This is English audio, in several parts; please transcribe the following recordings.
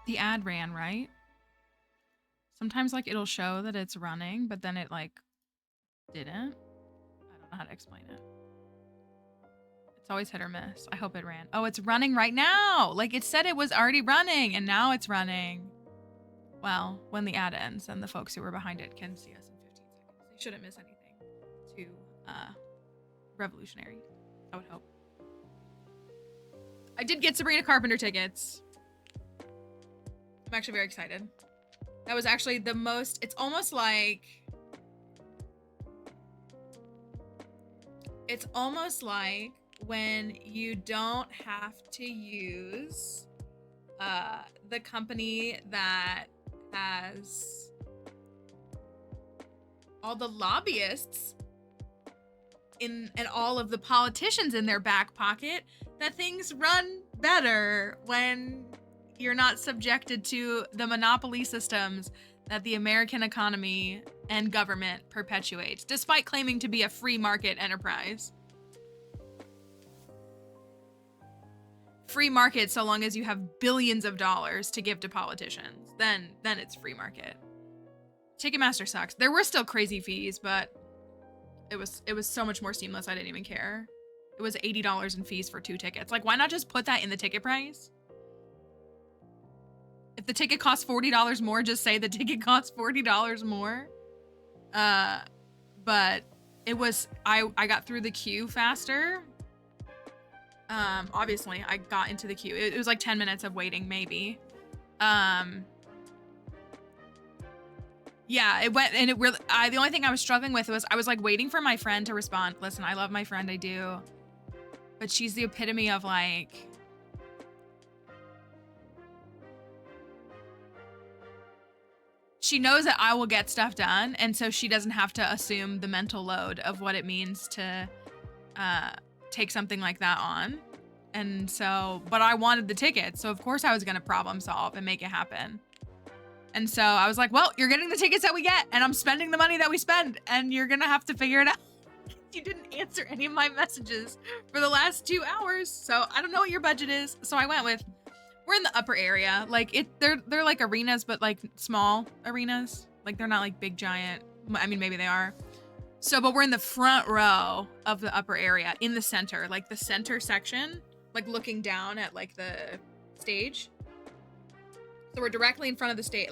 The ad ran, right? Sometimes like it'll show that it's running, but then it like didn't. I don't know how to explain it. It's always hit or miss. I hope it ran. Oh, it's running right now. Like it said it was already running and now it's running. Well, when the ad ends, then the folks who were behind it can see us in 15 seconds. You shouldn't miss anything too revolutionary, I would hope. I did get Sabrina Carpenter tickets. I'm actually very excited. That was actually the most, it's almost like when you don't have to use the company that has all the lobbyists and all of the politicians in their back pocket, that things run better when you're not subjected to the monopoly systems that the American economy and government perpetuates, despite claiming to be a free market enterprise. Free market so long as you have billions of dollars to give to politicians. Then it's free market. Ticketmaster sucks. There were still crazy fees, but it was so much more seamless. I didn't even care. It was $80 in fees for 2 tickets. Like, why not just put that in the ticket price? If the ticket costs $40 more, just say the ticket costs $40 more. But it was, I got through the queue faster. Obviously I got into the queue. It was like 10 minutes of waiting, maybe. Yeah, it went, and it really, the only thing I was struggling with was I was like waiting for my friend to respond. Listen, I love my friend, I do. But she's the epitome of like, she knows that I will get stuff done, and so she doesn't have to assume the mental load of what it means to take something like that on. And so, but I wanted the tickets, so of course I was gonna problem solve and make it happen. And so I was like, well, you're getting the tickets that we get, and I'm spending the money that we spend, and you're gonna have to figure it out. You didn't answer any of my messages for the last 2 hours, so I don't know what your budget is. So I went with, we're in the upper area. Like they're like arenas, but like small arenas. Like they're not like big giant. I mean, maybe they are. So, but we're in the front row of the upper area, in the center, like the center section, like looking down at like the stage. So we're directly in front of the stage,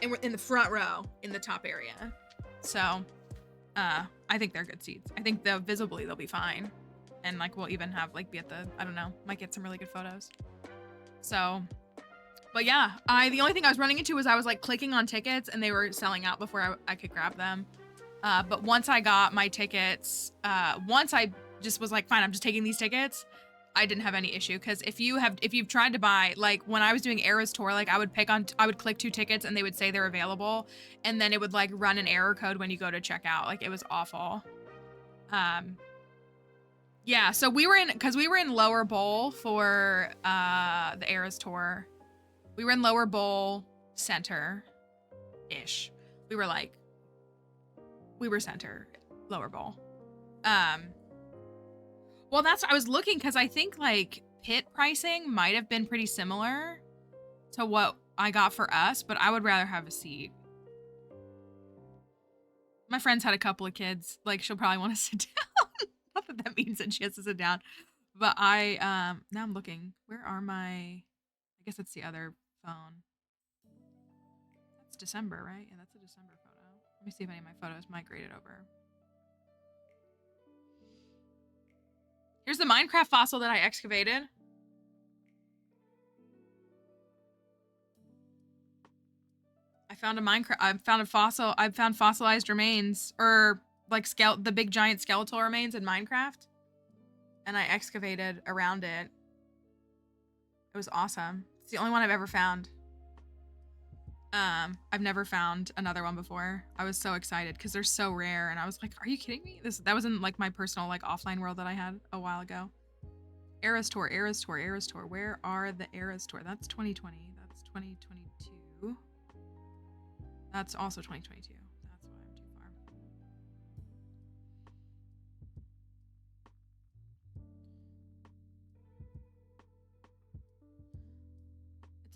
and we're in the front row in the top area. So, I think they're good seats. I think visibly they'll be fine. And like, we'll even have like, be at the, I don't know, might get some really good photos. So, but yeah, the only thing I was running into was I was like clicking on tickets and they were selling out before I could grab them. But once I got my tickets, once I just was like, fine, I'm just taking these tickets, I didn't have any issue. Cause if you've tried to buy, like when I was doing Eras Tour, like I would click 2 tickets and they would say they're available. And then it would like run an error code when you go to check out. Like it was awful. Yeah, so we were in Lower Bowl for the Eras Tour. We were in Lower Bowl center-ish. We were center, Lower Bowl. Well, that's, I was looking because I think like pit pricing might have been pretty similar to what I got for us, but I would rather have a seat. My friend's had a couple of kids. Like, she'll probably want to sit down. Not that that means that she has to sit down. But now I'm looking. Where are my, I guess that's the other phone. That's December, right? Yeah, that's a December photo. Let me see if any of my photos migrated over. Here's the Minecraft fossil that I excavated. I found fossilized remains, or like the big giant skeletal remains in Minecraft. And I excavated around it. It was awesome. It's the only one I've ever found. I've never found another one before. I was so excited because they're so rare, and I was like, are you kidding me? That was in like my personal like offline world that I had a while ago. Eras Tour. Where are the Eras Tour? That's 2020. That's 2022. That's also 2022. That's why I'm too far.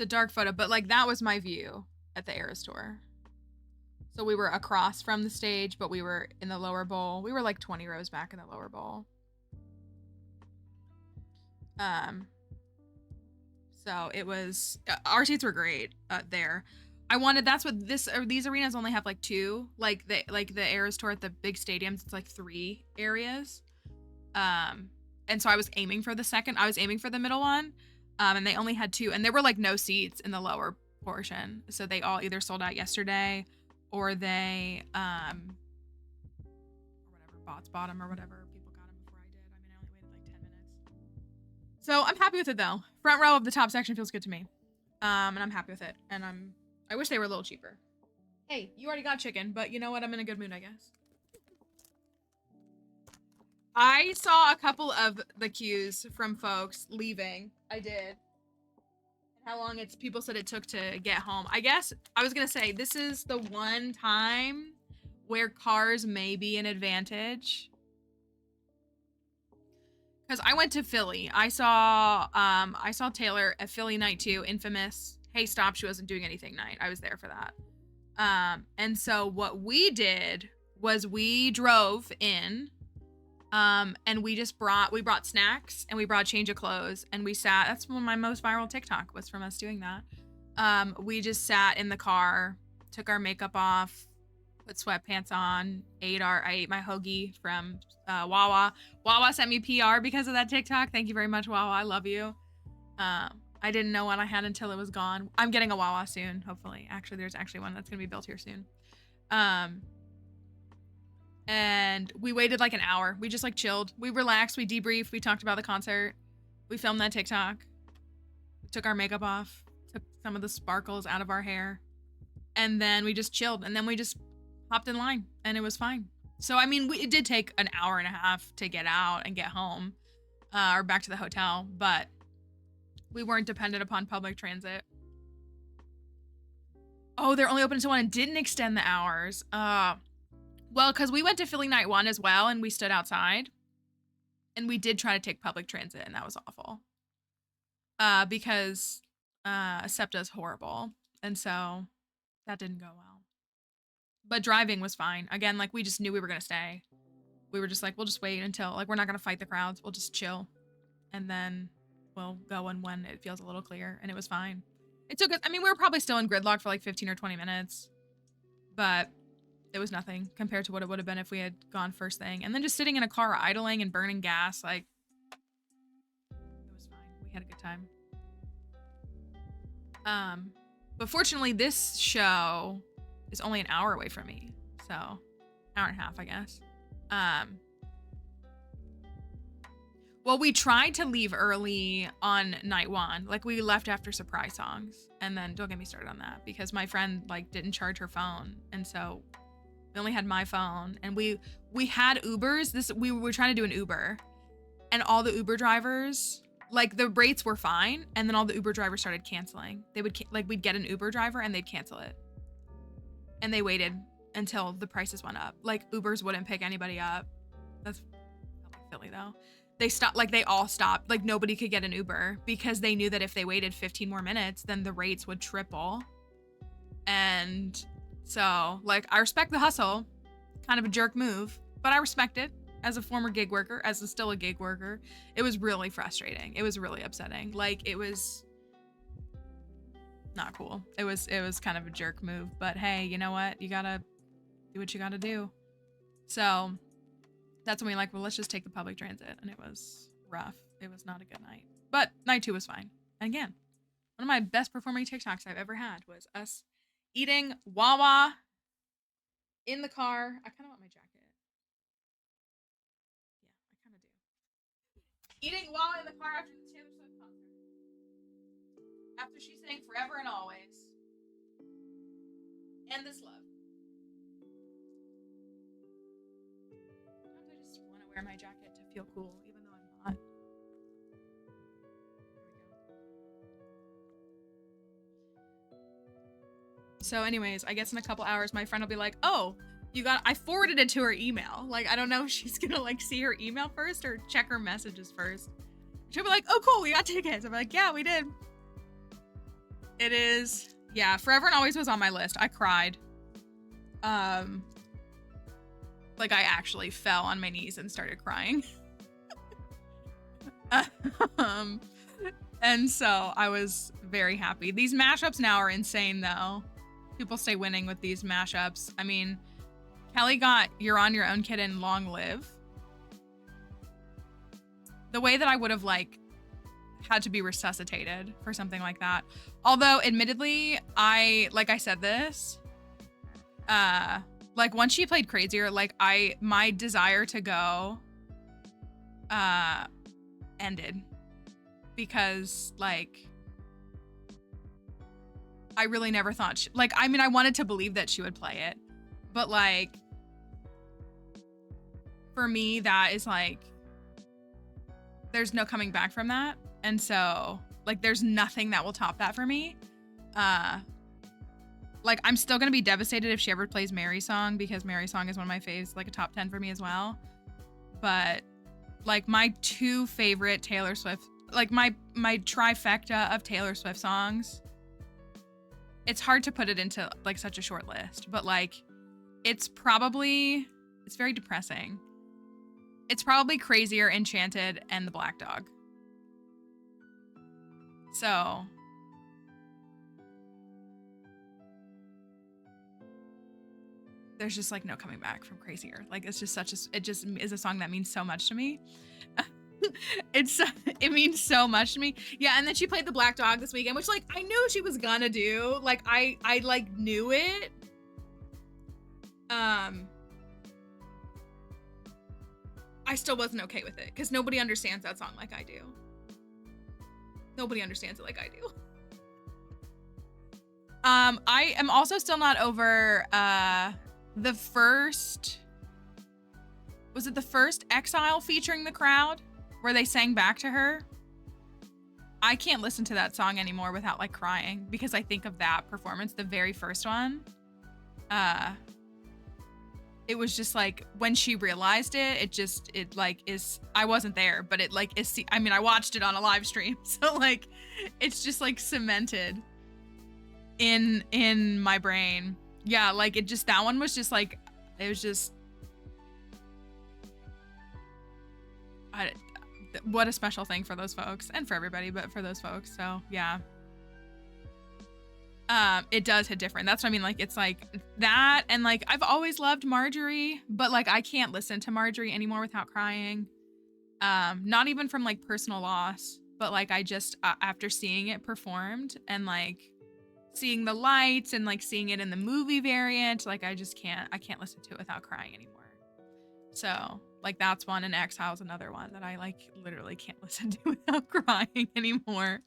It's a dark photo, but like that was my view at the Eras tour. So we were across from the stage, but we were in the lower bowl. We were like 20 rows back in the lower bowl. So it was, our seats were great there. I wanted, that's what these arenas only have like 2, like the Eras tour at the big stadiums, it's like 3 areas. And so I was aiming for the middle one. And they only had 2, and there were like no seats in the lower portion. So they all either sold out yesterday or they, or whatever, bots bought them or whatever. People got them before I did. I mean, I only waited like 10 minutes. So I'm happy with it though. Front row of the top section feels good to me. And I'm happy with it. And I wish they were a little cheaper. Hey, you already got chicken, but you know what? I'm in a good mood, I guess. I saw a couple of the queues from folks leaving. I did. How long people said it took to get home. I guess I was gonna say this is the one time where cars may be an advantage. Because I went to Philly. I saw Taylor at Philly night 2, infamous. Hey, stop! She wasn't doing anything night. I was there for that. And so what we did was we drove in. And we brought snacks and we brought change of clothes and we sat. That's one of my most viral TikTok was from us doing that. We just sat in the car, took our makeup off, put sweatpants on, I ate my hoagie from Wawa. Wawa sent me PR because of that TikTok. Thank you very much, Wawa. I love you. I didn't know what I had until it was gone. I'm getting a Wawa soon, hopefully. Actually, there's actually one that's gonna be built here soon. And we waited like an hour. We just like chilled. We relaxed. We debriefed. We talked about the concert. We filmed that TikTok. We took our makeup off. Took some of the sparkles out of our hair. And then we just chilled. And then we just hopped in line. And it was fine. So, I mean, it did take an hour and a half to get out and get home. Or back to the hotel. But we weren't dependent upon public transit. Oh, they're only open until 1 and didn't extend the hours. Well, because we went to Philly night 1 as well, and we stood outside. And we did try to take public transit, and that was awful. Because SEPTA is horrible. And so that didn't go well. But driving was fine. Again, like, we just knew we were going to stay. We were just like, we'll just wait until, like, we're not going to fight the crowds. We'll just chill. And then we'll go when it feels a little clear. And it was fine. It took us, I mean, we were probably still in gridlock for like 15 or 20 minutes. But it was nothing compared to what it would have been if we had gone first thing. And then just sitting in a car idling and burning gas, like, it was fine. We had a good time. But fortunately, this show is only an hour away from me. So, hour and a half, I guess. Well, we tried to leave early on night 1. Like, we left after surprise songs. And then, don't get me started on that. Because my friend, like, didn't charge her phone. And so we only had my phone, and we had Ubers. We were trying to do an Uber, and all the Uber drivers, like, the rates were fine, and then all the Uber drivers started canceling. They would we'd get an Uber driver and they'd cancel it, and they waited until the prices went up. Like, Ubers wouldn't pick anybody up. That's Philly though. They all stopped. Like, nobody could get an Uber because they knew that if they waited 15 more minutes, then the rates would triple. And so, like, I respect the hustle. Kind of a jerk move, but I respect it as a former gig worker, still a gig worker. It was really frustrating. It was really upsetting. Like, it was not cool. It was kind of a jerk move, but hey, you know what? You gotta do what you gotta do. So that's when we well, let's just take the public transit. And it was rough. It was not a good night, but night 2 was fine. And again, one of my best performing TikToks I've ever had was us eating Wawa in the car. I kind of want my jacket. Yeah, I kind of do. Eating Wawa in the car after the Taylor Swift concert. After she sang Forever and Always. And This Love. Sometimes I just want to wear my jacket to feel cool, even though I'm not. So anyways, I guess in a couple hours, my friend will be like, oh, I forwarded it to her email. Like, I don't know if she's gonna see her email first or check her messages first. She'll be like, oh, cool, we got tickets. I'll be like, yeah, we did. It is, yeah, Forever and Always was on my list. I cried. Like I actually fell on my knees and started crying. And so I was very happy. These mashups now are insane though. People stay winning with these mashups. I mean, Kelly got You're on Your Own Kid and Long Live. The way that I would have like had to be resuscitated for something like that. Although admittedly, I said this, like once she played Crazier, like my desire to go, ended because like, I really never thought I mean, I wanted to believe that she would play it, but like, for me, that is like, there's no coming back from that. And so like, there's nothing that will top that for me. Like I'm still going to be devastated if she ever plays Mary's Song, because Mary's Song is one of my faves, like a top 10 for me as well. But like my two favorite Taylor Swift, like my trifecta of Taylor Swift songs, it's hard to put it into like such a short list, but like it's very depressing. It's probably Crazier, Enchanted, and The Black Dog. So there's just like no coming back from Crazier. Like it's just it just is a song that means so much to me. It means so much to me. Yeah, and then she played The Black Dog this weekend, which like I knew she was gonna do. Like I like knew it. I still wasn't okay with it because nobody understands that song like I do. Nobody understands it like I do. I am also still not over the first, was it the first Exile featuring The Crowd where they sang back to her? I can't listen to that song anymore without like crying because I think of that performance, the very first one. It was just like when she realized it like is, I wasn't there, but it like is, I mean, I watched it on a live stream. So like, it's just like cemented in my brain. Yeah. Like it just, that one was just like, it was just, what a special thing for those folks and for everybody, but for those folks. So yeah. It does hit different. That's what I mean. Like, it's like that. And like, I've always loved Marjorie, but like, I can't listen to Marjorie anymore without crying. Not even from like personal loss, but like, I just, after seeing it performed and like seeing the lights and like seeing it in the movie variant, like, I can't listen to it without crying anymore. So like, that's one, and Exile's another one that I like literally can't listen to without crying anymore.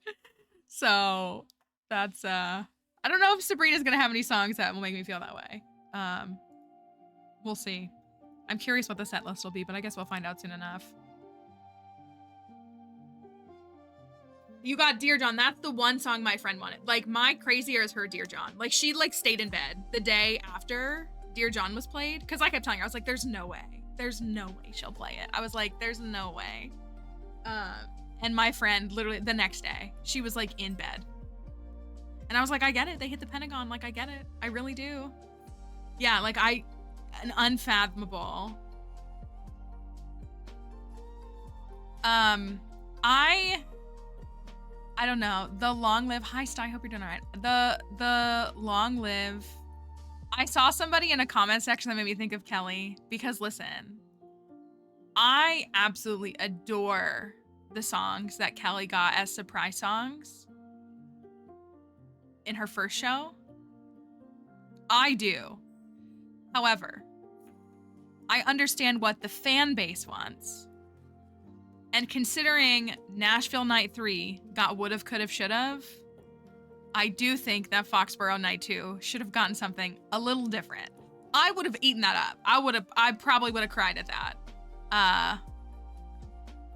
So that's, I don't know if Sabrina's gonna have any songs that will make me feel that way. We'll see. I'm curious what the set list will be, but I guess we'll find out soon enough. You got Dear John. That's the one song my friend wanted. Like, my Crazier is her Dear John. Like, she like stayed in bed the day after Dear John was played, because I kept telling her, I was like, there's no way. There's no way she'll play it. I was like, there's no way. And my friend, literally the next day, she was like in bed. And I was like, I get it. They hit the Pentagon. Like, I get it. I really do. Yeah, like an unfathomable. I don't know. The Long Live. Hi, Sty. Hope you're doing all right. The Long Live. I saw somebody in a comment section that made me think of Kelly, because listen, I absolutely adore the songs that Kelly got as surprise songs in her first show. I do. However, I understand what the fan base wants. And considering Nashville Night 3 got would've, could've, should've, I do think that Foxborough Night 2 should have gotten something a little different. I would have eaten that up. I probably would have cried at that.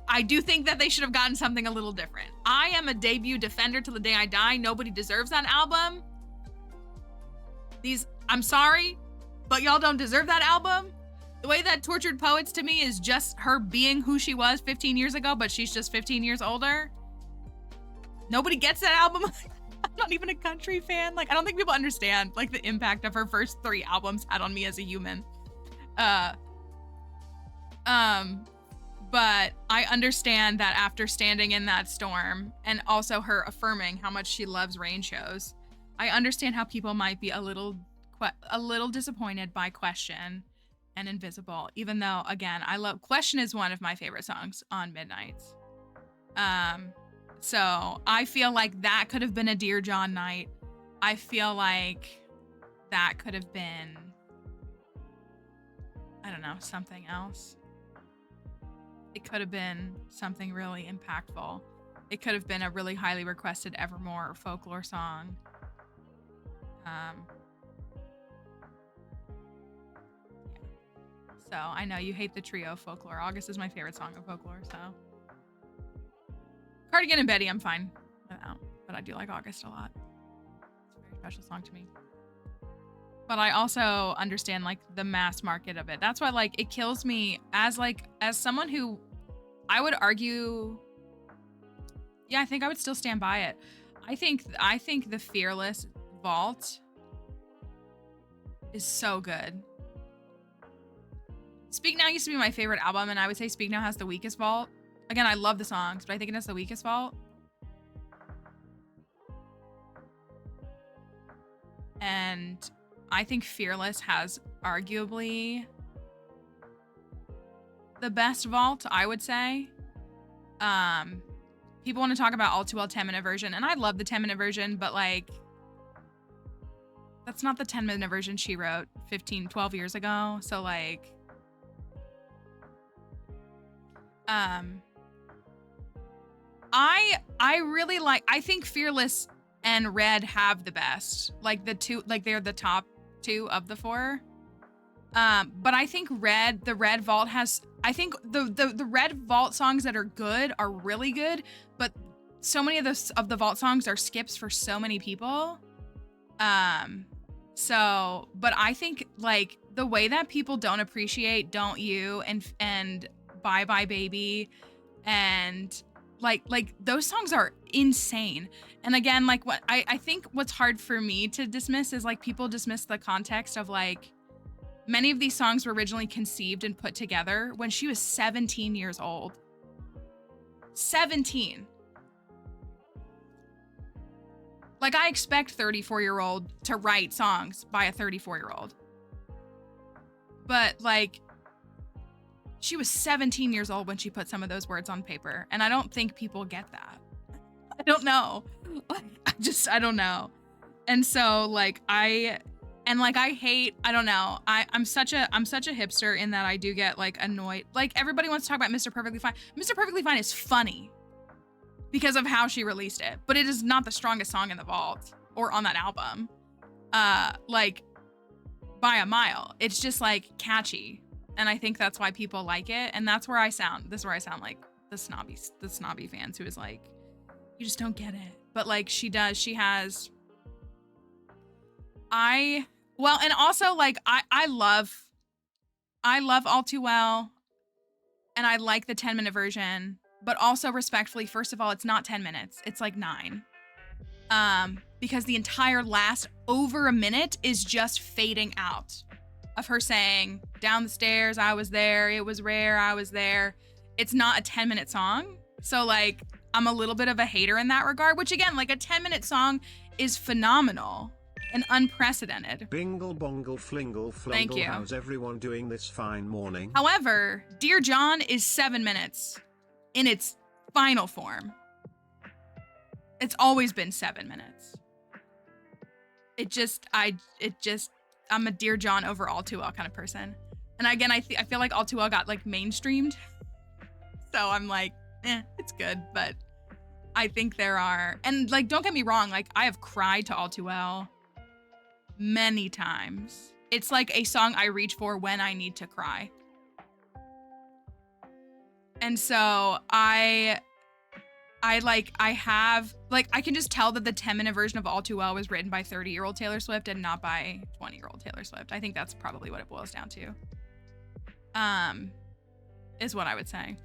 I do think that they should have gotten something a little different. I am a debut defender till the day I die. Nobody deserves that album. I'm sorry, but y'all don't deserve that album. The way that Tortured Poets to me is just her being who she was 15 years ago, but she's just 15 years older. Nobody gets that album. not even a country fan. Like, I don't think people understand like the impact of her first 3 albums had on me as a human. But I understand that after standing in that storm and also her affirming how much she loves rain shows, I understand how people might be a little disappointed by Question and Invisible, even though, again, I love Question is one of my favorite songs on Midnights. So I feel like that could have been a Dear John night. I feel like that could have been, I don't know, something else. It could have been something really impactful. It could have been a really highly requested Evermore or Folklore song. Yeah. So I know you hate the trio of Folklore. August is my favorite song of Folklore, so. Cardigan and Betty, I'm fine without, but I do like August a lot. It's a very special song to me. But I also understand like the mass market of it. That's why like it kills me as someone who I would argue, yeah, I think I would still stand by it. I think the Fearless vault is so good. Speak Now used to be my favorite album, and I would say Speak Now has the weakest vault. Again, I love the songs, but I think it has the weakest vault. And I think Fearless has arguably the best vault, I would say. People want to talk about All Too Well 10-minute version, and I love the 10-minute version, but like, that's not the 10-minute version she wrote 12 years ago. So like, I really like, I think Fearless and Red have the best, like the two, like they're the top 2 of the 4. But I think the Red Vault has, I think the Red Vault songs that are good are really good, but so many of the Vault songs are skips for so many people. So, but I think like the way that people don't appreciate Don't You and Bye Bye Baby and like those songs are insane. And again, like what I think what's hard for me to dismiss is like people dismiss the context of like many of these songs were originally conceived and put together when she was 17 years old. 17. Like I expect 34-year-old to write songs by a 34-year-old. But like she was 17 years old when she put some of those words on paper. And I don't think people get that. I don't know. I don't know. And so like I hate, I don't know. I'm such a hipster in that I do get like annoyed. Like everybody wants to talk about Mr. Perfectly Fine. Mr. Perfectly Fine is funny because of how she released it, but it is not the strongest song in the vault or on that album. Like by a mile. It's just like catchy. And I think that's why people like it. And that's where I sound like the snobby fans who is like, you just don't get it. But like she has, and also like I love All Too Well, and I like the 10-minute version, but also respectfully, first of all, it's not 10 minutes, it's like 9. Because the entire last over a minute is just fading out of her saying, down the stairs, I was there, it was rare, I was there. It's not a 10-minute song. So like, I'm a little bit of a hater in that regard, which again, like a 10-minute song is phenomenal and unprecedented. Bingle bongle flingle flungle. Thank you. How's everyone doing this fine morning? However, Dear John is 7 minutes in its final form. It's always been 7 minutes. I'm a Dear John over All Too Well kind of person. And again, I feel like All Too Well got like mainstreamed. So I'm like, it's good. But I think there are, and like, don't get me wrong, like I have cried to All Too Well many times. It's like a song I reach for when I need to cry. And so I can just tell that the 10-minute version of All Too Well was written by 30-year-old Taylor Swift and not by 20-year-old Taylor Swift. I think that's probably what it boils down to. Is what I would say.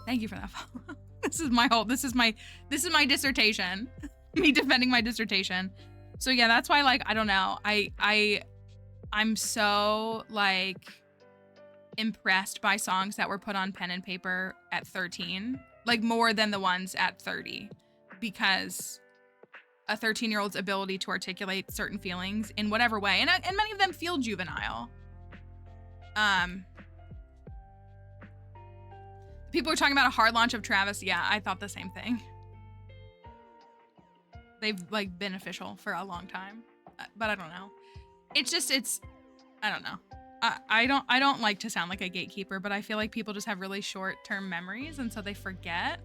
Thank you for that follow. This is my dissertation. me defending my dissertation. So yeah, that's why, like, I don't know. I'm so like impressed by songs that were put on pen and paper at 13, like more than the ones at 30, because a 13-year-old's ability to articulate certain feelings in whatever way, and many of them feel juvenile. People were talking about a hard launch of Travis. Yeah, I thought the same thing. They've like been official for a long time, but I don't know. I don't know. I don't like to sound like a gatekeeper, but I feel like people just have really short-term memories, and so they forget,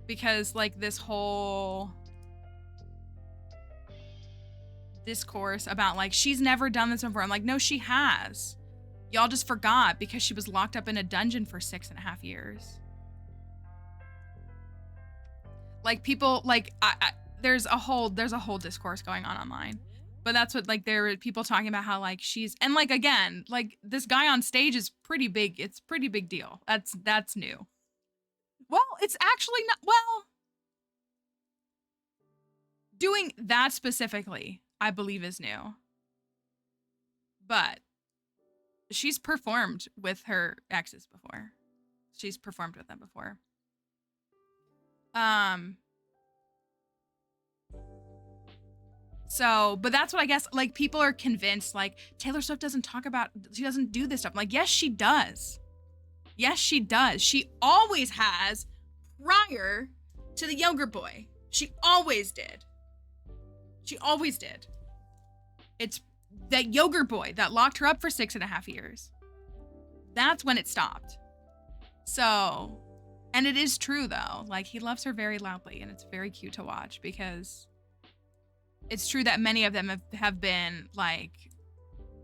because like this whole discourse about like she's never done this before. I'm like, no, she has. Y'all just forgot because she was locked up in a dungeon for 6.5 years. Like people like there's a whole discourse going on online. But that's what, like, there were people talking about how like she's, and like again, like this guy on stage is pretty big. It's pretty big deal. That's new. Well, it's actually not, well, doing that specifically, I believe is new. But she's performed with her exes before. She's performed with them before. So, but that's what I guess, like, people are convinced, like, Taylor Swift she doesn't do this stuff. I'm like, yes, she does. Yes, she does. She always has prior to the yogurt boy. She always did. She always did. It's that yogurt boy that locked her up for 6.5 years. That's when it stopped. So, and it is true though. Like, he loves her very loudly, and it's very cute to watch, because it's true that many of them have been like,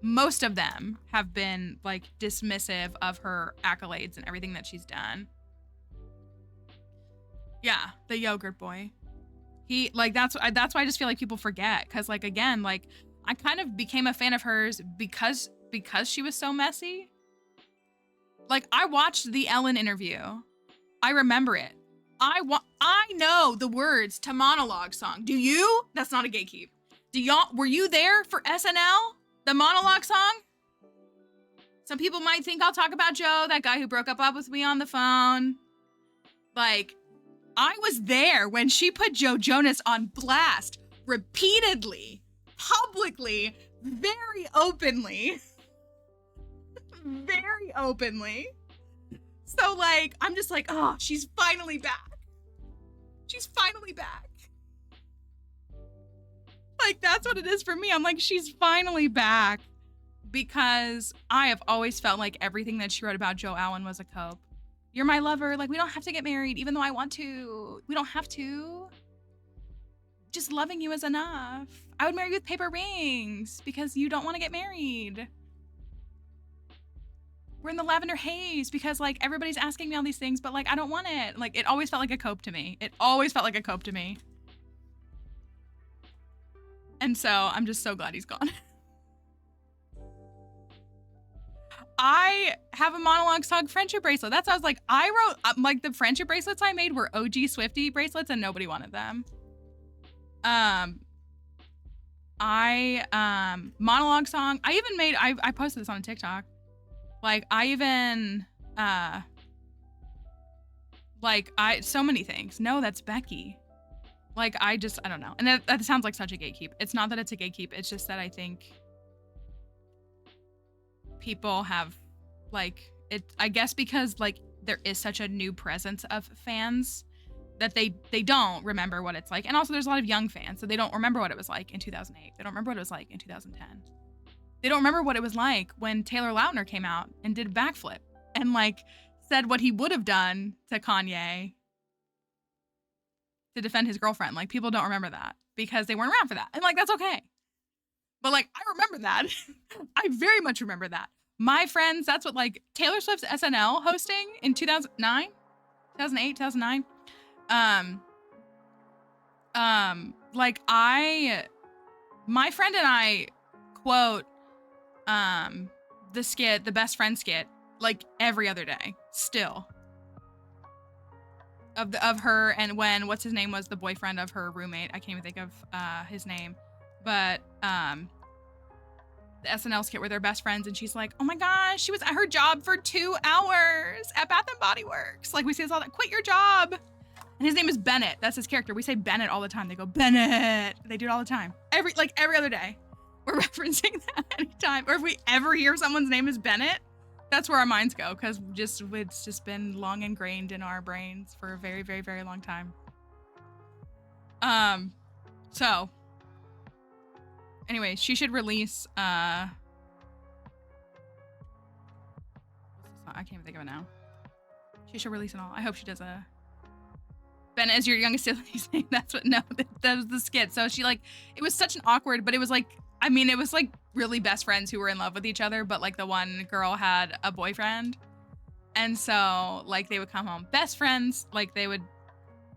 most of them have been like dismissive of her accolades and everything that she's done. Yeah, the yogurt boy. He, like, that's why I just feel like people forget, because like, again, like, I kind of became a fan of hers because she was so messy. Like, I watched the Ellen interview. I remember it. I know the words to Monologue song. Do you? That's not a gatekeep. Were you there for SNL? The Monologue song? Some people might think I'll talk about Joe, that guy who broke up with me on the phone. Like, I was there when she put Joe Jonas on blast repeatedly, publicly, very openly. Very openly. So, like, I'm just like, oh, she's finally back. She's finally back. Like, that's what it is for me. I'm like, she's finally back. Because I have always felt like everything that she wrote about Joe Alwyn was a cope. You're my lover. Like, we don't have to get married, even though I want to. We don't have to. Just loving you is enough. I would marry you with paper rings because you don't want to get married. We're in the lavender haze because, like, everybody's asking me all these things, but, like, I don't want it. Like, it always felt like a cope to me. It always felt like a cope to me. And so I'm just so glad he's gone. I have a Monologue song friendship bracelet. That's how I was like, I wrote, like, the friendship bracelets I made were OG Swiftie bracelets and nobody wanted them. Monologue song. I even made, I posted this on TikTok. Like, I even, so many things. No, that's Becky. Like, I don't know. And that sounds like such a gatekeep. It's not that it's a gatekeep. It's just that I think people have, like, I guess because, like, there is such a new presence of fans that they don't remember what it's like. And also there's a lot of young fans, so they don't remember what it was like in 2008. They don't remember what it was like in 2010. They don't remember what it was like when Taylor Lautner came out and did a backflip and, like, said what he would have done to Kanye to defend his girlfriend. Like, people don't remember that because they weren't around for that. And, like, that's okay. But, like, I remember that. I very much remember that. My friends, that's what, like, Taylor Swift's SNL hosting in 2009, 2008, 2009. Like, my friend and I quote, the skit, the best friend skit, like, every other day, still. of her and when what's his name was the boyfriend of her roommate. I can't even think of his name, but the SNL skit where they're best friends and she's like, oh my gosh, she was at her job for 2 hours at Bath and Body Works. Like we say this all that, quit your job. And his name is Bennett. That's his character. We say Bennett all the time. They go, Bennett. They do it all the time. Every other day. We're referencing that anytime. Or if we ever hear someone's name is Bennett, that's where our minds go, because it's just been long ingrained in our brains for a very, very, very long time. So anyway, she should release what's the song? I can't even think of it now. She should release it all. I hope she does a Bennett is your youngest sibling's name. That's what that was the skit. So she like it was such an awkward, but it was like I mean, it was like really best friends who were in love with each other, but like the one girl had a boyfriend. And so like they would come home best friends, like they would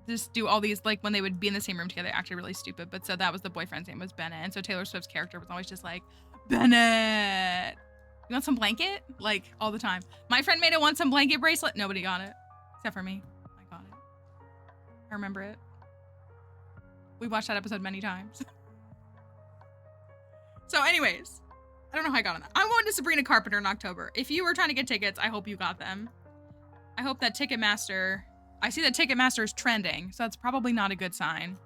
just do all these, like when they would be in the same room together, actually really stupid. But so that was the boyfriend's name was Bennett. And so Taylor Swift's character was always just like, Bennett, you want some blanket? Like all the time. My friend made a want some blanket bracelet. Nobody got it except for me. I got it. I remember it. We watched that episode many times. So anyways, I don't know how I got on that. I'm going to Sabrina Carpenter in October. If you were trying to get tickets, I hope you got them. I hope that Ticketmaster, I see that Ticketmaster is trending, so that's probably not a good sign.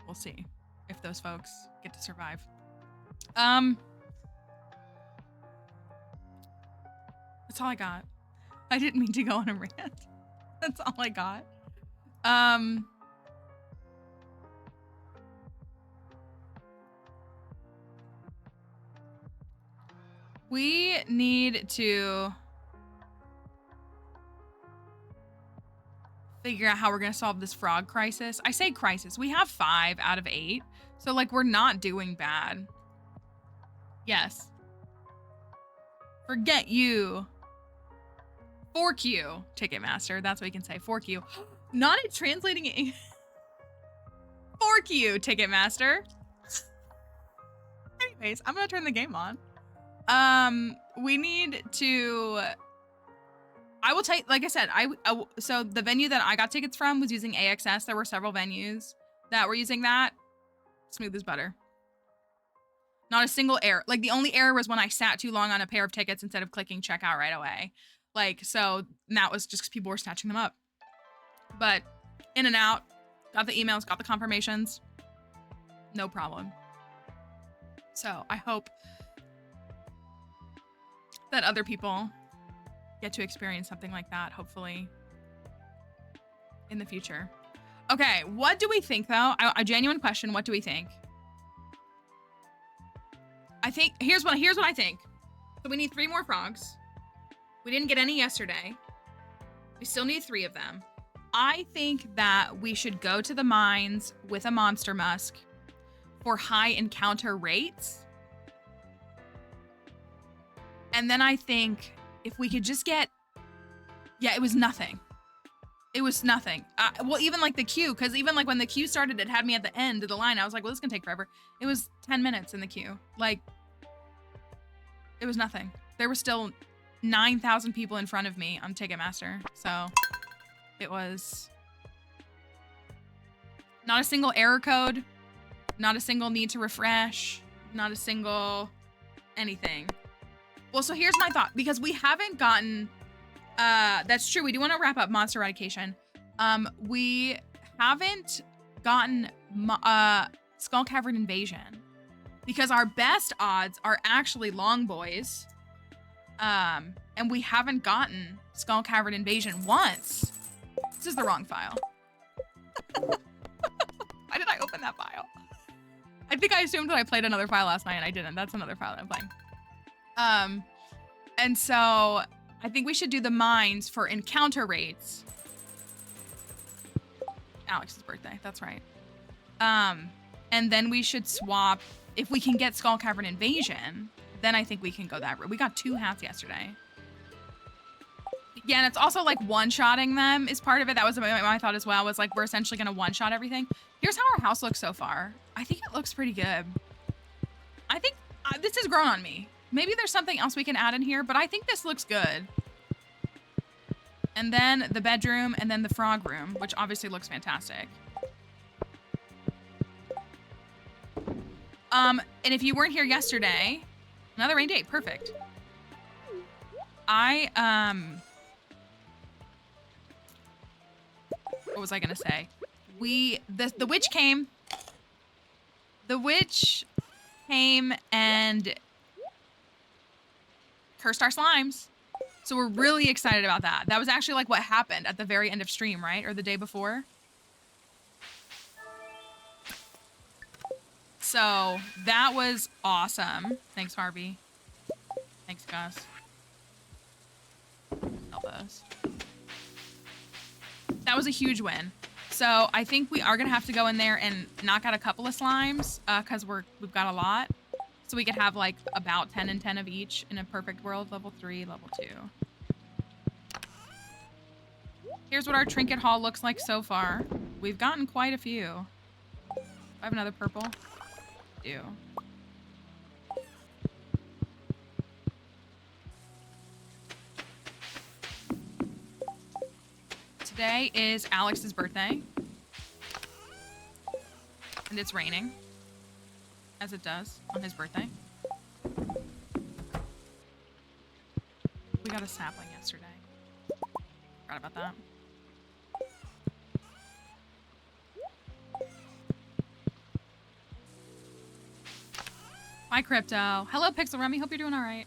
We'll see if those folks get to survive. That's all I got. I didn't mean to go on a rant. That's all I got. We need to figure out how we're going to solve this frog crisis. I say crisis. We have 5 out of 8. So, like, we're not doing bad. Yes. Forget you. Fork you, Ticketmaster. That's what we can say. Fork you. Not it translating it. Fork you, Ticketmaster. Anyways, I'm going to turn the game on. We need to, I will take, like I said, so the venue that I got tickets from was using AXS. There were several venues that were using that. Smooth as butter. Not a single error. Like the only error was when I sat too long on a pair of tickets instead of clicking checkout right away. Like, so that was just because people were snatching them up. But in and out, got the emails, got the confirmations. No problem. So I hope that other people get to experience something like that, hopefully, in the future. Okay, what do we think, though? A genuine question, what do we think? I think, here's what I think. So we need 3 more frogs. We didn't get any yesterday. We still need 3 of them. I think that we should go to the mines with a monster musk for high encounter rates. And then I think if we could just get, yeah, it was nothing. It was nothing. Well, even like the queue, because even like when the queue started, it had me at the end of the line. I was like, well, this is gonna take forever. It was 10 minutes in the queue. Like, it was nothing. There were still 9,000 people in front of me on Ticketmaster. So it was not a single error code, not a single need to refresh, not a single anything. Well, so here's my thought, because we haven't gotten, that's true. We do want to wrap up monster eradication. We haven't gotten Skull Cavern Invasion because our best odds are actually Long Boys. And we haven't gotten Skull Cavern Invasion once. This is the wrong file. Why did I open that file? I think I assumed that I played another file last night and I didn't. That's another file that I'm playing. And so I think we should do the mines for encounter rates. Alex's birthday, that's right. And then we should swap, if we can get Skull Cavern Invasion, then I think we can go that route. We got 2 hats yesterday. Yeah, and it's also like one-shotting them is part of it. That was my thought as well, was like we're essentially gonna one-shot everything. Here's how our house looks so far. I think it looks pretty good. I think this has grown on me. Maybe there's something else we can add in here, but I think this looks good. And then the bedroom, and then the frog room, which obviously looks fantastic. And if you weren't here yesterday, another rain day, perfect. What was I gonna say? The witch came. The witch came and cursed our slimes. So we're really excited about that. That was actually like what happened at the very end of stream, right? Or the day before. So that was awesome. Thanks, Harvey. Thanks, Gus. Elbows. That was a huge win. So I think we are gonna have to go in there and knock out a couple of slimes because we've got a lot. So we could have like about 10 and 10 of each in a perfect world. Level 3, level 2. Here's what our trinket haul looks like so far. We've gotten quite a few. I have another purple. Do. Today is Alex's birthday. And it's raining. As it does on his birthday. We got a sapling yesterday. Forgot about that. Bye, Crypto. Hello, Pixel Rummy. Hope you're doing all right.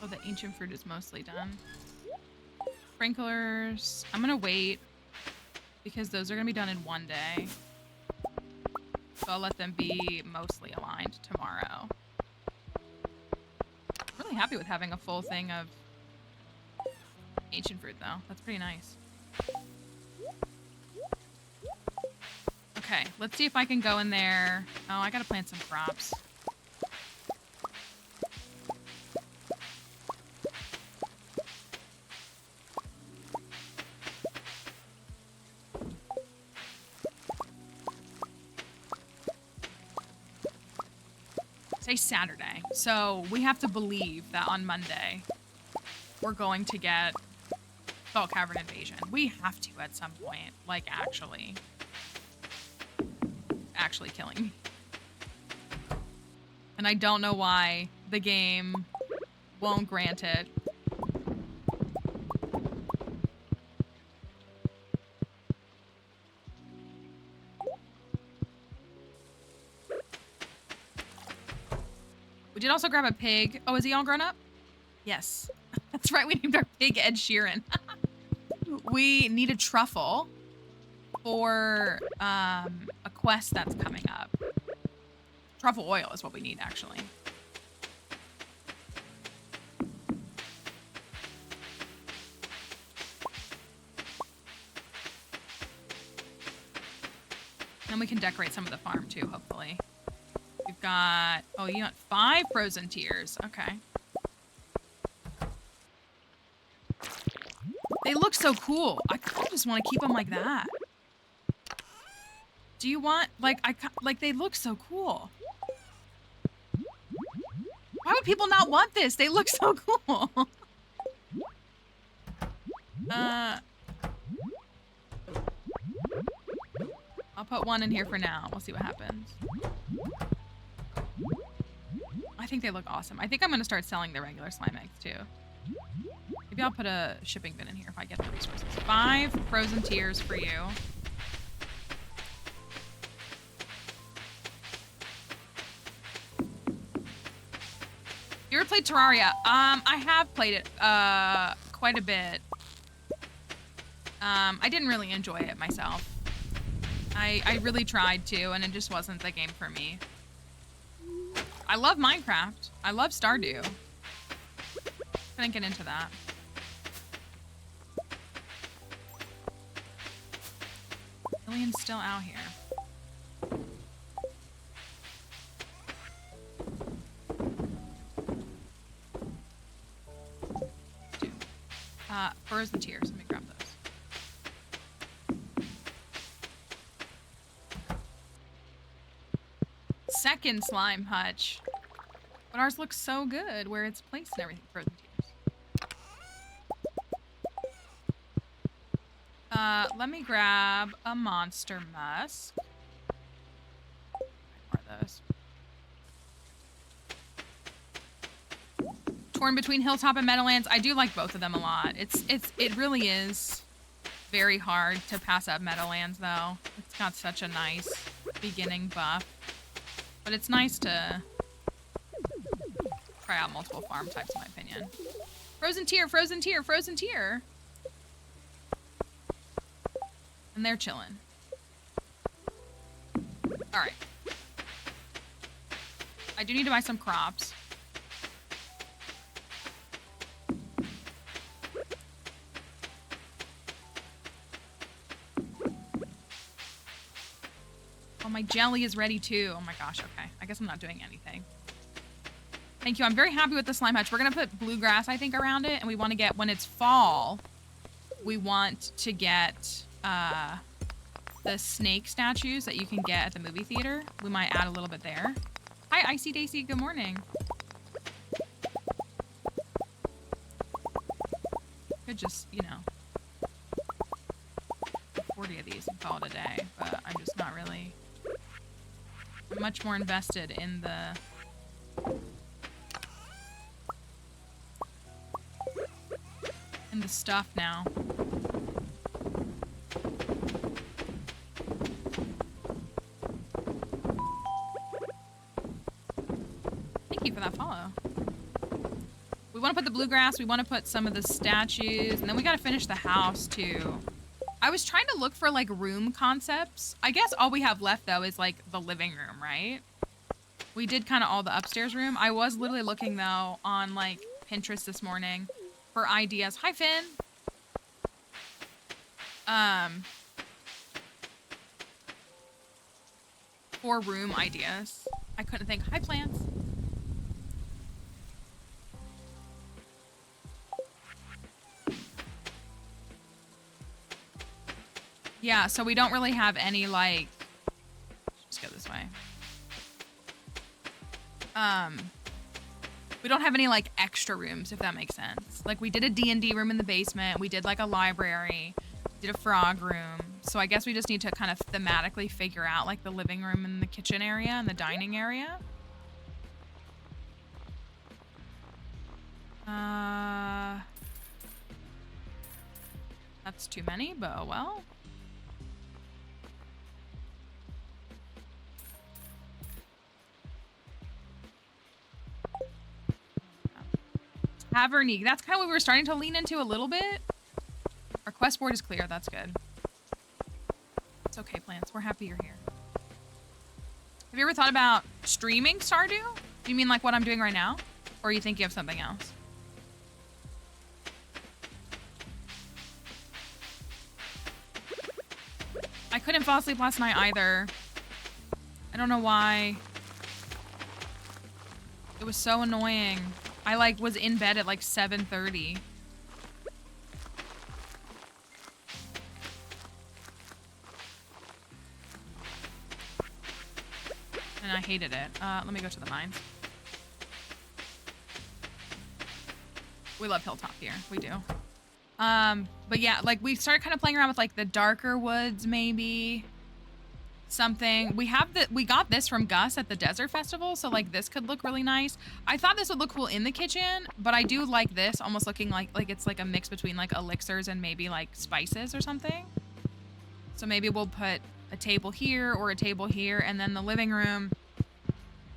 Oh, the ancient fruit is mostly done. Sprinklers. I'm gonna wait because those are gonna be done in one day. So I'll let them be mostly aligned tomorrow. I'm really happy with having a full thing of ancient fruit though. That's pretty nice. Okay, let's see if I can go in there. Oh, I gotta plant some crops. Today's Saturday, so we have to believe that on Monday we're going to get Salt Cavern Invasion. We have to at some point, like actually killing me. And I don't know why the game won't grant it. We did also grab a pig. Oh, is he all grown up? Yes. That's right, we named our pig Ed Sheeran. We need a truffle for a quest that's coming up. Truffle oil is what we need, actually. And we can decorate some of the farm too, hopefully. We've got, oh, you want 5 frozen tears. Okay. They look so cool. I kind of just want to keep them like that. Do you want, like, they look so cool. Why would people not want this? They look so cool. I'll put 1 in here for now. We'll see what happens. I think they look awesome. I think I'm going to start selling the regular slime eggs, too. Maybe I'll put a shipping bin in here if I get the resources. 5 frozen tears for you. You ever played Terraria? I have played it quite a bit. I didn't really enjoy it myself. I really tried to, and it just wasn't the game for me. I love Minecraft. I love Stardew. Couldn't get into that. Alien's still out here. Furs and tears. Let me grab those. second slime hutch. But ours looks so good where it's placed and everything. Frozen tears. Let me grab a monster musk. What are those? Torn between Hilltop and Meadowlands. I do like both of them a lot. It really is very hard to pass up Meadowlands though. It's got such a nice beginning buff. But it's nice to try out multiple farm types in my opinion. Frozen Tear, Frozen Tear, Frozen Tear. And they're chilling. All right. I do need to buy some crops. Oh, my jelly is ready too. Oh my gosh, okay. I guess I'm not doing anything. Thank you. I'm very happy with the slime hutch. We're gonna put bluegrass, I think, around it, and we want to get, when it's fall, we want to get the snake statues that you can get at the movie theater. We might add a little bit there. Hi, Icy Daisy. Good morning. Could just, you know, 40 of these and call it a day, but I'm just not really. I'm much more invested in the stuff now. Thank you for that follow. We want to put the bluegrass, we want to put some of the statues, and then we got to finish the house too. I was trying to look for like room concepts. I guess all we have left though is like the living room, right? We did kind of all the upstairs room. I was literally looking though on like Pinterest this morning for ideas. Hi, Finn. For room ideas. I couldn't think. Hi, plants. Yeah, so we don't really have any like, just go this way. We don't have any like extra rooms, if that makes sense. Like we did a D&D room in the basement. We did like a library, did a frog room. So I guess we just need to kind of thematically figure out like the living room and the kitchen area and the dining area. That's too many, but oh well. Taverny. That's kind of what we were starting to lean into a little bit. Our quest board is clear. That's good. It's okay, plants. We're happy you're here. Have you ever thought about streaming Stardew? Do you mean like what I'm doing right now? Or are you thinking of something else? I couldn't fall asleep last night either. I don't know why. It was so annoying. I like was in bed at like 7:30. And I hated it. Let me go to the mines. We love Hilltop here. We do. But yeah, like we started kind of playing around with like the darker woods, maybe something. We got this from Gus at the Desert Festival, so like this could look really nice. I thought this would look cool in the kitchen, but I do like this almost looking like it's like a mix between like elixirs and maybe like spices or something. So maybe we'll put a table here or a table here, and then the living room,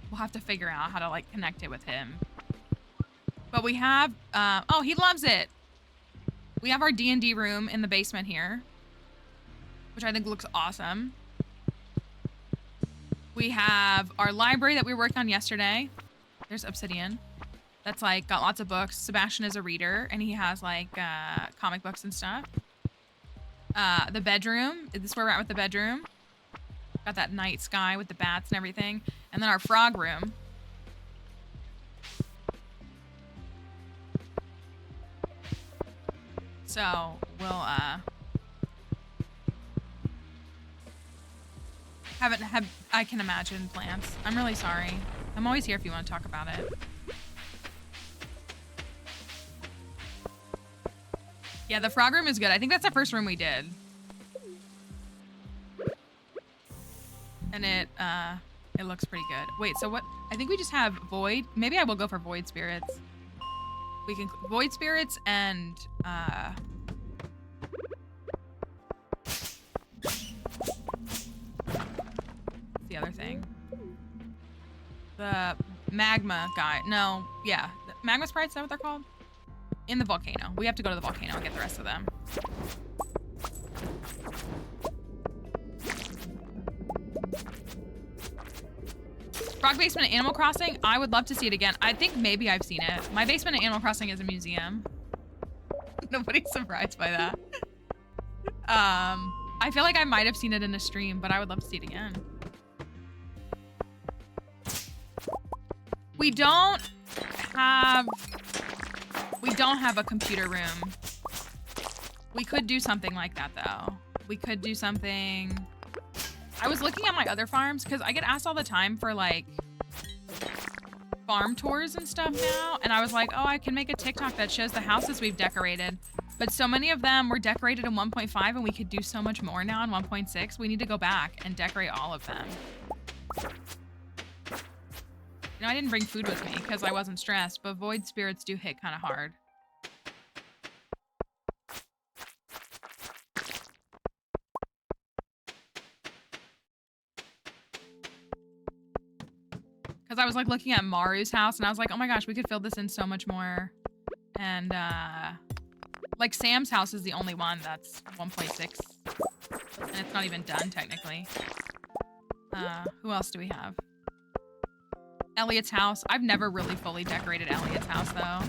we'll have to figure out how to like connect it with him. But we have, oh, he loves it. We have our D&D room in the basement here, which I think looks awesome. We have our library that we worked on yesterday. There's Obsidian. That's like got lots of books. Sebastian is a reader and he has like comic books and stuff. The bedroom. This is where we're at with the bedroom. Got that night sky with the bats and everything. And then our frog room. So we'll I can imagine plants. I'm really sorry. I'm always here if you want to talk about it. Yeah, the frog room is good. I think that's the first room we did. And it looks pretty good. Wait, so what? I think we just have void. Maybe I will go for void spirits. We can void spirits and the other thing. The magma guy. No, yeah. The magma sprites, is that what they're called? In the volcano. We have to go to the volcano and get the rest of them. Frog basement in Animal Crossing? I would love to see it again. I think maybe I've seen it. My basement in Animal Crossing is a museum. Nobody's surprised by that. I feel like I might have seen it in a stream, but I would love to see it again. We don't have a computer room. We could do something like that though. We could do something. I was looking at my other farms because I get asked all the time for like farm tours and stuff now. And I was like, oh, I can make a TikTok that shows the houses we've decorated. But so many of them were decorated in 1.5 and we could do so much more now in 1.6. We need to go back and decorate all of them. You know, I didn't bring food with me because I wasn't stressed, but void spirits do hit kind of hard. Because I was like looking at Maru's house and I was like, oh my gosh, we could fill this in so much more. And like Sam's house is the only one that's 1.6 and it's not even done technically. Who else do we have? Elliot's house. I've never really fully decorated Elliot's house though.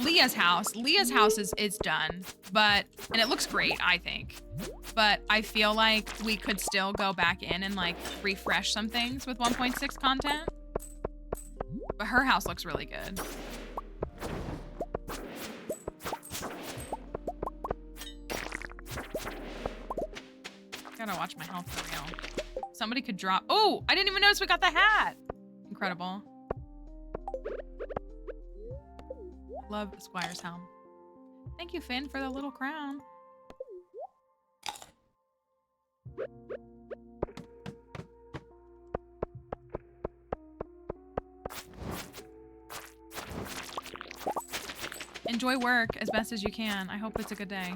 Leah's house. Leah's house is done, and it looks great, I think. But I feel like we could still go back in and like refresh some things with 1.6 content. But her house looks really good. Gotta watch my health for real. Somebody could drop. Oh, I didn't even notice we got the hat. Incredible. Love Squire's helm. Thank you, Finn, for the little crown. Enjoy work as best as you can. I hope it's a good day.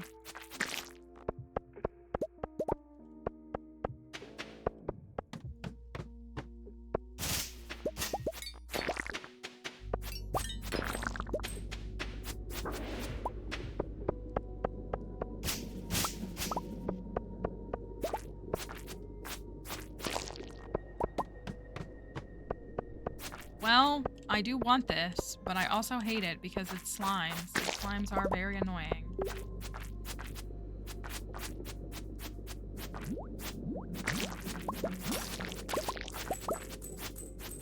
Well, I do want this, but I also hate it because it's slimes. Slimes are very annoying.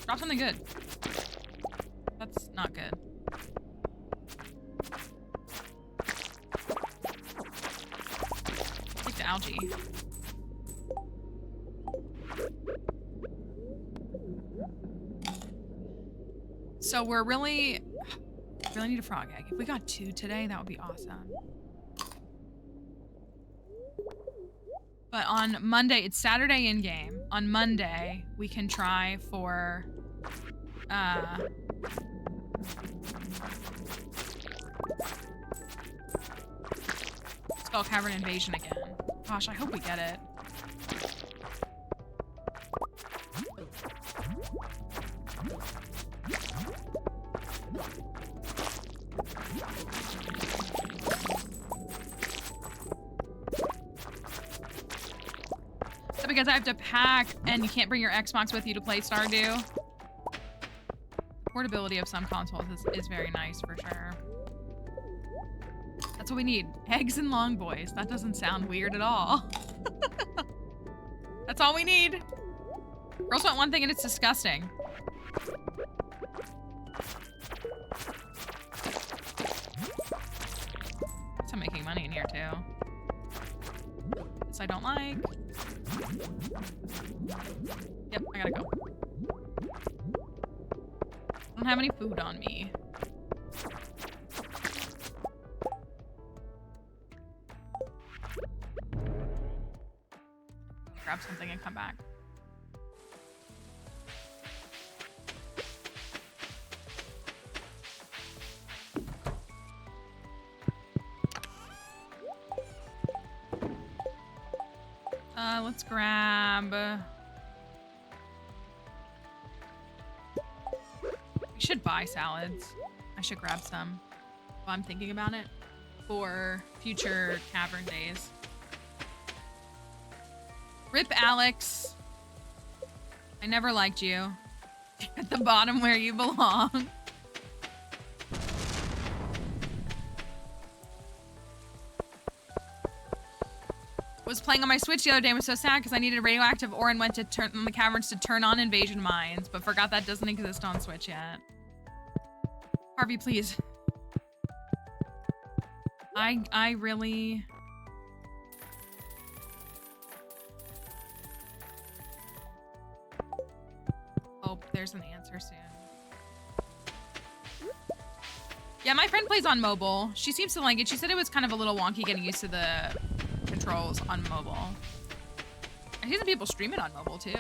Drop something good. That's not good. Take the algae. So we're really need a frog egg. If we got 2 today, that would be awesome. But on Monday, it's Saturday in game. On Monday, we can try for Skull Cavern Invasion again. Gosh, I hope we get it. So because I have to pack and you can't bring your Xbox with you to play Stardew. Portability of some consoles is very nice for sure. That's what we need. Eggs and long boys. That doesn't sound weird at all. That's all we need. Girls want one thing and it's disgusting. I'm making money in here too. I don't like. Yep, I gotta go. I don't have any food on me. Grab something and come back. Let's grab... We should buy salads. I should grab some while I'm thinking about it for future cavern days. Rip Alex. I never liked you. At the bottom where you belong. Was playing on my Switch the other day and was so sad because I needed a radioactive ore and went to turn on the caverns to turn on invasion mines, but forgot that doesn't exist on Switch yet. Harvey, please. I really... hope there's an answer soon. Yeah, my friend plays on mobile. She seems to like it. She said it was kind of a little wonky getting used to the controls on mobile. I see some people stream it on mobile too.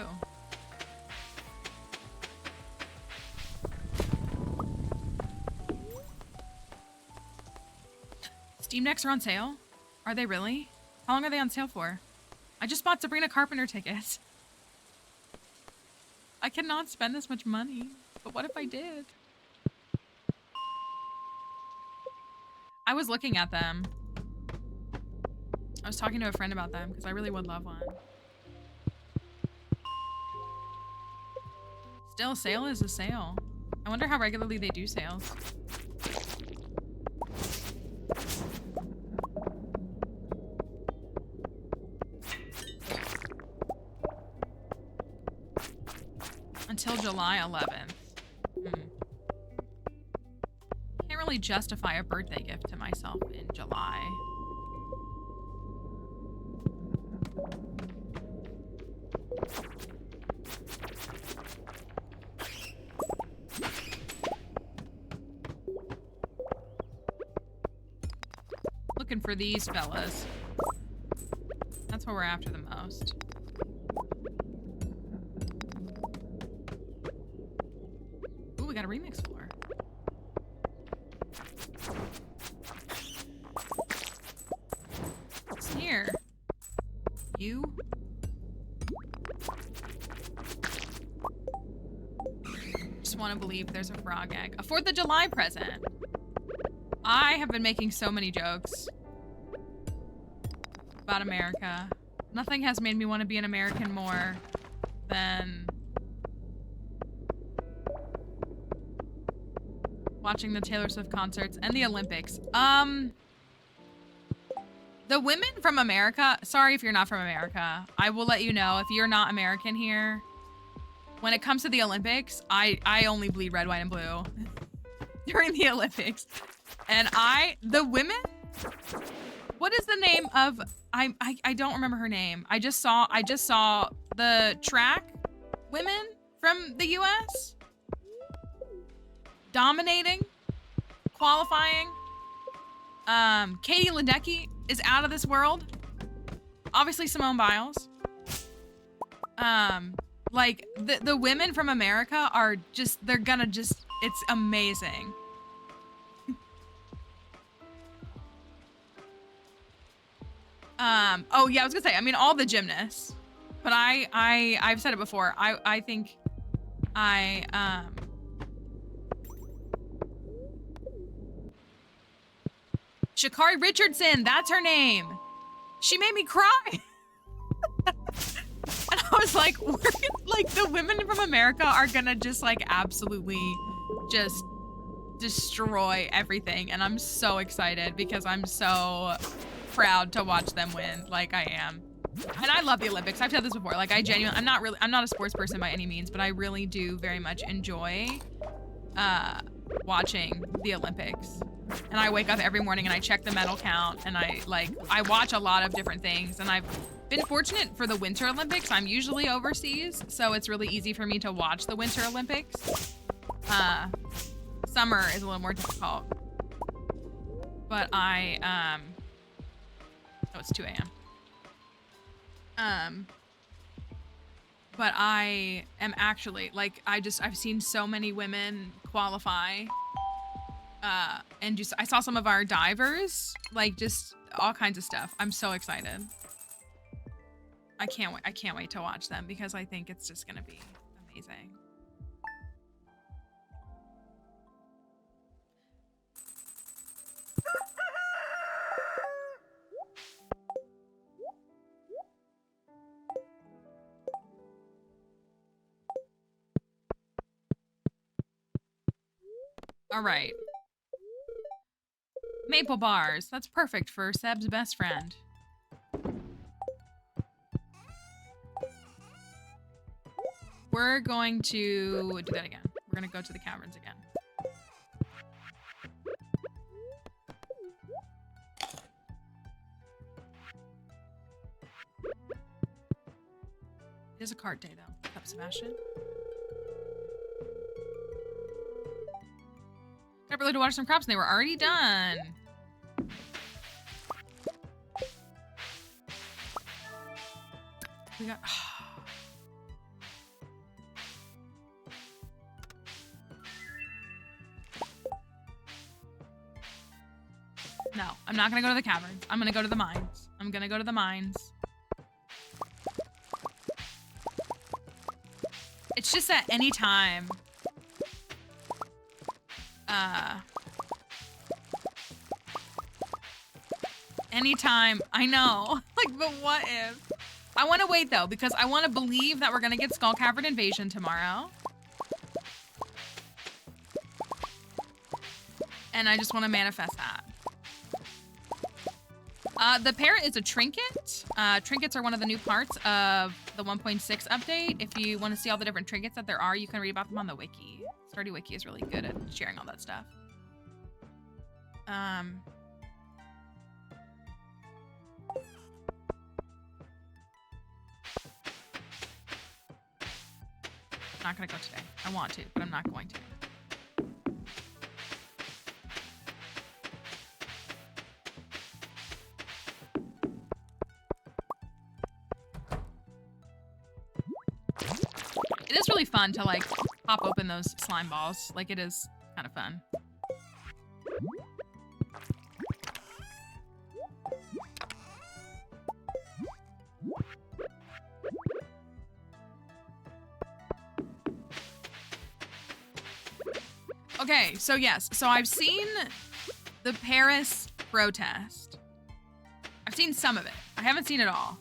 Steam Decks are on sale? Are they really? How long are they on sale for? I just bought Sabrina Carpenter tickets. I cannot spend this much money, but what if I did? I was looking at them. I was talking to a friend about them because I really would love one. Still, sale is a sale. I wonder how regularly they do sales. Until July 11th. Can't really justify a birthday gift to myself in July. Looking for these fellas. That's what we're after the most. Ooh, we got a remix floor. What's here? You? Just want to believe there's a frog egg. A 4th of July present. I have been making so many jokes about America. Nothing has made me want to be an American more than watching the Taylor Swift concerts and the Olympics. The women from America, sorry if you're not from America. I will let you know if you're not American here. When it comes to the Olympics, I only bleed red, white, and blue during the Olympics. And the women, what is the name of, I don't remember her name. I just saw the track women from the US dominating, qualifying. Katie Ledecky is out of this world. Obviously Simone Biles. Like the women from America are just, they're gonna just, it's amazing. Oh yeah, I was gonna say, I mean, all the gymnasts, but I've said it before. I think Sha'Carri Richardson, that's her name. She made me cry. And I was like, like the women from America are gonna just like absolutely just destroy everything. And I'm so excited because I'm so proud to watch them win, like I am. And I love the Olympics. I've said this before. Like I'm not a sports person by any means, but I really do very much enjoy watching the Olympics. And I wake up every morning and I check the medal count and I watch a lot of different things, and been fortunate for the Winter Olympics. I'm usually overseas, so it's really easy for me to watch the Winter Olympics. Summer is a little more difficult. But oh, it's 2 a.m. But I am actually, like, I've seen so many women qualify. And I saw some of our divers, like, just all kinds of stuff. I'm so excited. I can't wait to watch them because I think it's just gonna be amazing. All right. Maple bars. That's perfect for Seb's best friend. We're going to do that again. We're going to go to the caverns again. It is a cart day, though. What's up, Sebastian? Got really to water some crops and they were already done. We got... No, I'm not gonna go to the caverns. I'm gonna go to the mines. I'm gonna go to the mines. It's just that anytime... anytime, I know, like, but what if? I want to wait though, because I want to believe that we're going to get Skull Cavern Invasion tomorrow. And I just want to manifest that. The parrot is a trinket. Trinkets are one of the new parts of the 1.6 update. If you want to see all the different trinkets that there are, you can read about them on the wiki. Stardew Wiki is really good at sharing all that stuff. I'm not gonna go today. I want to, but I'm not going to. It is really fun to, like, pop open those slime balls. Like, it is kind of fun. Okay, so yes. So I've seen the Paris protest. I've seen some of it. I haven't seen it all.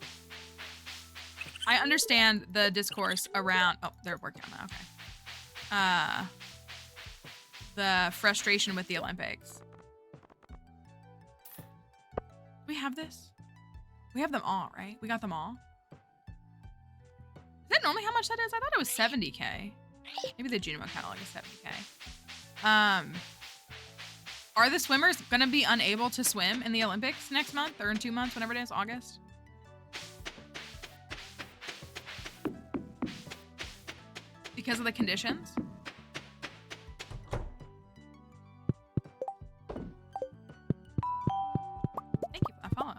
I understand the discourse around... Oh, they're working on that. Okay. The frustration with the Olympics. Do we have this? We have them all, right? We got them all? Is that normally how much that is? I thought it was 70K. Maybe the Junimo catalog is 70K. Are the swimmers gonna be unable to swim in the Olympics next month or in 2 months, whenever it is, August? Because of the conditions? Thank you for that follow.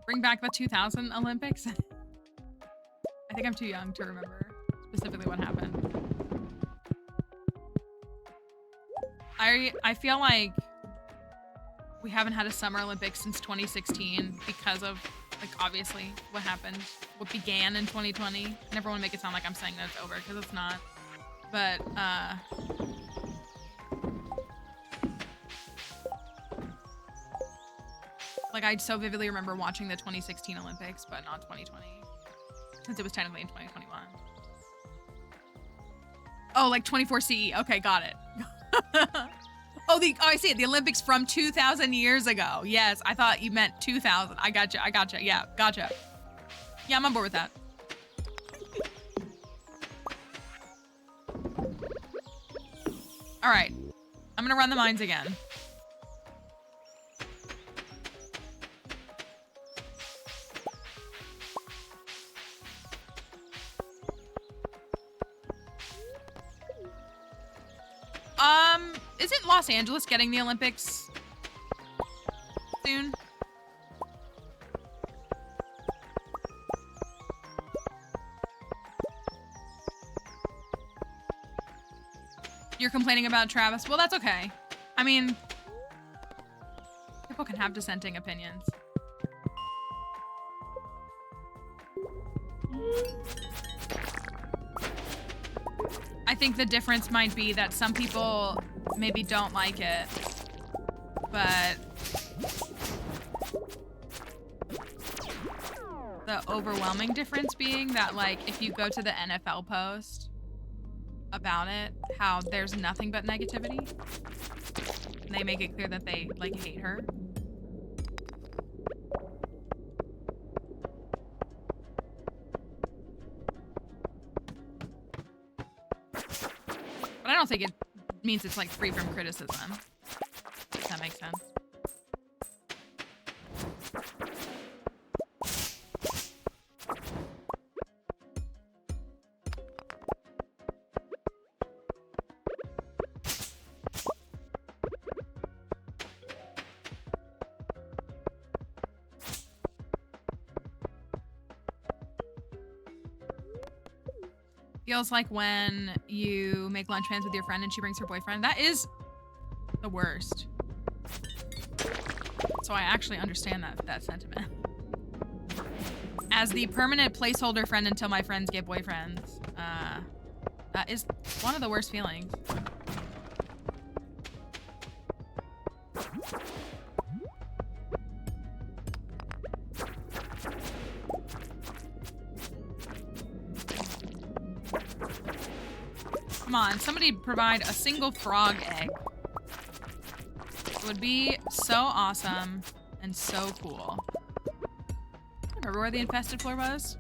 Bring back the 2000 Olympics? I think I'm too young to remember specifically what happened. I feel like we haven't had a Summer Olympics since 2016 because of, like, obviously what happened, what began in 2020. I never want to make it sound like I'm saying that it's over, because it's not. But, like, I so vividly remember watching the 2016 Olympics, but not 2020, since it was technically in 2021. Oh, like 24 CE. Okay, got it. Oh, I see it. The Olympics from 2,000 years ago. Yes, I thought you meant 2,000. I gotcha. Yeah, gotcha. Yeah, I'm on board with that. All right. I'm gonna run the mines again. Isn't Los Angeles getting the Olympics soon? You're complaining about Travis? Well, that's okay. I mean, people can have dissenting opinions. I think the difference might be that some people maybe don't like it, but the overwhelming difference being that, like, if you go to the NFL post about it, how there's nothing but negativity, and they make it clear that they, like, hate her. But I don't think it means it's, like, free from criticism. If that makes sense. Feels like when you make lunch plans with your friend and she brings her boyfriend. That is the worst. So I actually understand that sentiment. As the permanent placeholder friend until my friends get boyfriends, that is one of the worst feelings. Come on, somebody provide a single frog egg. It would be so awesome and so cool. Remember where the infested floor was?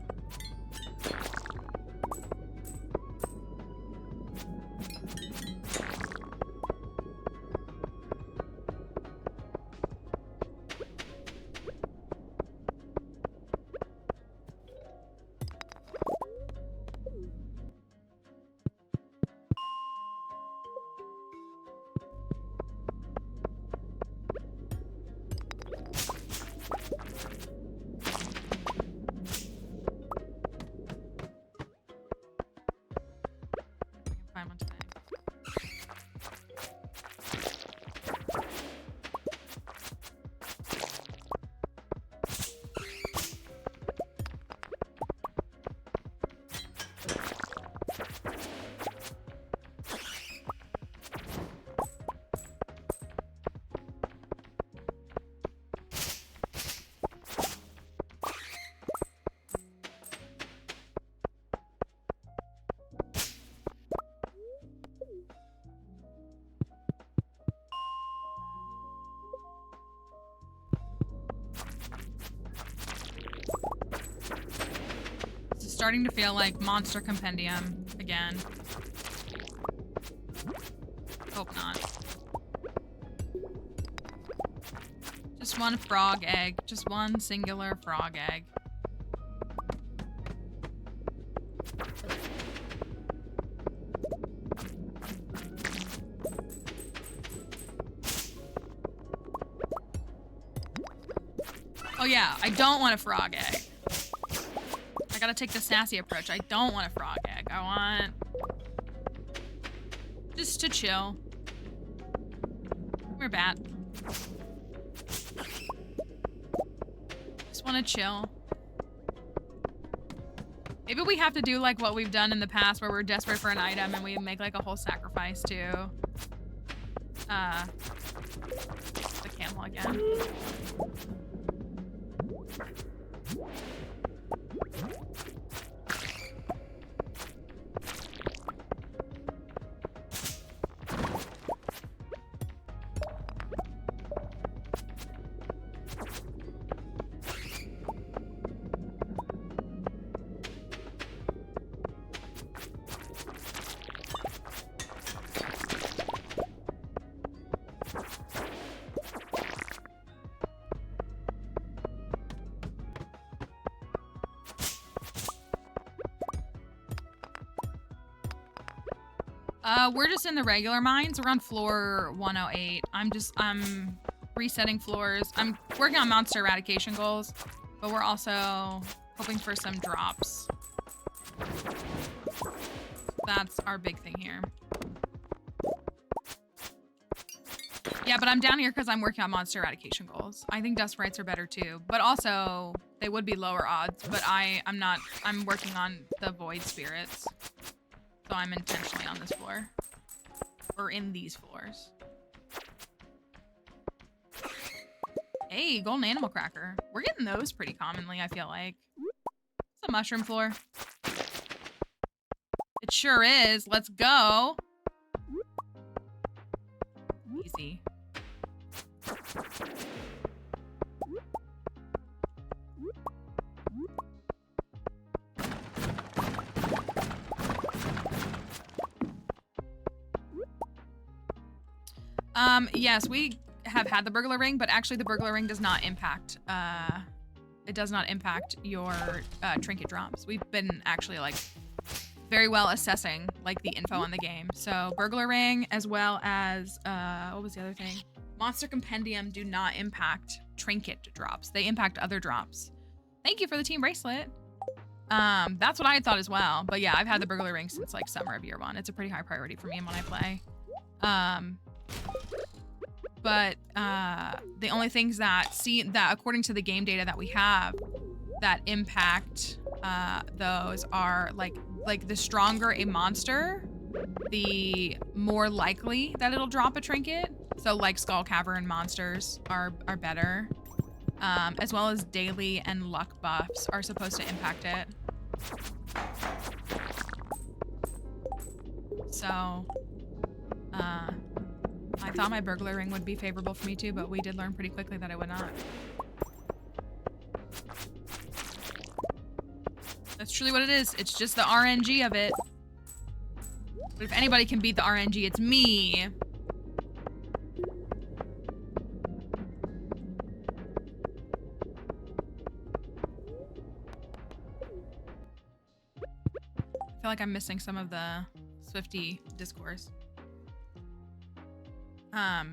Starting to feel like Monster Compendium again. Hope not. Just one frog egg. Just one singular frog egg. Oh yeah, I don't want a frog egg. I gotta take the sassy approach. I don't want a frog egg. I want just to chill. We're bat. want to chill. Maybe we have to do like what we've done in the past where we're desperate for an item and we make like a whole sacrifice to the camel again. We're just in the regular mines. We're on floor 108. I'm resetting floors. I'm working on monster eradication goals, but we're also hoping for some drops. That's our big thing here. Yeah, but I'm down here because I'm working on monster eradication goals. I think dust sprites are better too, but also they would be lower odds, but I'm working on the void spirits. So I'm intentionally on this floor. Or in these floors. Hey, golden animal cracker. We're getting those pretty commonly, I feel like. It's a mushroom floor. It sure is. Let's go. Easy. Yes, we have had the burglar ring, but actually the burglar ring does not impact, it does not impact your trinket drops. We've been actually like very well assessing like the info on the game. So burglar ring as well as, what was the other thing? Monster compendium do not impact trinket drops. They impact other drops. Thank you for the team bracelet. That's what I had thought as well. But yeah, I've had the burglar ring since like summer of year one. It's a pretty high priority for me when I play. But the only things that according to the game data that we have that impact those are like the stronger a monster, the more likely that it'll drop a trinket. So like skull cavern monsters are better, as well as daily and luck buffs are supposed to impact it. So I thought my burglar ring would be favorable for me too, but we did learn pretty quickly that it would not. That's truly what it is. It's just the RNG of it. But if anybody can beat the RNG, it's me. I feel like I'm missing some of the Swifty discourse. I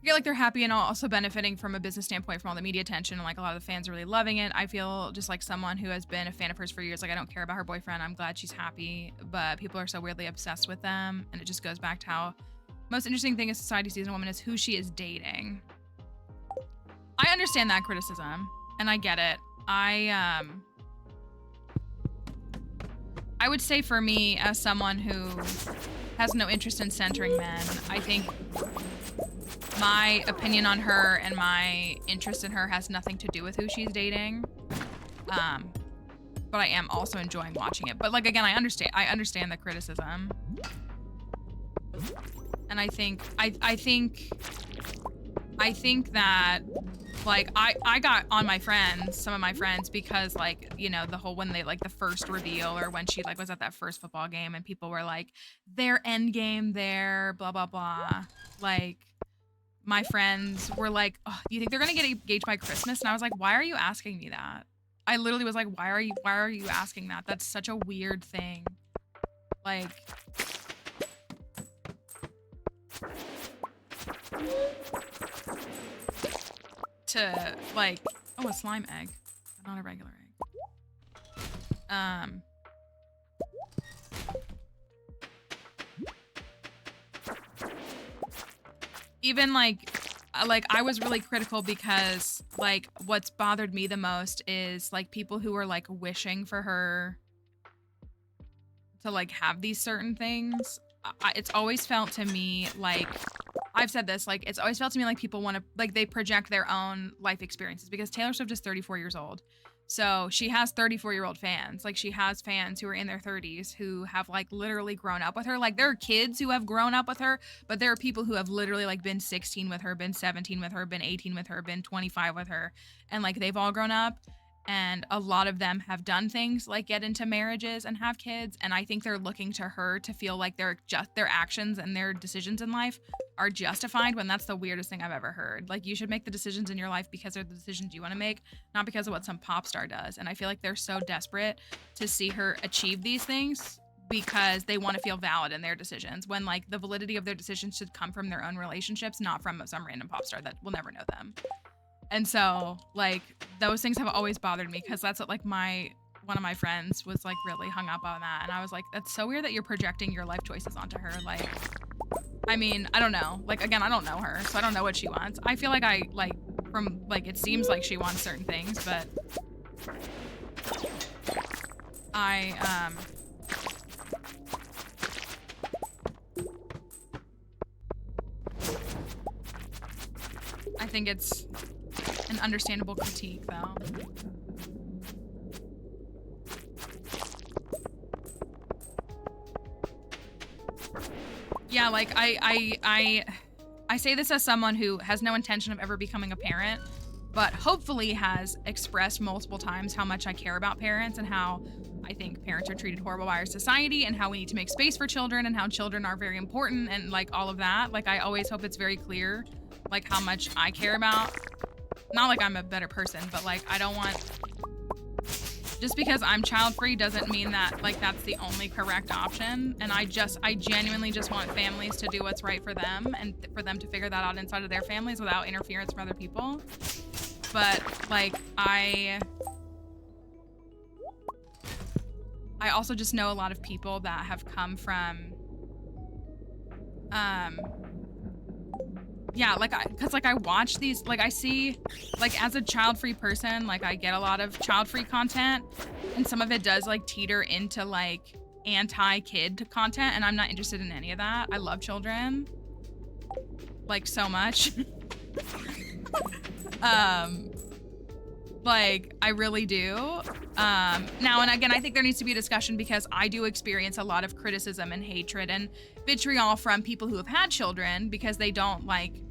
feel like they're happy and also benefiting from a business standpoint from all the media attention, and like a lot of the fans are really loving it. I feel just like someone who has been a fan of hers for years. Like I don't care about her boyfriend. I'm glad she's happy, but people are so weirdly obsessed with them, and it just goes back to how most interesting thing is society sees in a woman is who she is dating. I understand that criticism, and I get it. I would say for me, as someone who has no interest in centering men, I think my opinion on her and my interest in her has nothing to do with who she's dating. But I am also enjoying watching it. But like, again, I understand the criticism. And I think that like I got on my friends, some of my friends, because like, you know, the whole when they like the first reveal or when she like was at that first football game and people were like, their end game there, blah, blah, blah. Like my friends were like, oh, do you think they're gonna get engaged by Christmas? And I was like, why are you asking me that? I literally was like, why are you asking that? That's such a weird thing. Like, to like, oh, a slime egg, not a regular egg. Even like, like I was really critical because like what's bothered me the most is like people who are like wishing for her to like have these certain things. It's always felt to me like, I've said this, like it's always felt to me like people want to, like they project their own life experiences because Taylor Swift is 34 years old. So she has 34-year-old fans. Like she has fans who are in their 30s who have like literally grown up with her. Like there are kids who have grown up with her, but there are people who have literally like been 16 with her, been 17 with her, been 18 with her, been 25 with her. And like they've all grown up. And a lot of them have done things like get into marriages and have kids. And I think they're looking to her to feel like their actions and their decisions in life are justified, when that's the weirdest thing I've ever heard. Like you should make the decisions in your life because they're the decisions you want to make, not because of what some pop star does. And I feel like they're so desperate to see her achieve these things because they want to feel valid in their decisions, when like the validity of their decisions should come from their own relationships, not from some random pop star that will never know them. And so like those things have always bothered me because that's what like one of my friends was like really hung up on that. And I was like, that's so weird that you're projecting your life choices onto her. Like, I mean, I don't know. Like, again, I don't know her, so I don't know what she wants. I feel like it seems like she wants certain things, but I think it's an understandable critique, though. Yeah, like I say this as someone who has no intention of ever becoming a parent, but hopefully has expressed multiple times how much I care about parents and how I think parents are treated horrible by our society and how we need to make space for children and how children are very important and like all of that. Like I always hope it's very clear like how much I care about. Not like I'm a better person, but like I don't want, just because I'm child free doesn't mean that like that's the only correct option. And I genuinely just want families to do what's right for them and for them to figure that out inside of their families without interference from other people. But like I also just know a lot of people that have come from yeah, like cause like I watch these, like I see, like as a child-free person, like I get a lot of child-free content and some of it does like teeter into like anti-kid content and I'm not interested in any of that. I love children like so much. Like I really do. Now and again, I think there needs to be a discussion because I do experience a lot of criticism and hatred and vitriol from people who have had children because they don't like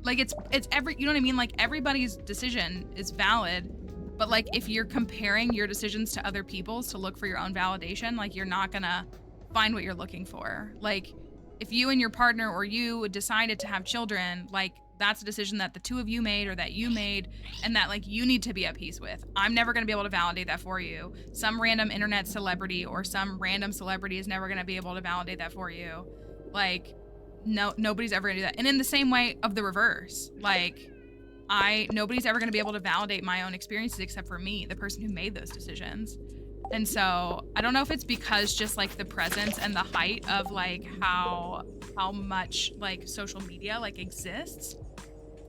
it's every, you know what I mean? Like everybody's decision is valid, but like if you're comparing your decisions to other people's to look for your own validation, like you're not gonna find what you're looking for. Like if you and your partner or you decided to have children, like that's a decision that the two of you made or that you made and that like you need to be at peace with. I'm never going to be able to validate that for you. Some random internet celebrity or some random celebrity is never going to be able to validate that for you. Like no, nobody's ever gonna do that. And in the same way of the reverse, like nobody's ever gonna be able to validate my own experiences except for me, the person who made those decisions. And so I don't know if it's because just like the presence and the height of like how much like social media like exists.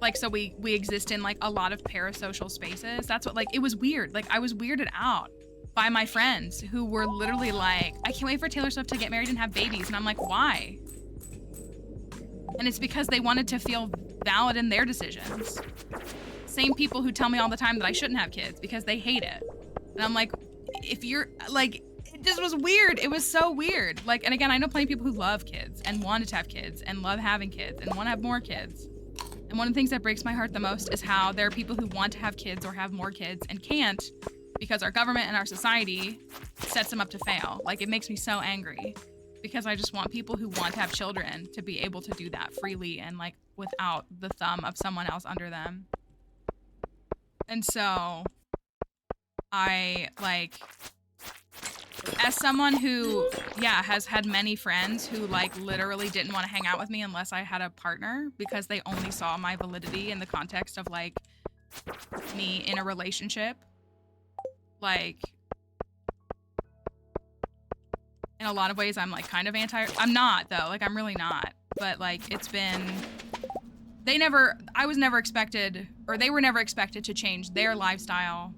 Like, so we exist in like a lot of parasocial spaces. That's what, like, it was weird. Like I was weirded out by my friends who were literally like, I can't wait for Taylor Swift to get married and have babies. And I'm like, why? And it's because they wanted to feel valid in their decisions. Same people who tell me all the time that I shouldn't have kids because they hate it. And I'm like, if you're like, it just was weird. It was so weird. Like, and again, I know plenty of people who love kids and wanted to have kids and love having kids and want to have more kids. And one of the things that breaks my heart the most is how there are people who want to have kids or have more kids and can't because our government and our society sets them up to fail. Like, it makes me so angry. Because I just want people who want to have children to be able to do that freely and like without the thumb of someone else under them. And so I like, as someone who, yeah, has had many friends who like literally didn't want to hang out with me unless I had a partner because they only saw my validity in the context of like me in a relationship. Like, in a lot of ways, I'm like kind of I'm not though, like I'm really not, but like it's been I was never expected, or they were never expected to change their lifestyle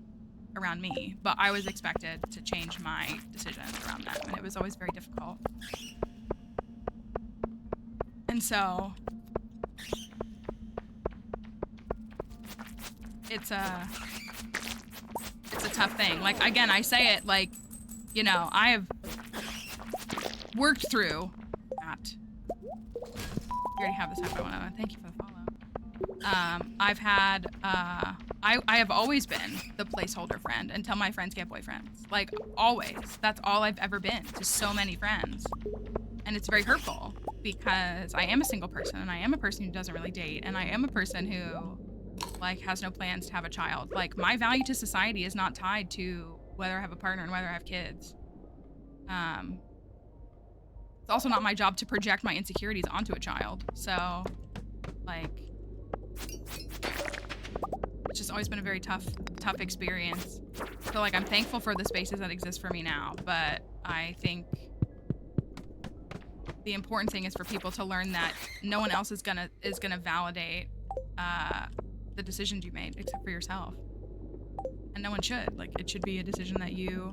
around me, but I was expected to change my decisions around them, and it was always very difficult. And so it's a tough thing. Like, again, I say it like, you know, I have worked through that. You already have this type of one. Thank you for the follow. I've had, I have always been the placeholder friend until my friends get boyfriends. Like, always. That's all I've ever been to so many friends. And it's very hurtful because I am a single person and I am a person who doesn't really date and I am a person who, like, has no plans to have a child. Like, my value to society is not tied to whether I have a partner and whether I have kids. It's also not my job to project my insecurities onto a child. So, like, it's just always been a very tough experience. So, like, I'm thankful for the spaces that exist for me now, but I think the important thing is for people to learn that no one else is gonna validate the decisions you made except for yourself. And no one should. Like, it should be a decision that you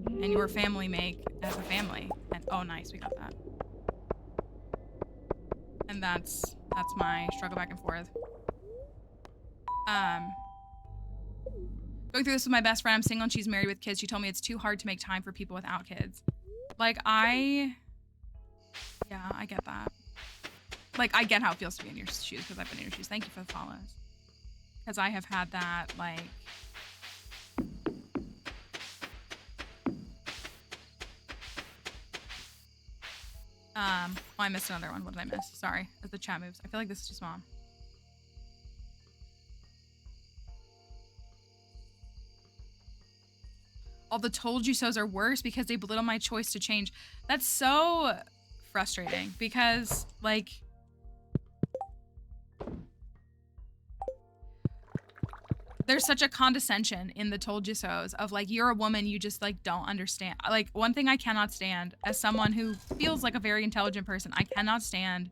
and your family make as a family. And oh, nice, we got that. And that's my struggle back and forth. Going through this with my best friend. I'm single and she's married with kids. She told me it's too hard to make time for people without kids. Like, yeah, I get that. Like, I get how it feels to be in your shoes because I've been in your shoes. Thank you for the follows. Because I have had that, like, oh, I missed another one. What did I miss? Sorry, as the chat moves. I feel like this is just mom. All the told you so's are worse because they belittle my choice to change. That's so frustrating because, like, there's such a condescension in the told you so's of, like, you're a woman, you just, like, don't understand. Like, one thing I cannot stand as someone who feels like a very intelligent person, I cannot stand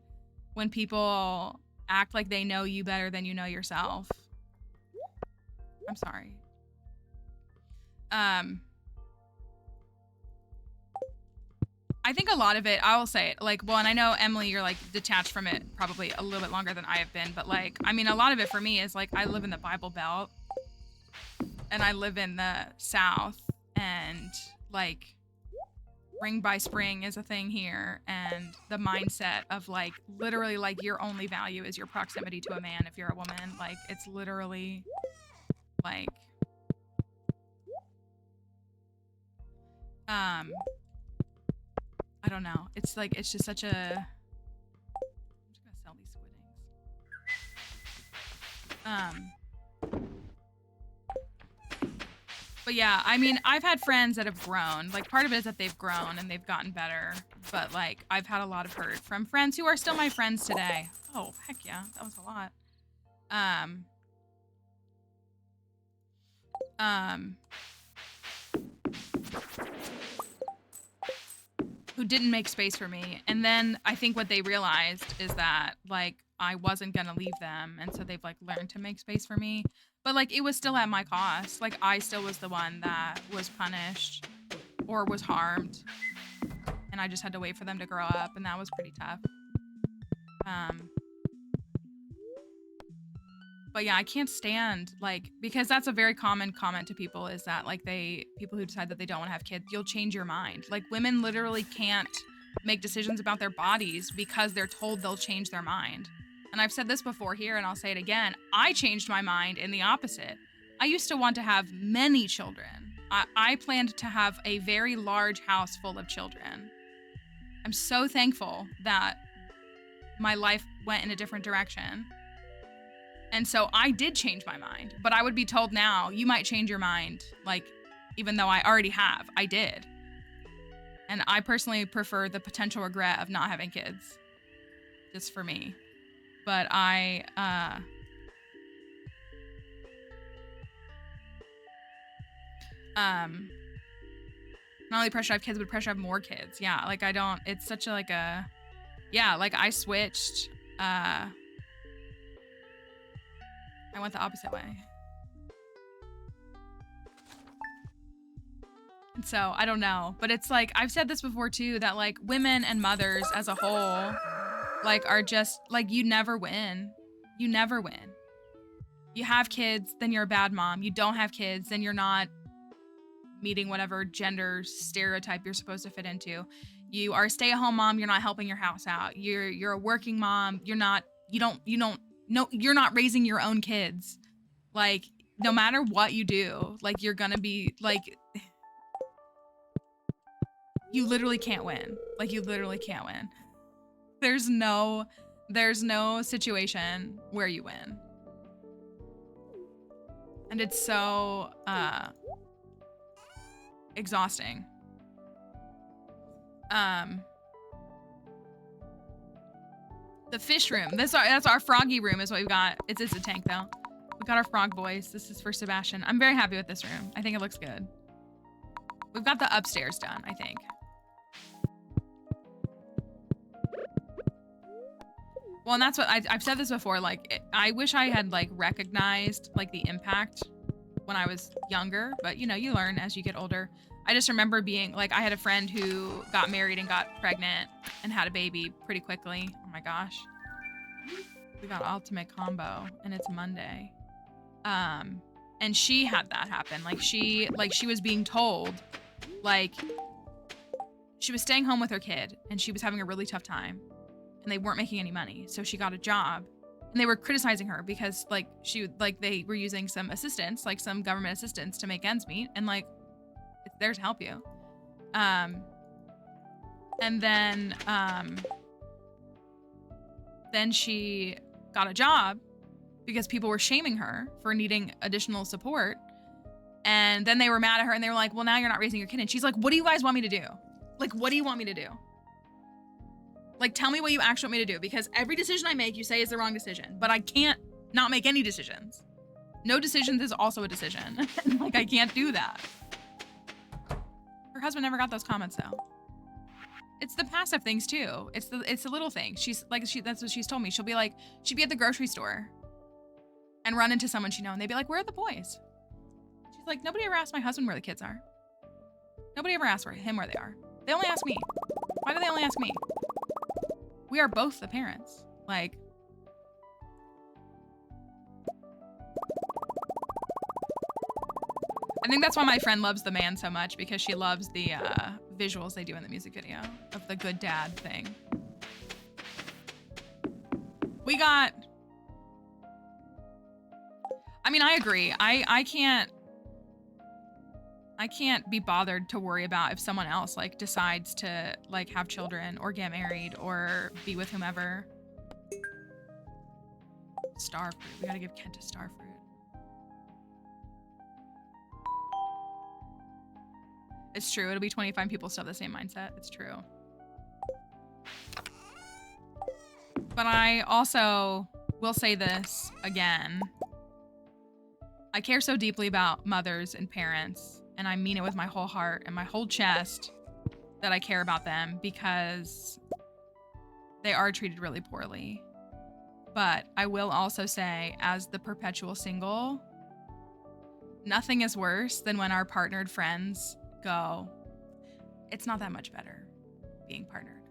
when people act like they know you better than you know yourself. I'm sorry. I think a lot of it, I will say it, like, well, and I know, Emily, you're, like, detached from it probably a little bit longer than I have been, but, like, I mean, a lot of it for me is, like, I live in the Bible Belt, and I live in the South, and, like, ring by spring is a thing here, and the mindset of, like, literally, like, your only value is your proximity to a man if you're a woman. Like, it's literally, like, I don't know. It's like, it's just such a... I'm just gonna sell these squiddings. But yeah, I mean, I've had friends that have grown. Like, part of it is that they've grown and they've gotten better. But, like, I've had a lot of hurt from friends who are still my friends today. Oh, heck yeah. That was a lot. Who didn't make space for me. And then I think what they realized is that, like, I wasn't gonna leave them. And so they've, like, learned to make space for me. But, like, it was still at my cost. Like, I still was the one that was punished or was harmed. And I just had to wait for them to grow up. And that was pretty tough. But yeah, I can't stand, like, because that's a very common comment to people is that, like, people who decide that they don't want to have kids, you'll change your mind. Like, women literally can't make decisions about their bodies because they're told they'll change their mind. And I've said this before here, and I'll say it again. I changed my mind in the opposite. I used to want to have many children. I planned to have a very large house full of children. I'm so thankful that my life went in a different direction. And so I did change my mind, but I would be told now, you might change your mind, like, even though I already have. I did. And I personally prefer the potential regret of not having kids, just for me. But not only pressure to have kids, but pressure to have more kids. Yeah, like, I don't, it's such a, like, a, yeah, like, I switched, I went the opposite way. And so I don't know, but it's like, I've said this before too, that like women and mothers as a whole, like are just like, you never win. You never win. You have kids, then you're a bad mom. You don't have kids, then you're not meeting whatever gender stereotype you're supposed to fit into. You are a stay-at-home mom, you're not helping your house out. You're a working mom, you're not raising your own kids. Like, no matter what you do, like you're gonna be like, you literally can't win. Like, you literally can't win. There's no situation where you win. And it's so exhausting. The fish room. That's our froggy room is what we've got. It's a tank though. We got our frog boys. This is for Sebastian. I'm very happy with this room. I think it looks good. We've got the upstairs done, I think. Well, and that's what I've said this before. Like, I wish I had like recognized like the impact when I was younger, but you know, you learn as you get older. I just remember being like, I had a friend who got married and got pregnant and had a baby pretty quickly. Oh my gosh. We got ultimate combo and it's Monday. And she had that happen. Like she was being told, like she was staying home with her kid and she was having a really tough time and they weren't making any money. So she got a job and they were criticizing her because they were using some assistance, like some government assistance to make ends meet. And like, it's there to help you. And then she got a job because people were shaming her for needing additional support. And then they were mad at her and they were like, well, now you're not raising your kid. And she's like, what do you guys want me to do? Like, what do you want me to do? Like, tell me what you actually want me to do, because every decision I make, you say is the wrong decision, but I can't not make any decisions. No decisions is also a decision. Like, I can't do that. Her husband never got those comments though. It's the passive things too. It's the little things. That's what she's told me. She'd be at the grocery store and run into someone she know and they'd be like, where are the boys? She's like, nobody ever asked my husband where the kids are. Nobody ever asked him where they are. They only ask me. Why do they only ask me? We are both the parents. Like, I think that's why my friend loves the man so much, because she loves the visuals they do in the music video of the good dad thing. I mean, I agree. I can't be bothered to worry about if someone else like decides to like have children or get married or be with whomever. Starfruit. We gotta give Kent a starfruit. It's true. It'll be 25 people still have the same mindset. It's true. But I also will say this again. I care so deeply about mothers and parents, and I mean it with my whole heart and my whole chest that I care about them, because they are treated really poorly. But I will also say, as the perpetual single, nothing is worse than when our partnered friends go, it's not that much better being partnered.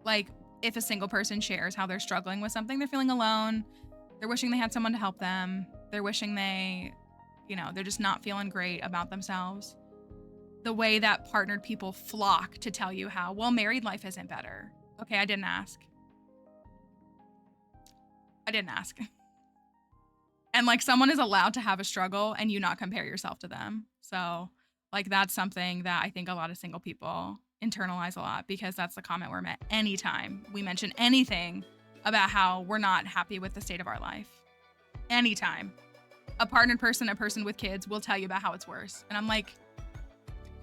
Like, if a single person shares how they're struggling with something, they're feeling alone, they're wishing they had someone to help them, they're wishing they're just not feeling great about themselves. The way that partnered people flock to tell you how, well, married life isn't better. Okay, I didn't ask. And like, someone is allowed to have a struggle and you not compare yourself to them. So like, that's something that I think a lot of single people internalize a lot, because that's the comment we're met anytime we mention anything about how we're not happy with the state of our life. Anytime. A partnered person, a person with kids will tell you about how it's worse. And I'm like,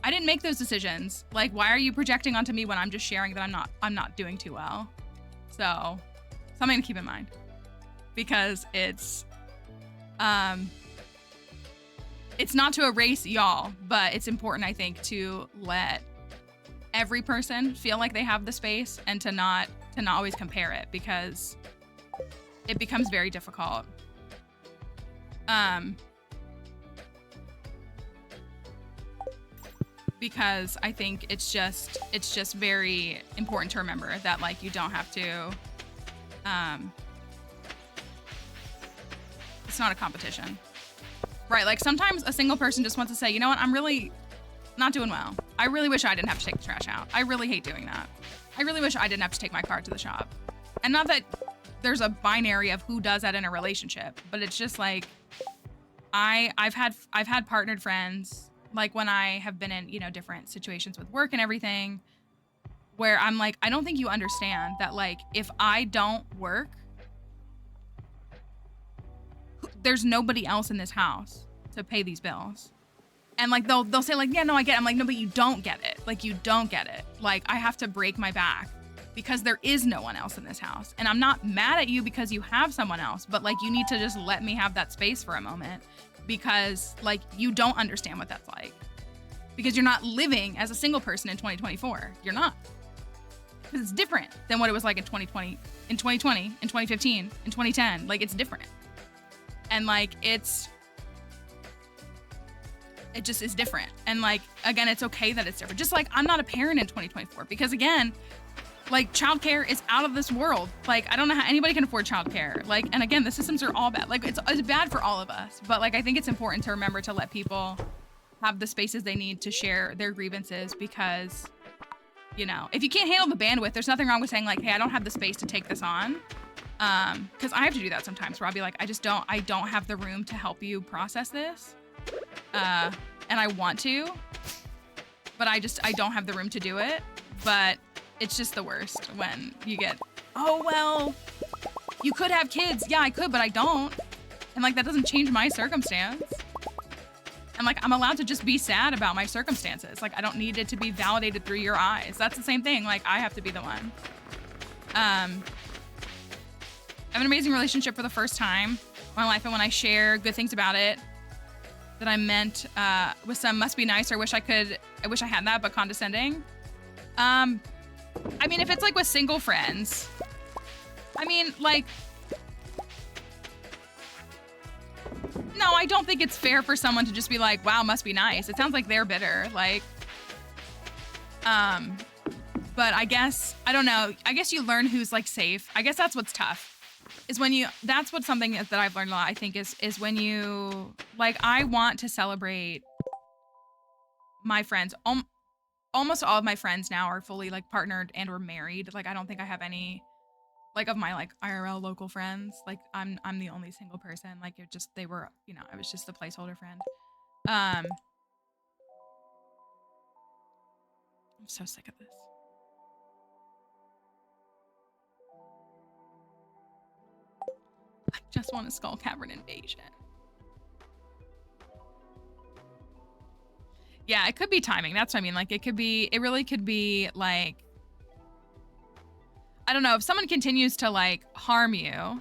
I didn't make those decisions. Like, why are you projecting onto me when I'm just sharing that I'm not doing too well? So something to keep in mind, because it's not to erase y'all, but it's important, I think, to let every person feel like they have the space and to not always compare it, because it becomes very difficult. Because I think it's just very important to remember that like you don't have to, it's not a competition, right? Like sometimes a single person just wants to say, you know what, I'm really not doing well. I really wish I didn't have to take the trash out. I really hate doing that. I really wish I didn't have to take my car to the shop. And not that there's a binary of who does that in a relationship, but it's just like, I've had partnered friends, like when I have been in, you know, different situations with work and everything, where I'm like, I don't think you understand that like, if I don't work, there's nobody else in this house to pay these bills. And like, they'll say like, yeah, no, I get it. I'm like, no, but you don't get it. Like, you don't get it. Like, I have to break my back because there is no one else in this house. And I'm not mad at you because you have someone else, but like, you need to just let me have that space for a moment. Because like you don't understand what that's like, because you're not living as a single person in 2024. You're not, because it's different than what it was like in 2020, in 2015, in 2010. Like it's different, and like it just is different. And like again, it's okay that it's different. Just like I'm not a parent in 2024 because again, like childcare is out of this world. Like I don't know how anybody can afford childcare. Like, and again, the systems are all bad. Like it's bad for all of us. But like I think it's important to remember to let people have the spaces they need to share their grievances, because, you know, if you can't handle the bandwidth, there's nothing wrong with saying like, hey, I don't have the space to take this on. Because I have to do that sometimes, where I'll be like, I don't have the room to help you process this. And I want to, but I don't have the room to do it. But it's just the worst when you get, oh, well, you could have kids. Yeah, I could, but I don't. And like, that doesn't change my circumstance. And like, I'm allowed to just be sad about my circumstances. Like, I don't need it to be validated through your eyes. That's the same thing. Like, I have to be the one. I have an amazing relationship for the first time in my life. And when I share good things about it, that I meant with some must be nice, or I wish I had that, but condescending. I mean, if it's like with single friends, I mean, like, no, I don't think it's fair for someone to just be like, wow, must be nice. It sounds like they're bitter. Like, but I guess, I don't know. I guess you learn who's like safe. I guess that's what's tough, is when that's what something that I've learned a lot, I think, is when you, like, I want to celebrate my friends. Almost all of my friends now are fully like partnered and or married. Like I don't think I have any like of my like IRL local friends. Like I'm the only single person. Like they were, you know, I was just the placeholder friend. I'm so sick of this. I just want a Skull Cavern invasion. Yeah, it could be timing. That's what I mean. Like it really could be like, I don't know, if someone continues to like harm you.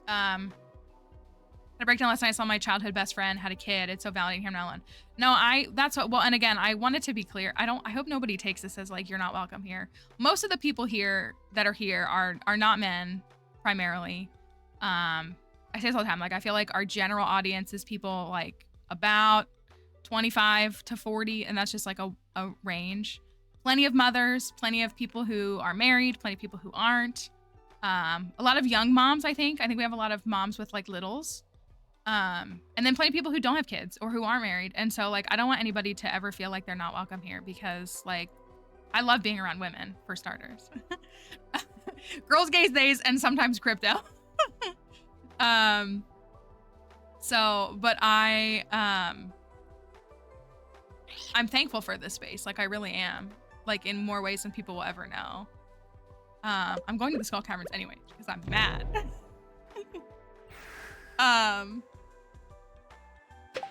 I had a breakdown last night. I saw my childhood best friend had a kid. It's so validating him not alone. No, that's what, well, and again, I wanted to be clear. I hope nobody takes this as like, you're not welcome here. Most of the people here that are here are not men primarily. I say this all the time. Like, I feel like our general audience is people like about 25 to 40, and that's just like a range. Plenty of mothers, plenty of people who are married, plenty of people who aren't. A lot of young moms, I think. I think we have a lot of moms with like littles. And then plenty of people who don't have kids or who aren't married. And so like, I don't want anybody to ever feel like they're not welcome here, because like, I love being around women, for starters. Girls, gays, theys, and sometimes crypto. So, but I'm thankful for this space. Like I really am, like in more ways than people will ever know. I'm going to the Skull Caverns anyway, because I'm mad.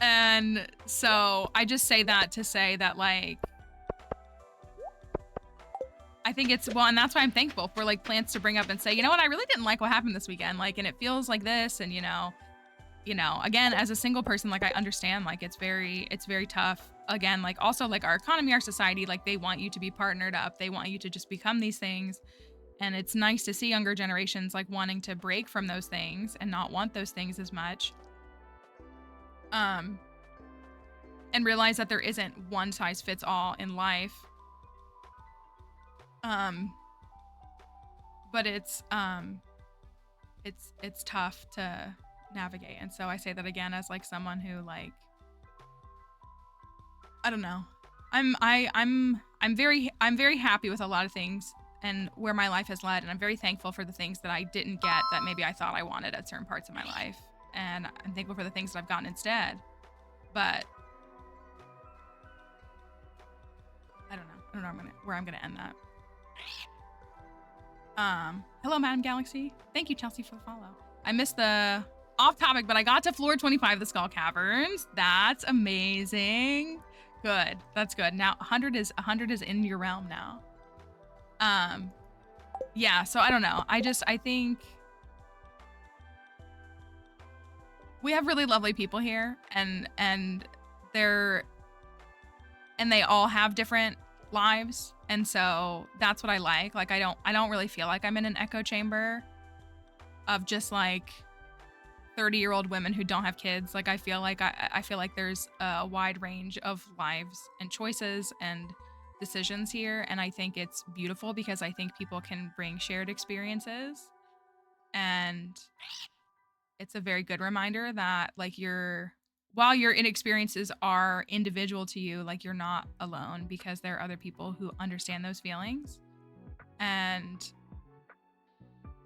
And so I just say that to say that like, I think it's, well, and that's why I'm thankful for like plants to bring up and say, you know what, I really didn't like what happened this weekend. Like, and it feels like this, and you know, again, as a single person, like I understand, like it's very tough. Again, like also like our economy, our society, like they want you to be partnered up. They want you to just become these things. And it's nice to see younger generations like wanting to break from those things and not want those things as much. And realize that there isn't one size fits all in life. But it's tough to navigate. And so I say that again as like someone who like, I don't know. I'm very happy with a lot of things and where my life has led, and I'm very thankful for the things that I didn't get that maybe I thought I wanted at certain parts of my life. And I'm thankful for the things that I've gotten instead. But I don't know where I'm gonna end that. Hello, Madam Galaxy. Thank you, Chelsea, for the follow. I missed the off topic, but I got to floor 25 of the Skull Caverns. That's amazing. Good. That's good. Now 100 is in your realm now. Yeah, so I don't know. I think we have really lovely people here, and they all have different lives, and so that's what I like. Like I don't really feel like I'm in an echo chamber of just like 30-year-old women who don't have kids. Like I feel like there's a wide range of lives and choices and decisions here, and I think it's beautiful because I think people can bring shared experiences, and it's a very good reminder that like while your inexperiences are individual to you, like you're not alone because there are other people who understand those feelings. And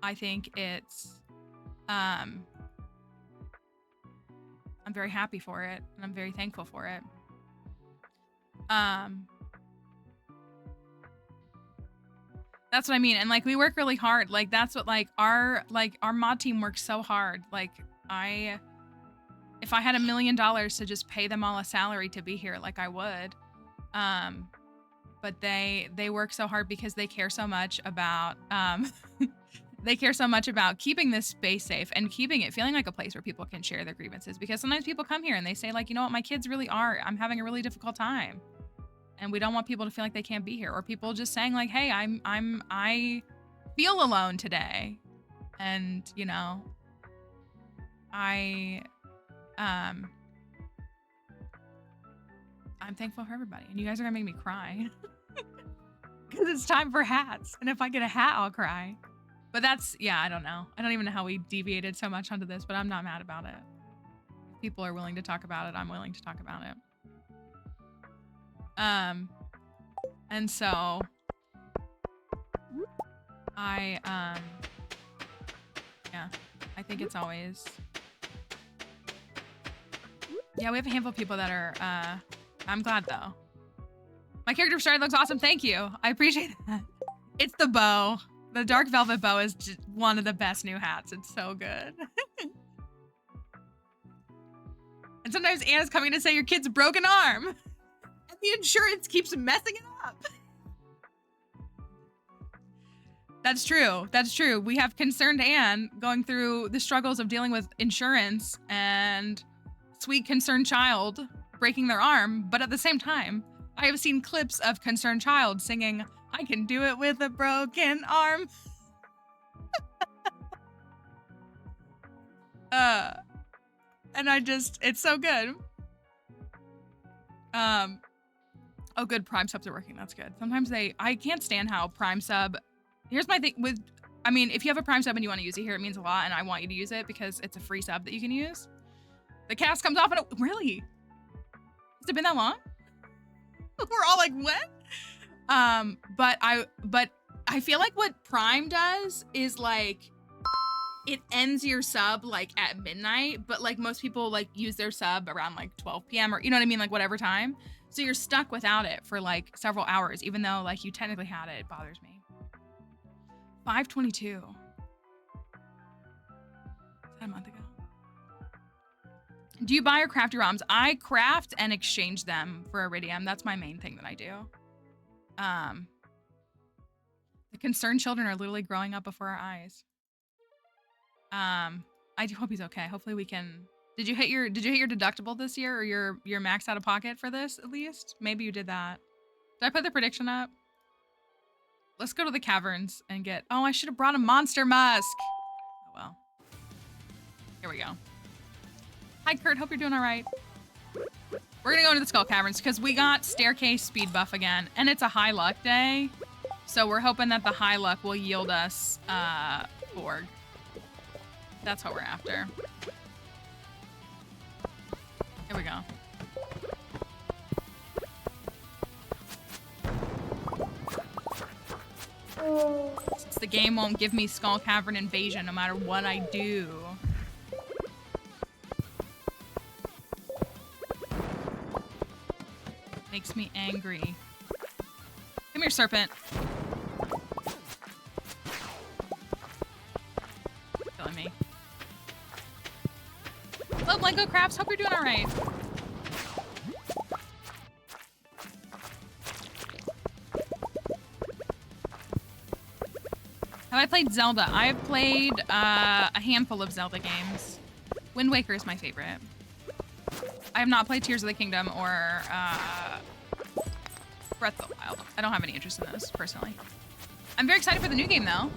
I think it's I'm very happy for it, and I'm very thankful for it. That's what I mean. And like we work really hard. Like that's what like our mod team works so hard. Like if I had $1 million to just pay them all a salary to be here, like I would. But they work so hard because they care so much about keeping this space safe and keeping it feeling like a place where people can share their grievances. Because sometimes people come here and they say like, you know what, my kids really I'm having a really difficult time. And we don't want people to feel like they can't be here, or people just saying like, hey, I feel alone today. And, you know, I'm thankful for everybody. And you guys are gonna make me cry because it's time for hats. And if I get a hat, I'll cry. But yeah, I don't know. I don't even know how we deviated so much onto this, but I'm not mad about it. If people are willing to talk about it, I'm willing to talk about it. And so yeah, I think it's always, yeah, we have a handful of people that are, I'm glad though. My character started looks awesome. Thank you. I appreciate that. It's the bow. The dark velvet bow is just one of the best new hats. It's so good. And sometimes Anna's coming to say your kid's broken arm. And the insurance keeps messing it up. That's true. That's true. We have concerned Anne going through the struggles of dealing with insurance and sweet concerned child breaking their arm. But at the same time, I have seen clips of concerned child singing, I can do it with a broken arm. And it's so good. Oh, good. Prime subs are working. That's good. Sometimes I can't stand how Prime sub, here's my thing with, I mean, if you have a Prime sub and you want to use it here, it means a lot. And I want you to use it because it's a free sub that you can use. The cast comes off and really? Has it been that long? We're all like, what? But I feel like what Prime does is like, it ends your sub like at midnight, but like most people like use their sub around like 12 p.m. or you know what I mean? Like whatever time. So you're stuck without it for like several hours, even though like you technically had it. It bothers me. 5:22. Is that a month ago? Do you buy or craft your ROMs? I craft and exchange them for Iridium. That's my main thing that I do. The concerned children are literally growing up before our eyes. I do hope he's okay. Hopefully we can. Did you hit your deductible this year, or your max out of pocket for this at least? Maybe you did that. Did I put the prediction up? Let's go to the caverns and get... Oh, I should have brought a monster musk. Oh, well. Here we go. Hi, Kurt. Hope you're doing all right. We're going to go into the Skull Caverns because we got staircase speed buff again. And it's a high luck day. So we're hoping that the high luck will yield us Borg. That's what we're after. Here we go. Since the game won't give me Skull Cavern Invasion no matter what I do. Makes me angry. Come here, serpent. Killing me. Hello, Blanco Crabs. Hope you're doing all right. Have I played Zelda? I've played a handful of Zelda games. Wind Waker is my favorite. I have not played Tears of the Kingdom or Breath of the Wild. I don't have any interest in those, personally. I'm very excited for the new game, though.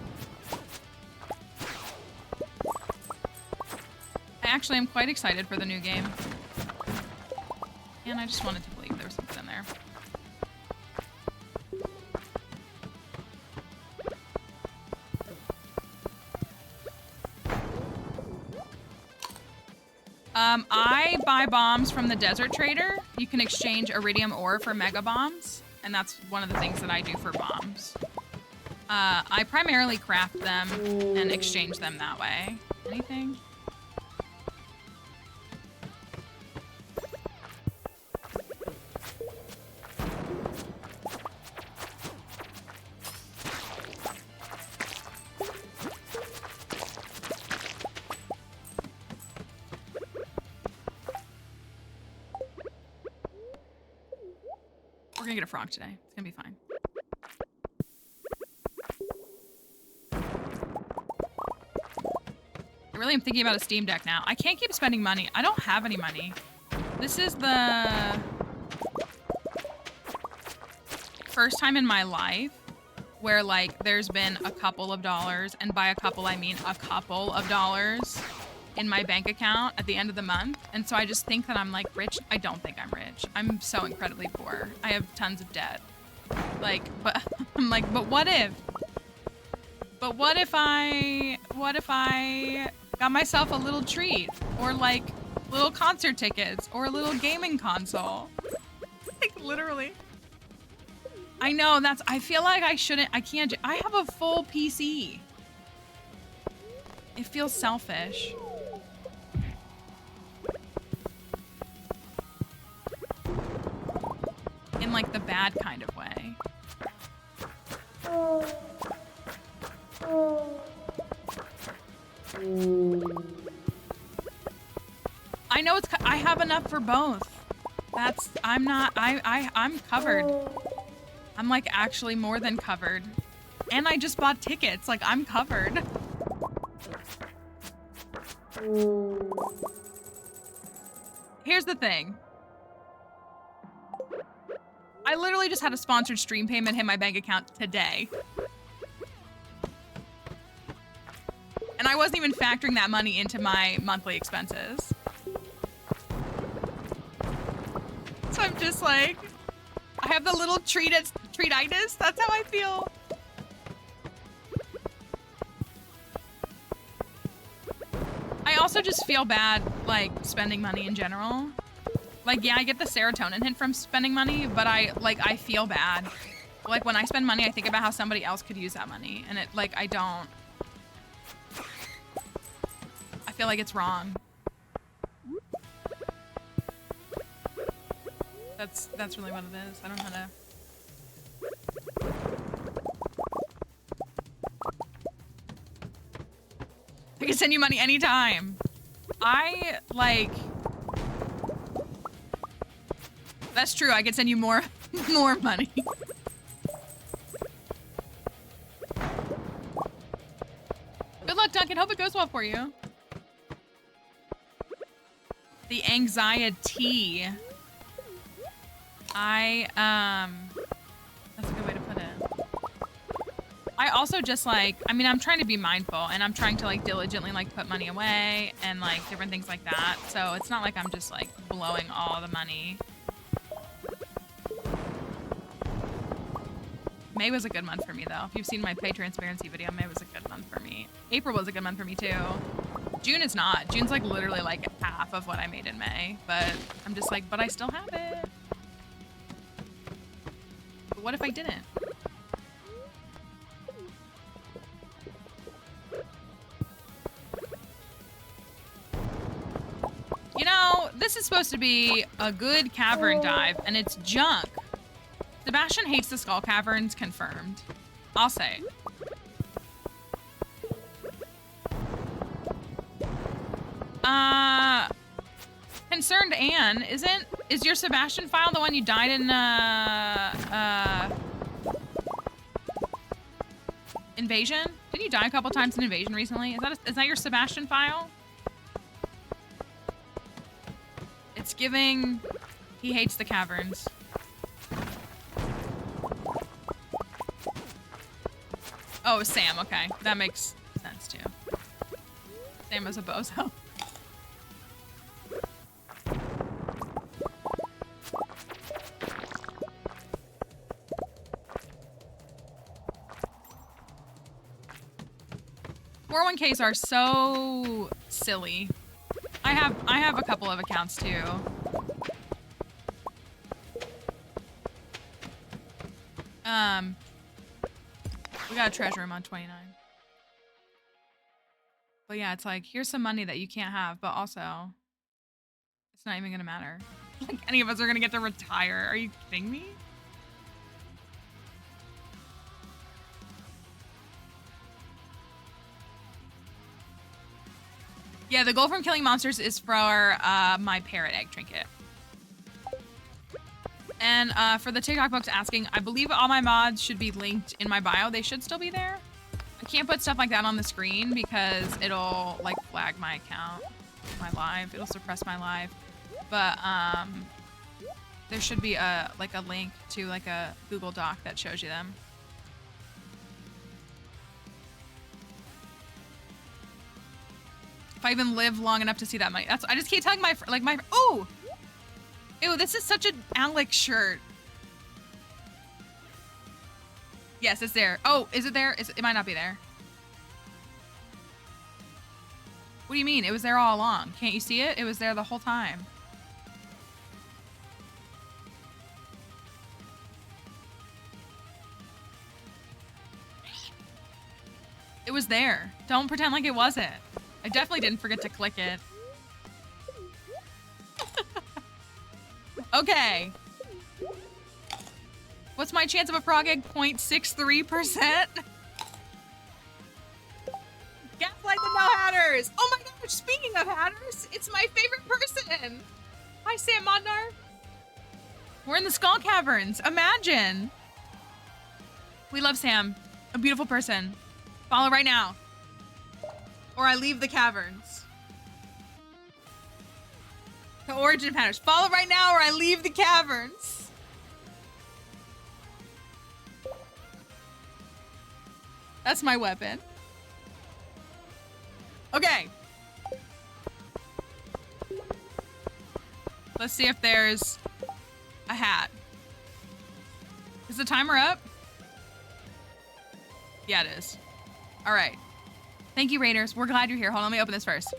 I actually am quite excited for the new game. And I just wanted to believe there was something in there. I buy bombs from the desert trader. You can exchange iridium ore for mega bombs, and that's one of the things that I do for bombs. I primarily craft them and exchange them that way. Anything? We're gonna get a frog today. It's gonna be fine. I really am thinking about a Steam Deck now. I can't keep spending money. I don't have any money. This is the first time in my life where, like, there's been a couple of dollars, and by a couple I mean a couple of dollars in my bank account at the end of the month. And so I just think that I'm, like, rich. I don't think I'm rich. I'm so incredibly poor. I have tons of debt. Like, but I'm like, but what if? But what if I got myself a little treat, or like little concert tickets, or a little gaming console? Like, literally. I know, I feel like I can't, I have a full PC. It feels selfish. In, like, the bad kind of way. I know I have enough for both. I'm covered. I'm, like, actually more than covered. And I just bought tickets. Like, I'm covered. Here's the thing. I literally just had a sponsored stream payment hit my bank account today. And I wasn't even factoring that money into my monthly expenses. So I'm just like, I have the little treatitis. That's how I feel. I also just feel bad, like, spending money in general. Like, yeah, I get the serotonin hit from spending money, but I feel bad. Like, when I spend money, I think about how somebody else could use that money. And I don't. I feel like it's wrong. That's really what it is. I don't know how to. I can send you money anytime. That's true. I could send you more money. Good luck, Duncan. Hope it goes well for you. The anxiety. That's a good way to put it. I also just like, I mean, I'm trying to be mindful and I'm trying to like diligently like put money away and like different things like that. So it's not like I'm just like blowing all the money. May was a good month for me though. If you've seen my pay transparency video, May was a good month for me. April was a good month for me too. June is not. June's like literally like half of what I made in May, but I'm just like, but I still have it. But what if I didn't? You know, this is supposed to be a good cavern dive, and it's junk. Sebastian hates the skull caverns, confirmed. I'll say. Concerned Anne, is your Sebastian file the one you died in, Invasion? Didn't you die a couple times in Invasion recently? Is that your Sebastian file? It's giving, he hates the caverns. Oh, Sam, okay. That makes sense too. Sam is a bozo. Ks are so silly. I have a couple of accounts too. We got a treasure room on 29. But yeah, it's like, here's some money that you can't have, but also it's not even gonna matter. Like any of us are gonna get to retire. Are you kidding me? Yeah, the goal from killing monsters is for my parrot egg trinket. And for the TikTok folks asking, I believe all my mods should be linked in my bio. They should still be there. I can't put stuff like that on the screen because it'll like flag my account, my live. It'll suppress my live. But there should be a link to like a Google Doc that shows you them. If I even live long enough to see that money. I just keep telling oh! Ew, this is such an Alex shirt. Yes, it's there. Oh, is it there? It might not be there. What do you mean? It was there all along. Can't you see it? It was there the whole time. It was there. Don't pretend like it wasn't. I definitely didn't forget to click it. Okay. What's my chance of a frog egg? 0.63%? Gaslight the no-hatters! Oh my gosh, speaking of hatters, it's my favorite person! Hi, Sam Mondar. We're in the Skull Caverns. Imagine. We love Sam. A beautiful person. Follow right now. Or I leave the caverns. The origin patterns. Follow right now or I leave the caverns. That's my weapon. Okay. Let's see if there's a hat. Is the timer up? Yeah, it is. All right. Thank you, Raiders. We're glad you're here. Hold on, let me open this first.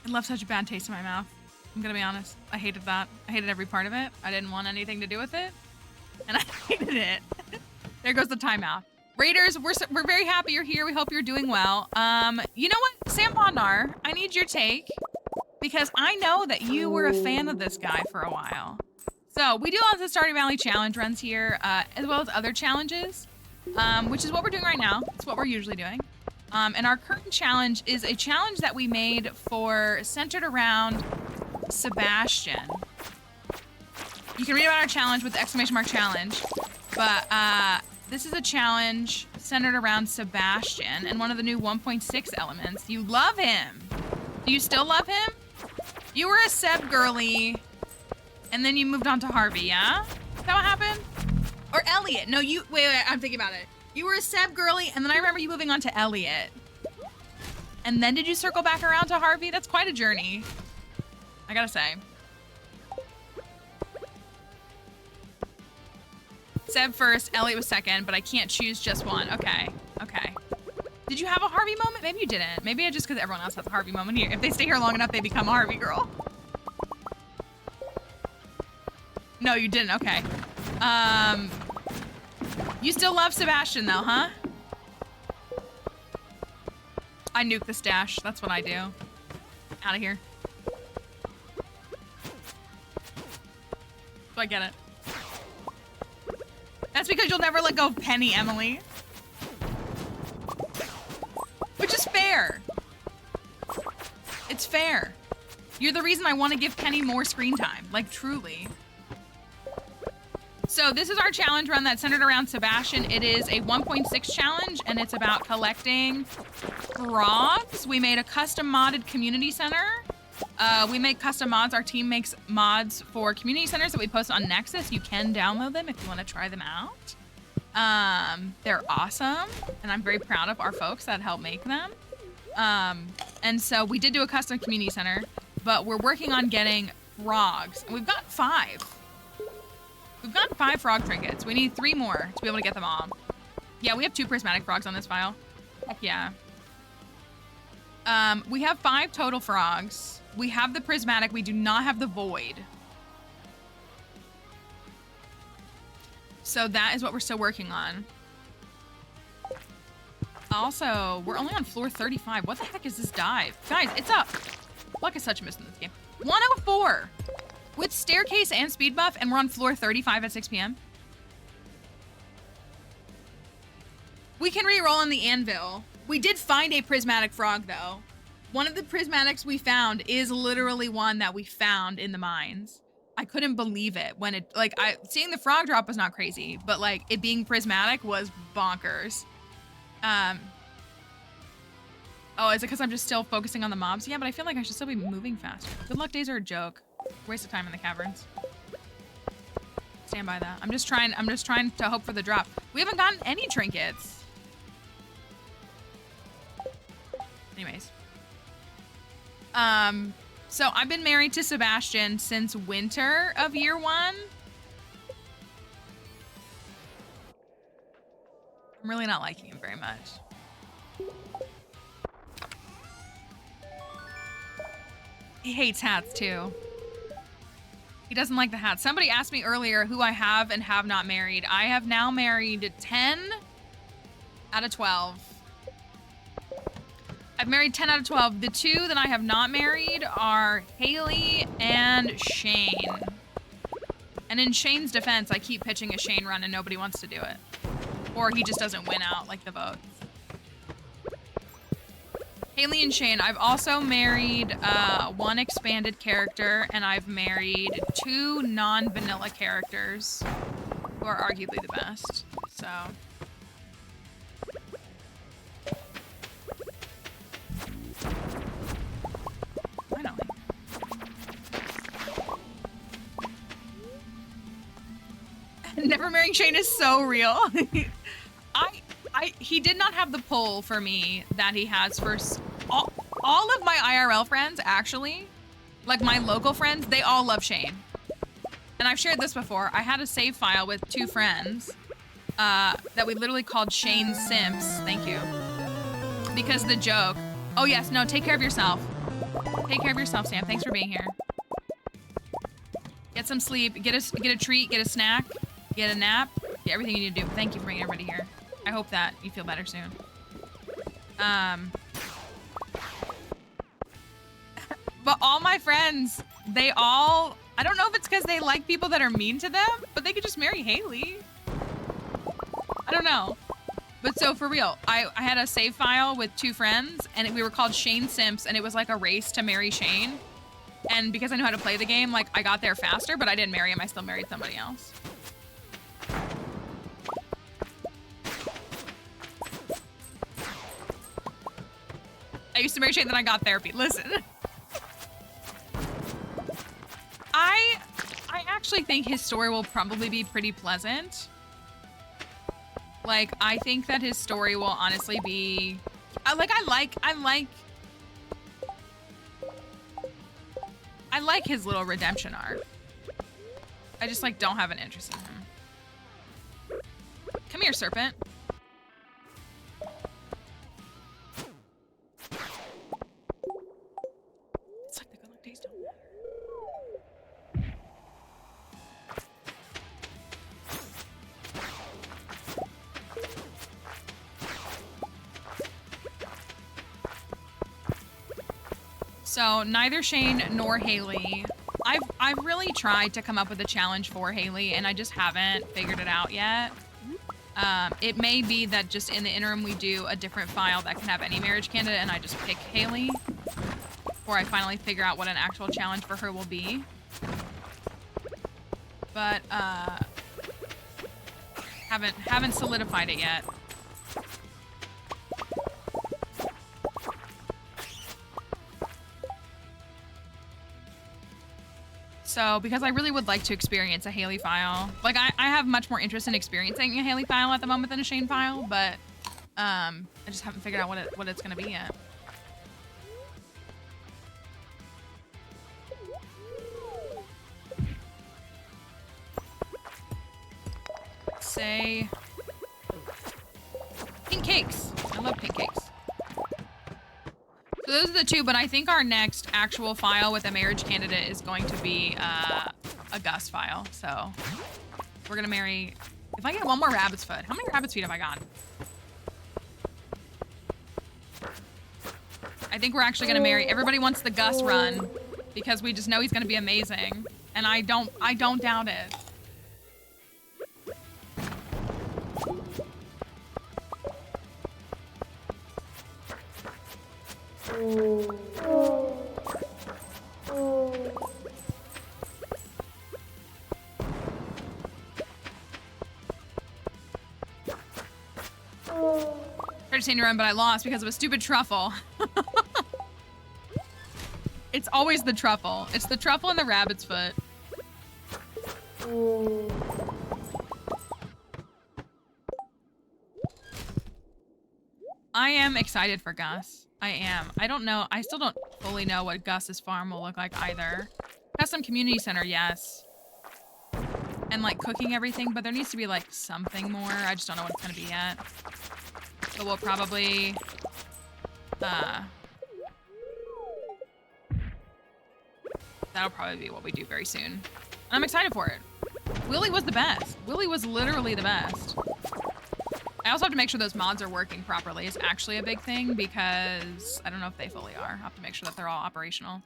It left such a bad taste in my mouth. I'm gonna be honest. I hated that. I hated every part of it. I didn't want anything to do with it. And I hated it. There goes the timeout. Raiders, we're very happy you're here. We hope you're doing well. You know what, Sam Bondar, I need your take because I know that you were a fan of this guy for a while. So we do lots of Stardew Valley challenge runs here, as well as other challenges, which is what we're doing right now. It's what we're usually doing. And our current challenge is a challenge that we made centered around Sebastian. You can read about our challenge with the ! challenge, but this is a challenge centered around Sebastian and one of the new 1.6 elements. You love him. Do you still love him? You were a Seb girly, and then you moved on to Harvey, yeah? Is that what happened? Or Elliot? No, you, wait, I'm thinking about it. You were a Seb girly, and then I remember you moving on to Elliot. And then did you circle back around to Harvey? That's quite a journey, I gotta say. Seb first, Elliot was second, but I can't choose just one. Okay, okay. Did you have a Harvey moment? Maybe you didn't. Maybe just because everyone else has a Harvey moment here. If they stay here long enough, they become a Harvey girl. No, you didn't. Okay. You still love Sebastian though, huh? I nuke the stash. That's what I do. Out of here. So I get it. That's because you'll never let go of Penny, Emily. Which is fair. It's fair. You're the reason I want to give Penny more screen time. Like, truly. So this is our challenge run that's centered around Sebastian. It is a 1.6 challenge, and it's about collecting frogs. We made a custom modded community center. We make custom mods. Our team makes mods for community centers that we post on Nexus. You can download them if you want to try them out. They're awesome, and I'm very proud of our folks that help make them. And so we did do a custom community center, but we're working on getting frogs. And we've got 5. We've got 5 frog trinkets. We need 3 more to be able to get them all. Yeah, we have 2 prismatic frogs on this file. Heck yeah. We have 5 total frogs. We have the prismatic. We do not have the void. So that is what we're still working on. Also, we're only on floor 35. What the heck is this dive? Guys, it's up. Luck is such a miss in this game. 104 with staircase and speed buff, and we're on floor 35 at 6 p.m. We can re-roll on the anvil. We did find a prismatic frog, though. One of the prismatics we found is literally one that we found in the mines. I couldn't believe it when it, like, seeing the frog drop was not crazy, but like it being prismatic was bonkers. Oh, is it because I'm just still focusing on the mobs? Yeah, but I feel like I should still be moving faster. Good luck days are a joke. Waste of time in the caverns. Stand by that. I'm just trying to hope for the drop. We haven't gotten any trinkets. Anyways. So I've been married to Sebastian since winter of year 1. I'm really not liking him very much. He hates hats too. He doesn't like the hats. Somebody asked me earlier who I have and have not married. I have now married 10 out of 12. I've married 10 out of 12. The 2 that I have not married are Haley and Shane. And in Shane's defense, I keep pitching a Shane run and nobody wants to do it. Or he just doesn't win out like the votes. Haley and Shane. I've also married 1 expanded character, and I've married 2 non-vanilla characters who are arguably the best. So... Never marrying Shane is so real. He did not have the pull for me that he has for all of my IRL friends, actually. Like my local friends, they all love Shane. And I've shared this before. I had a save file with 2 friends that we literally called Shane Simps. Thank you. Because the joke. Oh yes, no, take care of yourself. Take care of yourself, Sam. Thanks for being here. Get some sleep. Get a treat. Get a snack. Get a nap. Get everything you need to do. Thank you for bringing everybody here. I hope that you feel better soon. But all my friends, they all... I don't know if it's because they like people that are mean to them, but they could just marry Haley. I don't know. But so for real, I had a save file with 2 friends, and we were called Shane Simps, and it was like a race to marry Shane. And because I knew how to play the game, like I got there faster, but I didn't marry him. I still married somebody else. used to marry Shane, then I got therapy. Listen. I actually think his story will probably be pretty pleasant. Like, I think that his story will honestly be... I like his little redemption arc. I just, like, don't have an interest in him. Come here, serpent. It's like the good luck days don't matter. So neither Shane nor Haley. I've really tried to come up with a challenge for Haley, and I just haven't figured it out yet. It may be that just in the interim we do a different file that can have any marriage candidate, and I just pick Haley, before I finally figure out what an actual challenge for her will be. But haven't solidified it yet. So, because I really would like to experience a Haley file. Like, I have much more interest in experiencing a Haley file at the moment than a Shane file, but I just haven't figured out what it's gonna be yet. Say pink cakes. I love pink cakes. So those are the two, but I think our next actual file with a marriage candidate is going to be a Gus file. So we're gonna marry, if I get one more rabbit's foot, how many rabbit's feet have I got? I think we're actually gonna marry, everybody wants the Gus run because we just know he's gonna be amazing. And I don't doubt it. Tried to stand your run, but I lost because of a stupid truffle. It's always the truffle. It's the truffle and the rabbit's foot. I am excited for Gus. I am. I don't know. I still don't fully know what Gus's farm will look like either. Custom community center, yes. And like cooking everything, but there needs to be like something more. I just don't know what it's gonna be yet. So we'll probably that'll probably be what we do very soon. And I'm excited for it. Willie was the best. Willie was literally the best. I also have to make sure those mods are working properly. It's actually a big thing because I don't know if they fully are. I have to make sure that they're all operational.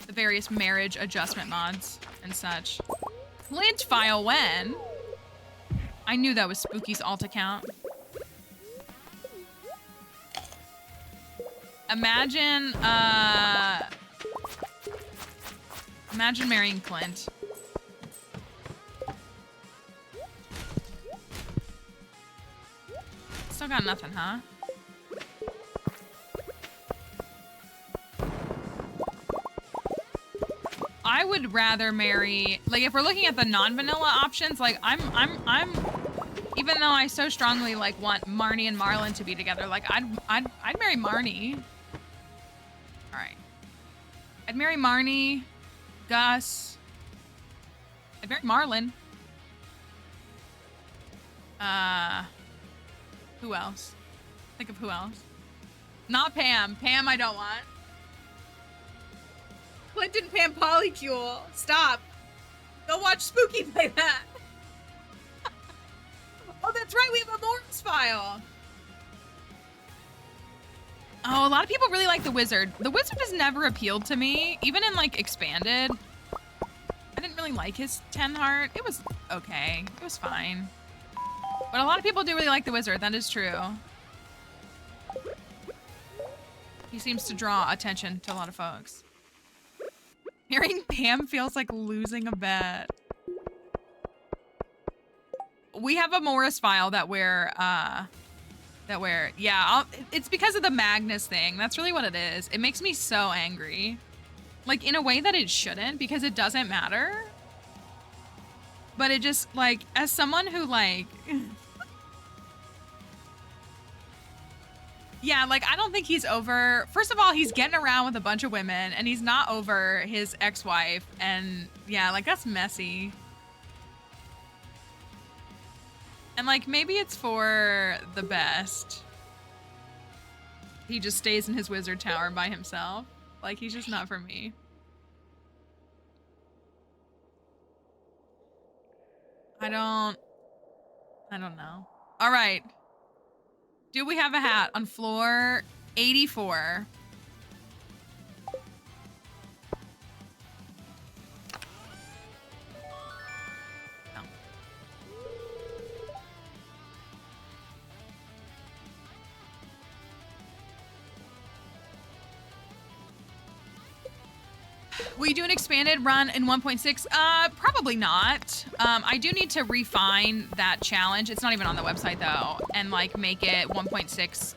The various marriage adjustment mods and such. Clint file when? I knew that was Spooky's alt account. Imagine, imagine marrying Clint. Still got nothing, huh? I would rather marry, like, if we're looking at the non-vanilla options, like, I'm, even though I so strongly, like, want Marnie and Marlon to be together, like, I'd marry Marnie. All right. I'd marry Marnie, Gus. I'd marry Marlon. Who else? Think of who else. Not Pam. Pam I don't want. Clinton Pam Polycule. Stop. Don't watch Spooky play that. Oh, that's right. We have a Morris file. Oh, a lot of people really like the Wizard. The Wizard has never appealed to me, even in like Expanded. I didn't really like his 10 heart. It was okay. It was fine. But a lot of people do really like the Wizard. That is true. He seems to draw attention to a lot of folks. Marrying Pam feels like losing a bet. We have a Morris file that we're that we're, yeah, it's because of the Magnus thing. That's really what it is. It makes me so angry. Like, in a way that it shouldn't, because it doesn't matter. But it just, like, as someone who, like... yeah, like, I don't think he's over... First of all, he's getting around with a bunch of women, and he's not over his ex-wife. And, yeah, like, that's messy. And, like, maybe it's for the best. He just stays in his wizard tower by himself. Like, he's just not for me. I don't know. All right. Do we have a hat on floor 84? No. Will you do an expanded run in 1.6? Probably not. I do need to refine that challenge. It's not even on the website though, and like make it 1.6.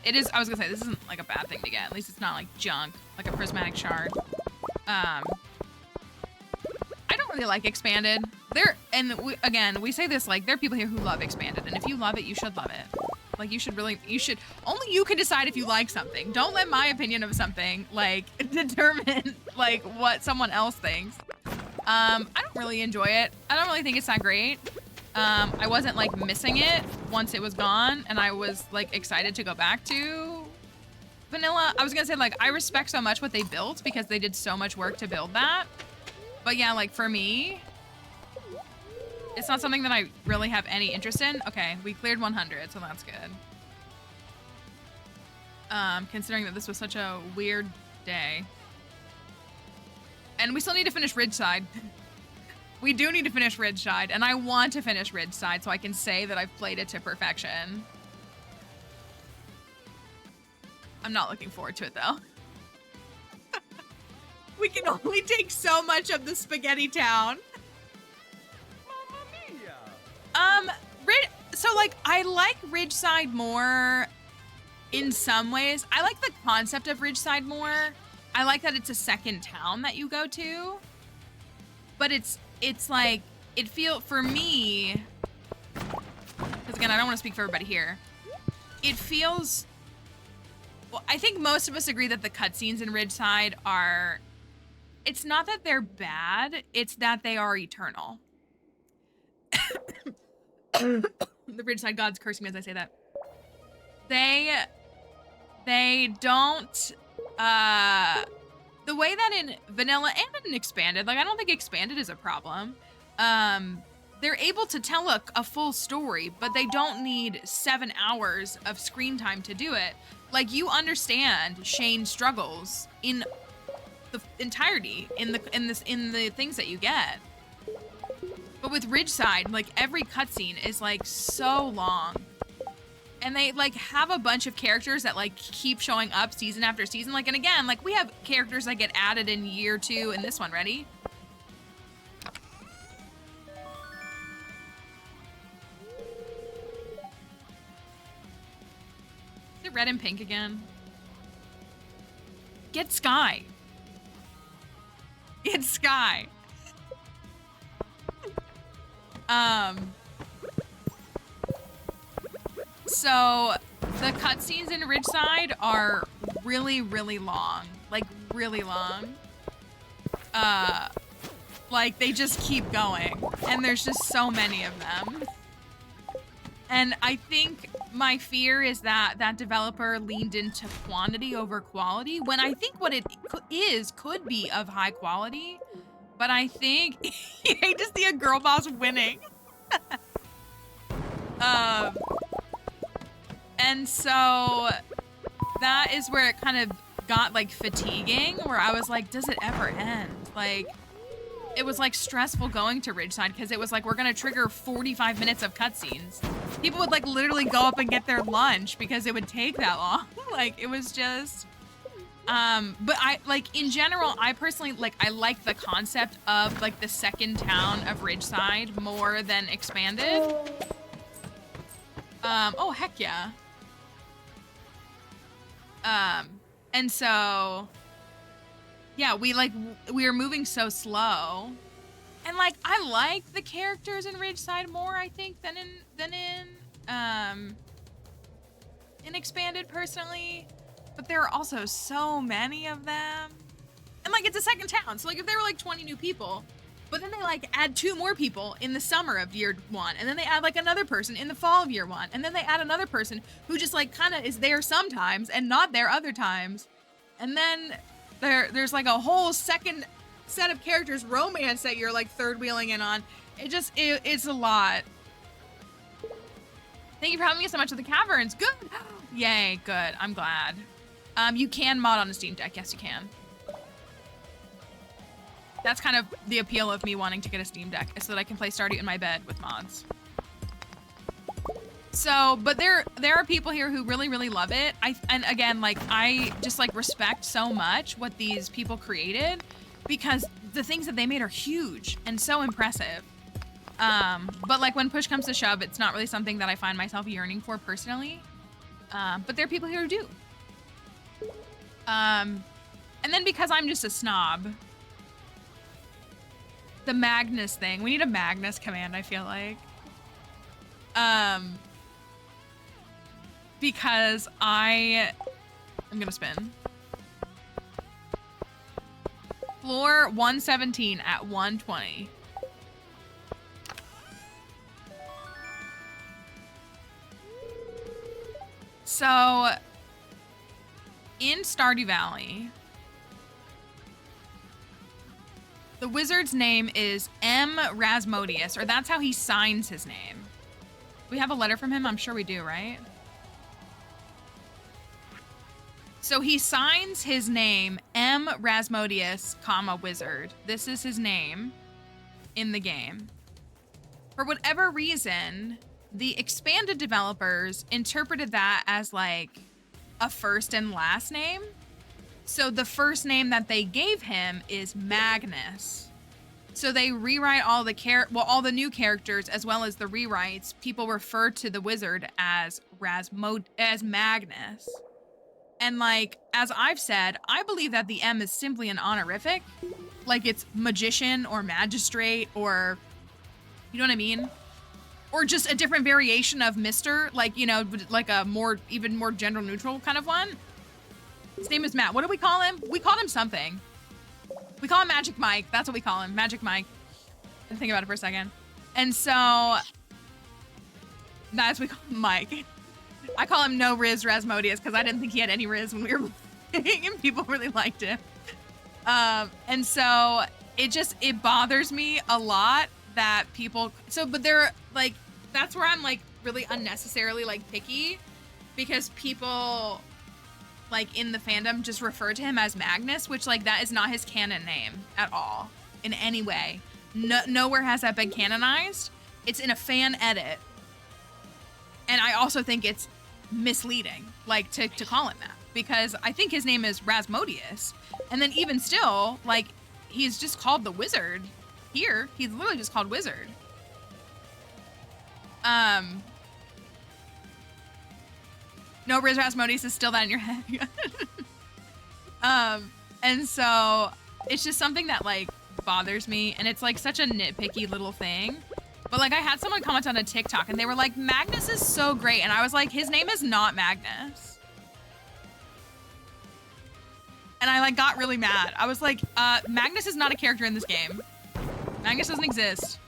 It is. I was gonna say this isn't like a bad thing to get. At least it's not like junk, like a prismatic shard. I don't really like expanded. Again, we say this like there are people here who love expanded, and if you love it, you should love it. Like, only you can decide if you like something. Don't let my opinion of something, like, determine, like, what someone else thinks. I don't really enjoy it. I don't really think it's that great. I wasn't, like, missing it once it was gone, and I was, like, excited to go back to vanilla. I was gonna say, like, I respect so much what they built because they did so much work to build that. But yeah, like, for me... it's not something that I really have any interest in. Okay, we cleared 100, so that's good. Considering that this was such a weird day. And we still need to finish Ridgeside. We do need to finish Ridgeside, and I want to finish Ridgeside so I can say that I've played it to perfection. I'm not looking forward to it, though. We can only take so much of the spaghetti town. So like I like Ridgeside more in some ways. I like the concept of Ridgeside more. I like that it's a second town that you go to. But it's like for me, because again, I don't want to speak for everybody here. It feels, well, I think most of us agree that the cutscenes in Ridgeside are, it's not that they're bad, it's that they are eternal. The Ridgeside gods cursing me as I say that. They don't, the way that in vanilla and in expanded, like I don't think expanded is a problem. They're able to tell a full story, but they don't need 7 hours of screen time to do it. Like you understand Shane's struggles in the entirety in the things that you get. But with Ridgeside, like every cutscene is like so long. And they like have a bunch of characters that like keep showing up season after season. Like, and again, like we have characters that get added in year 2 in this one. Ready? Is it red and pink again? Get Sky. It's Sky. So the cutscenes in Ridgeside are really, really long. Like really long. Like they just keep going. And there's just so many of them. And I think my fear is that that developer leaned into quantity over quality, when I think what it could be of high quality. But I think you hate to see a girl boss winning. And so that is where it kind of got like fatiguing, where I was like, does it ever end? Like, it was like stressful going to Ridgeside because it was like, we're gonna trigger 45 minutes of cutscenes. People would like literally go up and get their lunch because it would take that long. Like, it was just, but I like in general, I personally like, I like the concept of like the second town of Ridgeside more than expanded. Oh heck yeah. And so yeah, we were moving so slow. And like I like the characters in Ridgeside more, I think, than in Expanded personally. But there are also so many of them. And like it's a second town. So like if there were like 20 new people, but then they like add 2 more people in the summer of year 1, and then they add like another person in the fall of year 1, and then they add another person who just like kind of is there sometimes and not there other times. And then there's like a whole second set of characters romance that you're like third wheeling in on. It's a lot. Thank you for helping me so much with the caverns. Good. Yay, good. I'm glad. You can mod on a Steam Deck. Yes, you can. That's kind of the appeal of me wanting to get a Steam Deck, is so that I can play Stardew in my bed with mods. So, but there are people here who really, really love it. And again, like I just like respect so much what these people created, because the things that they made are huge and so impressive. But like when push comes to shove, it's not really something that I find myself yearning for personally. But there are people here who do. And then because I'm just a snob, the Magnus thing. We need a Magnus command, I feel like. Because I'm gonna spin. Floor 117 at 120. So, in Stardew Valley, the wizard's name is M. Rasmodius, or that's how he signs his name. We have a letter from him? I'm sure we do, right? So he signs his name M. Rasmodius, comma, wizard. This is his name in the game. For whatever reason, the expanded developers interpreted that as like a first and last name. So the first name that they gave him is Magnus. So they rewrite all the all the new characters as well as the rewrites. People refer to the wizard as Magnus. And like, as I've said, I believe that the M is simply an honorific. Like it's magician or magistrate, or, you know what I mean? Or just a different variation of Mr., like, you know, like a even more gender neutral kind of one. His name is Matt. What do we call him? We called him something. We call him Magic Mike. That's what we call him. Magic Mike. I didn't think about it for a second. And so that's what we call him, Mike. I call him No Riz Rasmodius because I didn't think he had any Riz when we were playing and people really liked him. And so it bothers me a lot that people, but they're like, that's where I'm like really unnecessarily like picky, because people like in the fandom just refer to him as Magnus, which like that is not his canon name at all in any way. Nowhere has that been canonized. It's in a fan edit. And I also think it's misleading, like to call him that, because I think his name is Rasmodius. And then even still, like he's just called the wizard here. He's literally just called wizard. No, Riz Rasmodius is still that in your head. And so it's just something that like bothers me, and it's like such a nitpicky little thing. But like I had someone comment on a TikTok and they were like, Magnus is so great. And I was like, his name is not Magnus. And I like got really mad. I was like, Magnus is not a character in this game. Magnus doesn't exist.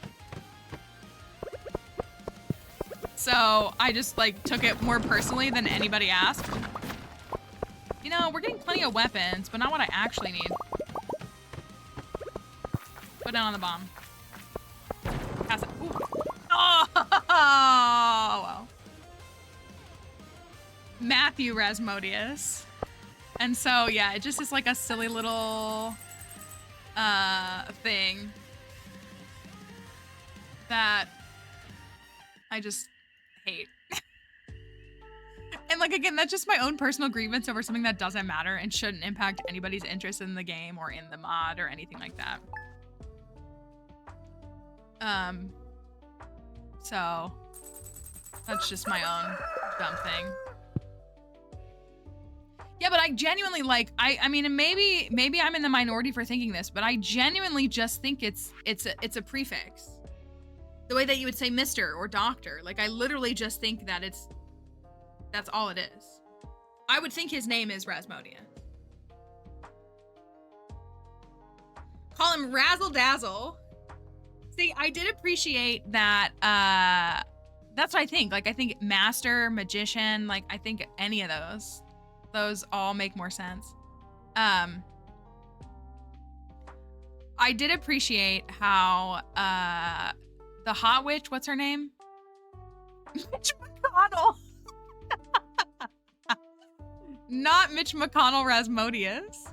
So I just like took it more personally than anybody asked. You know, we're getting plenty of weapons, but not what I actually need. Put down on the bomb. Pass it. Ooh. Oh, well. Matthew Rasmodius. And so, yeah, it just is like a silly little thing that I just hate. And like, again, that's just my own personal grievance over something that doesn't matter and shouldn't impact anybody's interest in the game or in the mod or anything like that. So That's just my own dumb thing. Yeah, but I genuinely like, I mean, and maybe I'm in the minority for thinking this, but I genuinely just think it's a prefix. The way that you would say Mr. or Doctor. Like, I literally just think that that's all it is. I would think his name is Rasmodia. Call him Razzle Dazzle. See, I did appreciate that, that's what I think. Like, I think Master, Magician, like, I think any of those all make more sense. I did appreciate how, the hot witch, what's her name? Mitch McConnell. Not Mitch McConnell Rasmodius.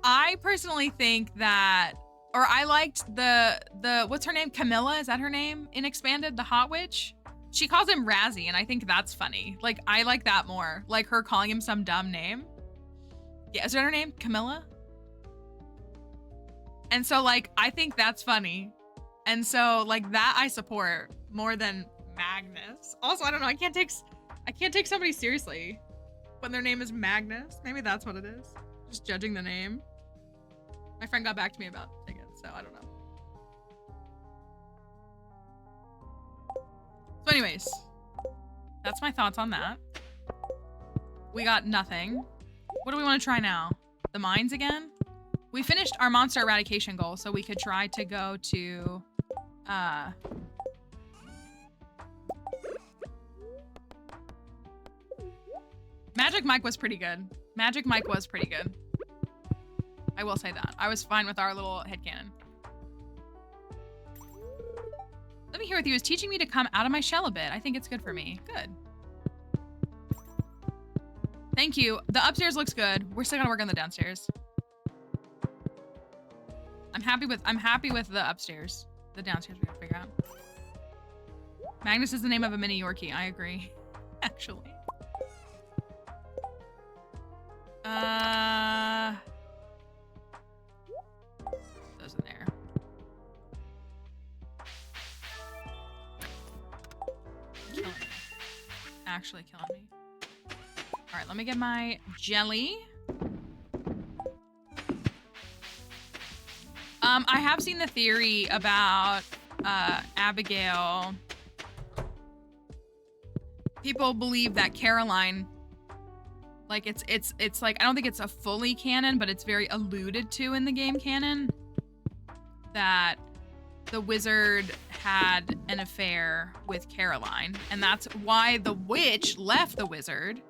I personally think that, or I liked the what's her name? Camilla, is that her name? In Expanded, the hot witch? She calls him Razzie, and I think that's funny. Like, I like that more. Like her calling him some dumb name. Yeah, is that her name? Camilla? And so, like, I think that's funny. And so, like, that I support more than Magnus. Also, I don't know, I can't take somebody seriously when their name is Magnus. Maybe that's what it is. Just judging the name. My friend got back to me about tickets, so I don't know. So anyways, that's my thoughts on that. We got nothing. What do we want to try now? The mines again? We finished our monster eradication goal, so we could try to go to, Magic Mike was pretty good. Magic Mike was pretty good. I will say that. I was fine with our little headcanon. Living here with you is teaching me to come out of my shell a bit. I think it's good for me. Good. Thank you. The upstairs looks good. We're still gonna work on the downstairs. I'm happy with the upstairs. The downstairs we gotta figure out. Magnus is the name of a mini Yorkie. I agree. Actually. Those in there. Killing me. Actually killing me. All right, let me get my jelly. I have seen the theory about Abigail. People believe that Caroline, like it's like, I don't think it's a fully canon, but it's very alluded to in the game canon, that the wizard had an affair with Caroline, and that's why the witch left the wizard.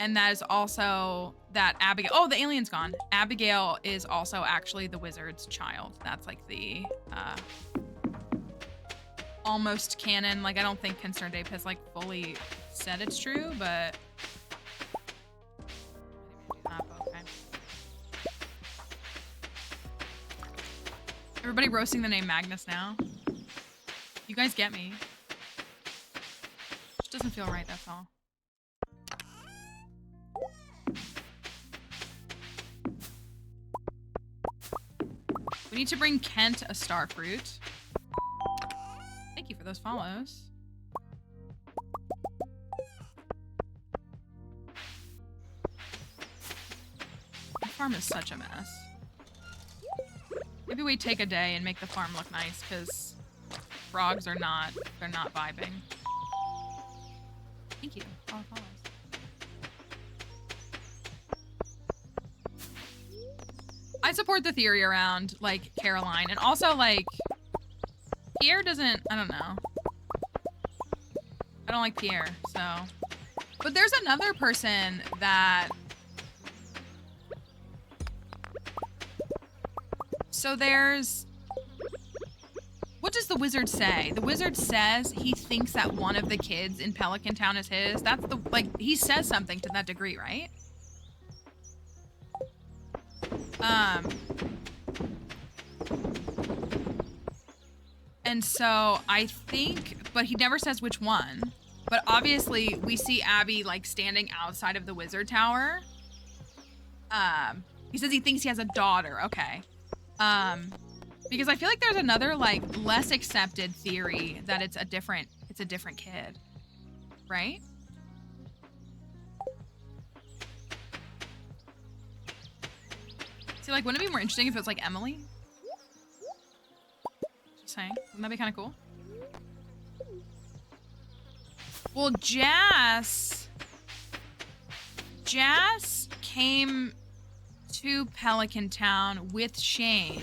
And that is also that Abigail, oh, the alien's gone. Abigail is also actually the wizard's child. That's like the almost canon. Like, I don't think Concerned Ape has like fully said it's true, but okay. Everybody roasting the name Magnus now. You guys get me. Just doesn't feel right, that's all. We need to bring Kent a star fruit. Thank you for those follows. The farm is such a mess. Maybe we take a day and make the farm look nice, because frogs are not, they're not vibing. Thank you. All follows. I support the theory around, like, Caroline. And also, like, Pierre doesn't... I don't know. I don't like Pierre, so... But there's another person that... So there's... What does the wizard say? The wizard says he thinks that one of the kids in Pelican Town is his. That's the... Like, he says something to that degree, right? And so I think, but he never says which one, but obviously we see Abby like standing outside of the wizard tower. He says he thinks he has a daughter. Okay. Because I feel like there's another like less accepted theory that it's a different kid, right? See, like, wouldn't it be more interesting if it was like Emily? Just saying, wouldn't that be kind of cool? Well, Jazz came to Pelican Town with Shane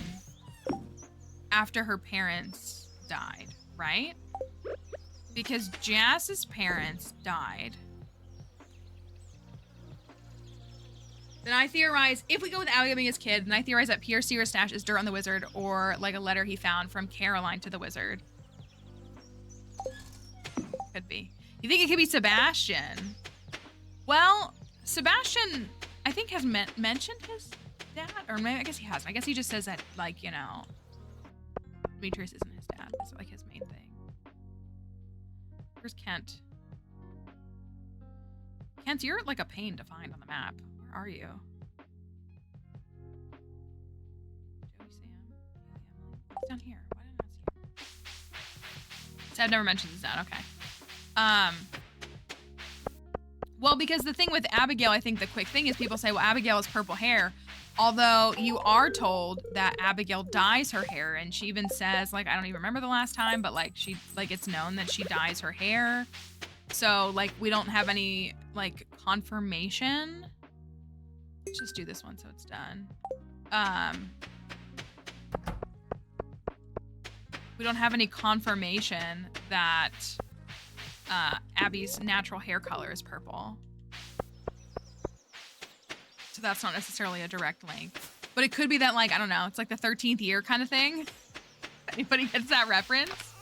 after her parents died, right? Because Jazz's parents died. Then I theorize, if we go with Abigail being his kid, then I theorize that Pierre Sears' stash is dirt on the wizard or like a letter he found from Caroline to the wizard. Could be. You think it could be Sebastian? Well, Sebastian, I think, has mentioned his dad, or maybe, I guess he hasn't. I guess he just says that, like, you know, Demetrius isn't his dad. That's like his main thing. Where's Kent? Kent, you're like a pain to find on the map. Where are you? Joey, Sam, Emily. He's down here. Why didn't I see him? So I've never mentioned his dad. Okay. Well, because the thing with Abigail, I think the quick thing is people say, well, Abigail has purple hair. Although you are told that Abigail dyes her hair, and she even says, like, I don't even remember the last time, but like it's known that she dyes her hair. So like we don't have any like confirmation. Let's just do this one so it's done. We don't have any confirmation that Abby's natural hair color is purple. So that's not necessarily a direct link. But it could be that, like, I don't know, it's like the 13th year kind of thing. Anybody gets that reference?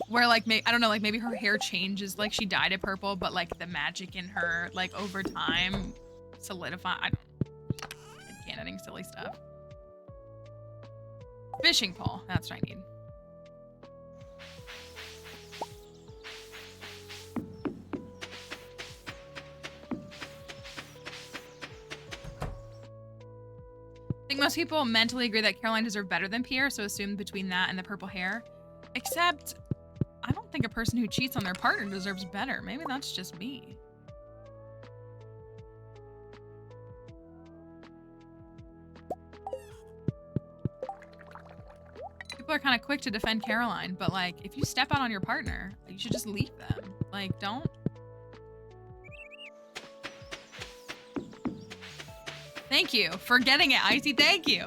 Where, like, I don't know, like, maybe her hair changes, like, she dyed it purple, but, like, the magic in her, like, over time solidify. I don't know. Canoning silly stuff. Fishing pole. That's what I need. I think most people mentally agree that Caroline deserved better than Pierre, so assume between that and the purple hair. Except, I don't think a person who cheats on their partner deserves better. Maybe that's just me. People are kind of quick to defend Caroline, but like, if you step out on your partner, you should just leave them. Like, don't. Thank you for getting it, Icy. Thank you.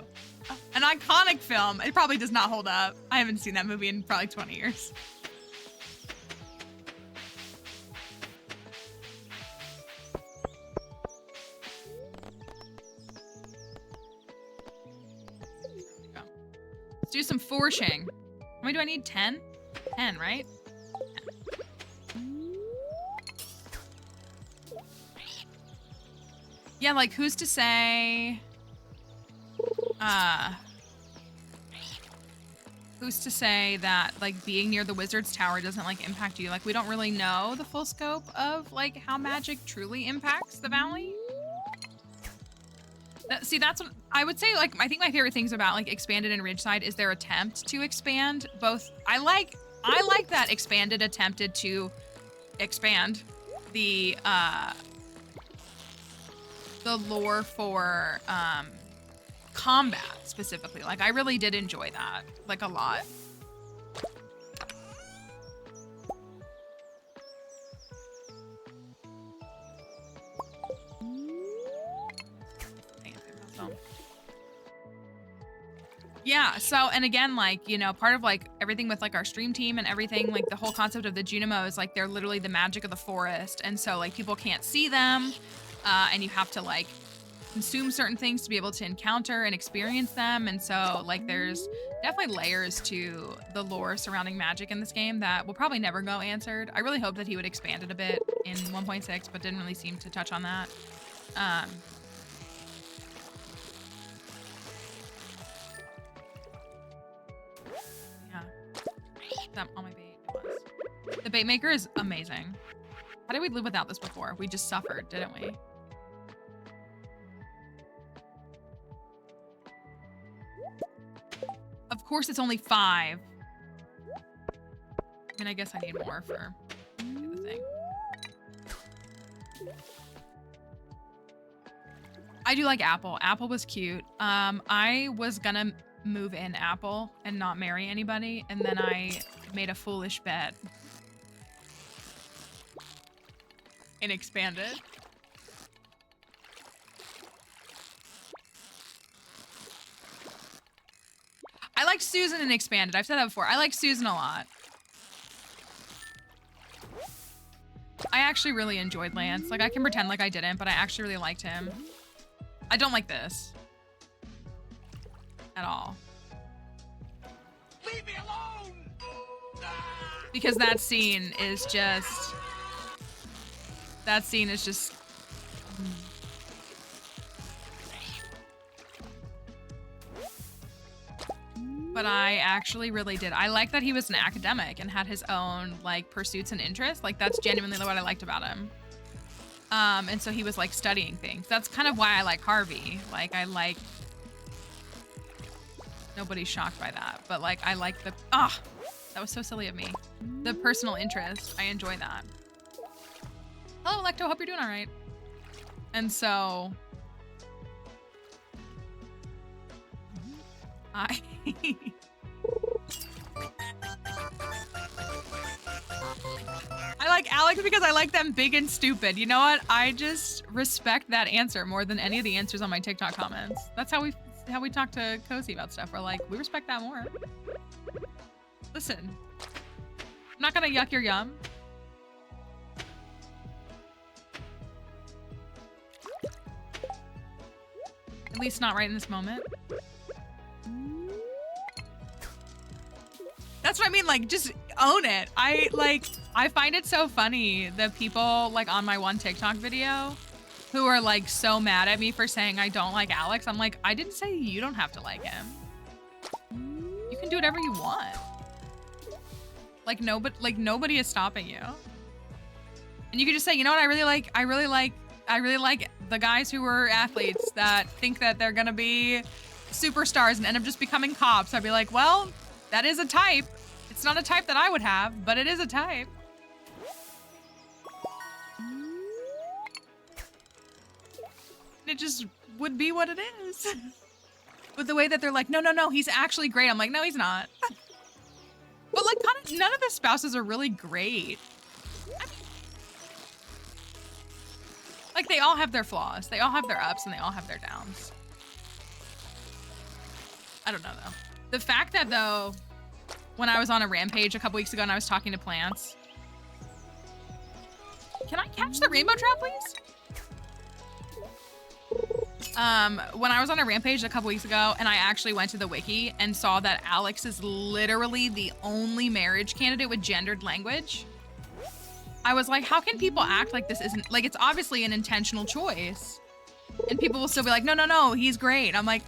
An iconic film. It probably does not hold up. I haven't seen that movie in probably 20 years. Let's do some forcing. How many do I need? 10? 10, right? 10. Yeah, like, who's to say... who's to say that, like, being near the wizard's tower doesn't, like, impact you? Like, we don't really know the full scope of, like, how magic truly impacts the valley. See, that's what I would say. Like, I think my favorite things about, like, Expanded and Ridgeside is their attempt to expand both. I like that Expanded attempted to expand the lore for combat specifically. Like, I really did enjoy that, like, a lot. Yeah, so, and again, like, you know, part of, like, everything with, like, our stream team and everything, like, the whole concept of the Junimo is, like, they're literally the magic of the forest, and so, like, people can't see them, and you have to, like, consume certain things to be able to encounter and experience them, and so, like, there's definitely layers to the lore surrounding magic in this game that will probably never go answered. I really hope that he would expand it a bit in 1.6, but didn't really seem to touch on that. On my bait, it was. The bait maker is amazing. How did we live without this before? We just suffered, didn't we? course, it's only 5. I mean, I guess I need more for the thing. I do like Apple. Apple was cute. I was gonna move in Apple and not marry anybody, and then I made a foolish bet and expanded. I liked Susan and expanded. I've said that before. I like Susan a lot. I actually really enjoyed Lance. Like, I can pretend like I didn't, but I actually really liked him. I don't like this at all. Leave me alone! Because that scene is just... That scene is just... But I actually really did. I like that he was an academic and had his own, like, pursuits and interests. Like, that's genuinely what I liked about him. And so he was, like, studying things. That's kind of why I like Harvey. Like, I like... Nobody's shocked by that. But, like, I like the... Ah! That was so silly of me. The personal interest. I enjoy that. Hello, Electo. Hope you're doing all right. And so... I like Alex because I like them big and stupid. You know what? I just respect that answer more than any of the answers on my TikTok comments. That's how we talk to Cozy about stuff. We're like, we respect that more. Listen, I'm not gonna yuck your yum. At least not right in this moment. That's what I mean, like, just own it. I find it so funny, the people, like, on my one TikTok video who are, like, so mad at me for saying I don't like Alex. I'm like, I didn't say you don't have to like him. You can do whatever you want. Like, nobody is stopping you. And you can just say, you know what, I really like the guys who were athletes that think that they're gonna be superstars and end up just becoming cops. I'd be like, well, that is a type. It's not a type that I would have, but it is a type. It just would be what it is. With the way that they're like, no, he's actually great. I'm like, no, he's not. But like, kind of, none of the spouses are really great. I mean, like, they all have their flaws. They all have their ups and they all have their downs. I don't know, though. The fact that, though, when I was on a rampage a couple weeks ago and I was talking to plants. Can I catch the rainbow trout, please? When I was on a rampage a couple weeks ago and I actually went to the wiki and saw that Alex is literally the only marriage candidate with gendered language. I was like, how can people act like this isn't, like, it's obviously an intentional choice. And people will still be like, no, he's great. I'm like,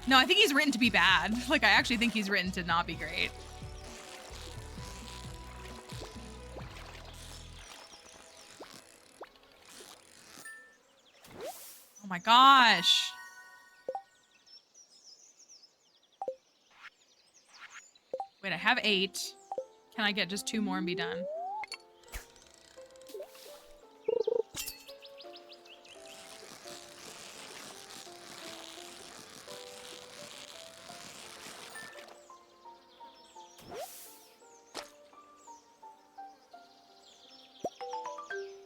no, I think he's written to be bad. Like, I actually think he's written to not be great. Oh my gosh. Wait, I have 8. Can I get just 2 more and be done?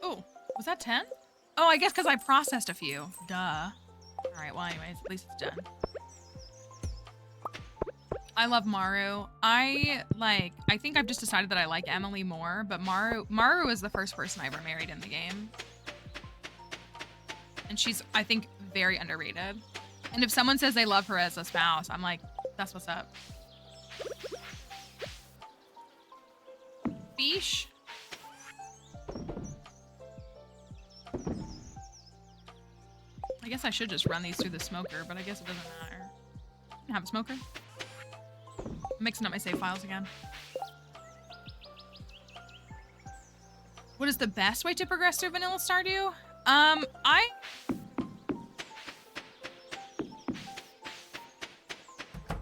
Oh, was that 10? Oh, I guess because I processed a few. Duh. All right, well, anyways, at least it's done. I love Maru. I think I've just decided that I like Emily more, but Maru is the first person I ever married in the game. And she's, I think, very underrated. And if someone says they love her as a spouse, I'm like, that's what's up. Fish? I guess I should just run these through the smoker, but I guess it doesn't matter. I can have a smoker. I'm mixing up my save files again. What is the best way to progress through vanilla Stardew?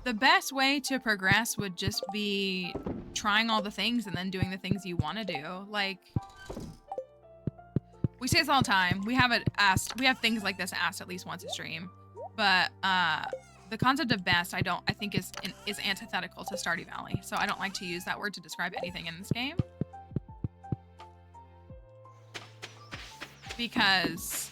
The best way to progress would just be trying all the things and then doing the things you want to do. Like, we say this all the time. We have things like this asked at least once a stream. But the concept of best, I think is antithetical to Stardew Valley. So I don't like to use that word to describe anything in this game. Because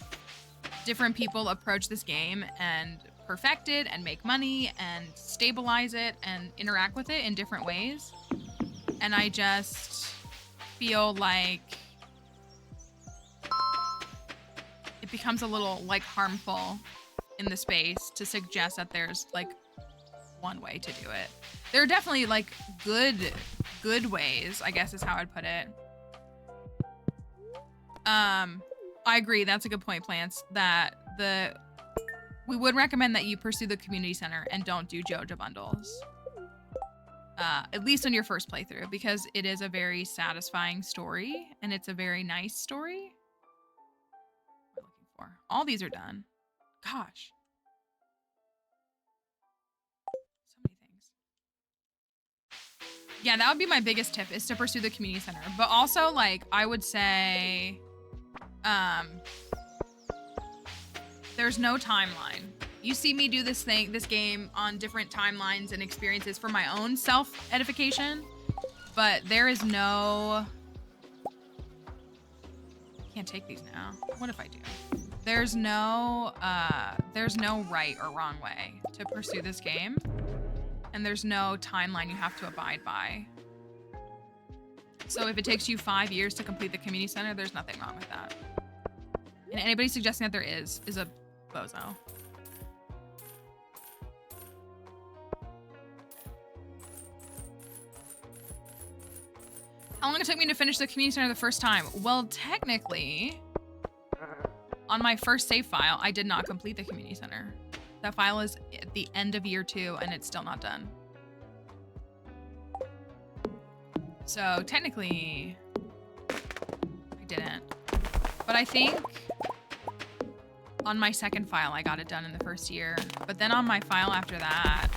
different people approach this game and perfect it and make money and stabilize it and interact with it in different ways. And I just feel like it becomes a little like harmful in the space to suggest that there's like one way to do it. There are definitely like good ways, I guess is how I'd put it. I agree, that's a good point, Plants, that we would recommend that you pursue the community center and don't do JoJo bundles. At least on your first playthrough, because it is a very satisfying story and it's a very nice story. What am I looking for? All these are done. Gosh. So many things. Yeah, that would be my biggest tip, is to pursue the community center. But also, like, I would say, there's no timeline. You see me do this game on different timelines and experiences for my own self-edification, but there is no... I can't take these now. What if I do? There's no right or wrong way to pursue this game, and there's no timeline you have to abide by. So if it takes you 5 years to complete the community center, there's nothing wrong with that. And anybody suggesting that there is a bozo. How long it took me to finish the community center the first time? Well, technically, on my first save file, I did not complete the community center. That file is at the end of year 2 and it's still not done. So technically, I didn't. But I think on my second file, I got it done in the first year. But then on my file after that,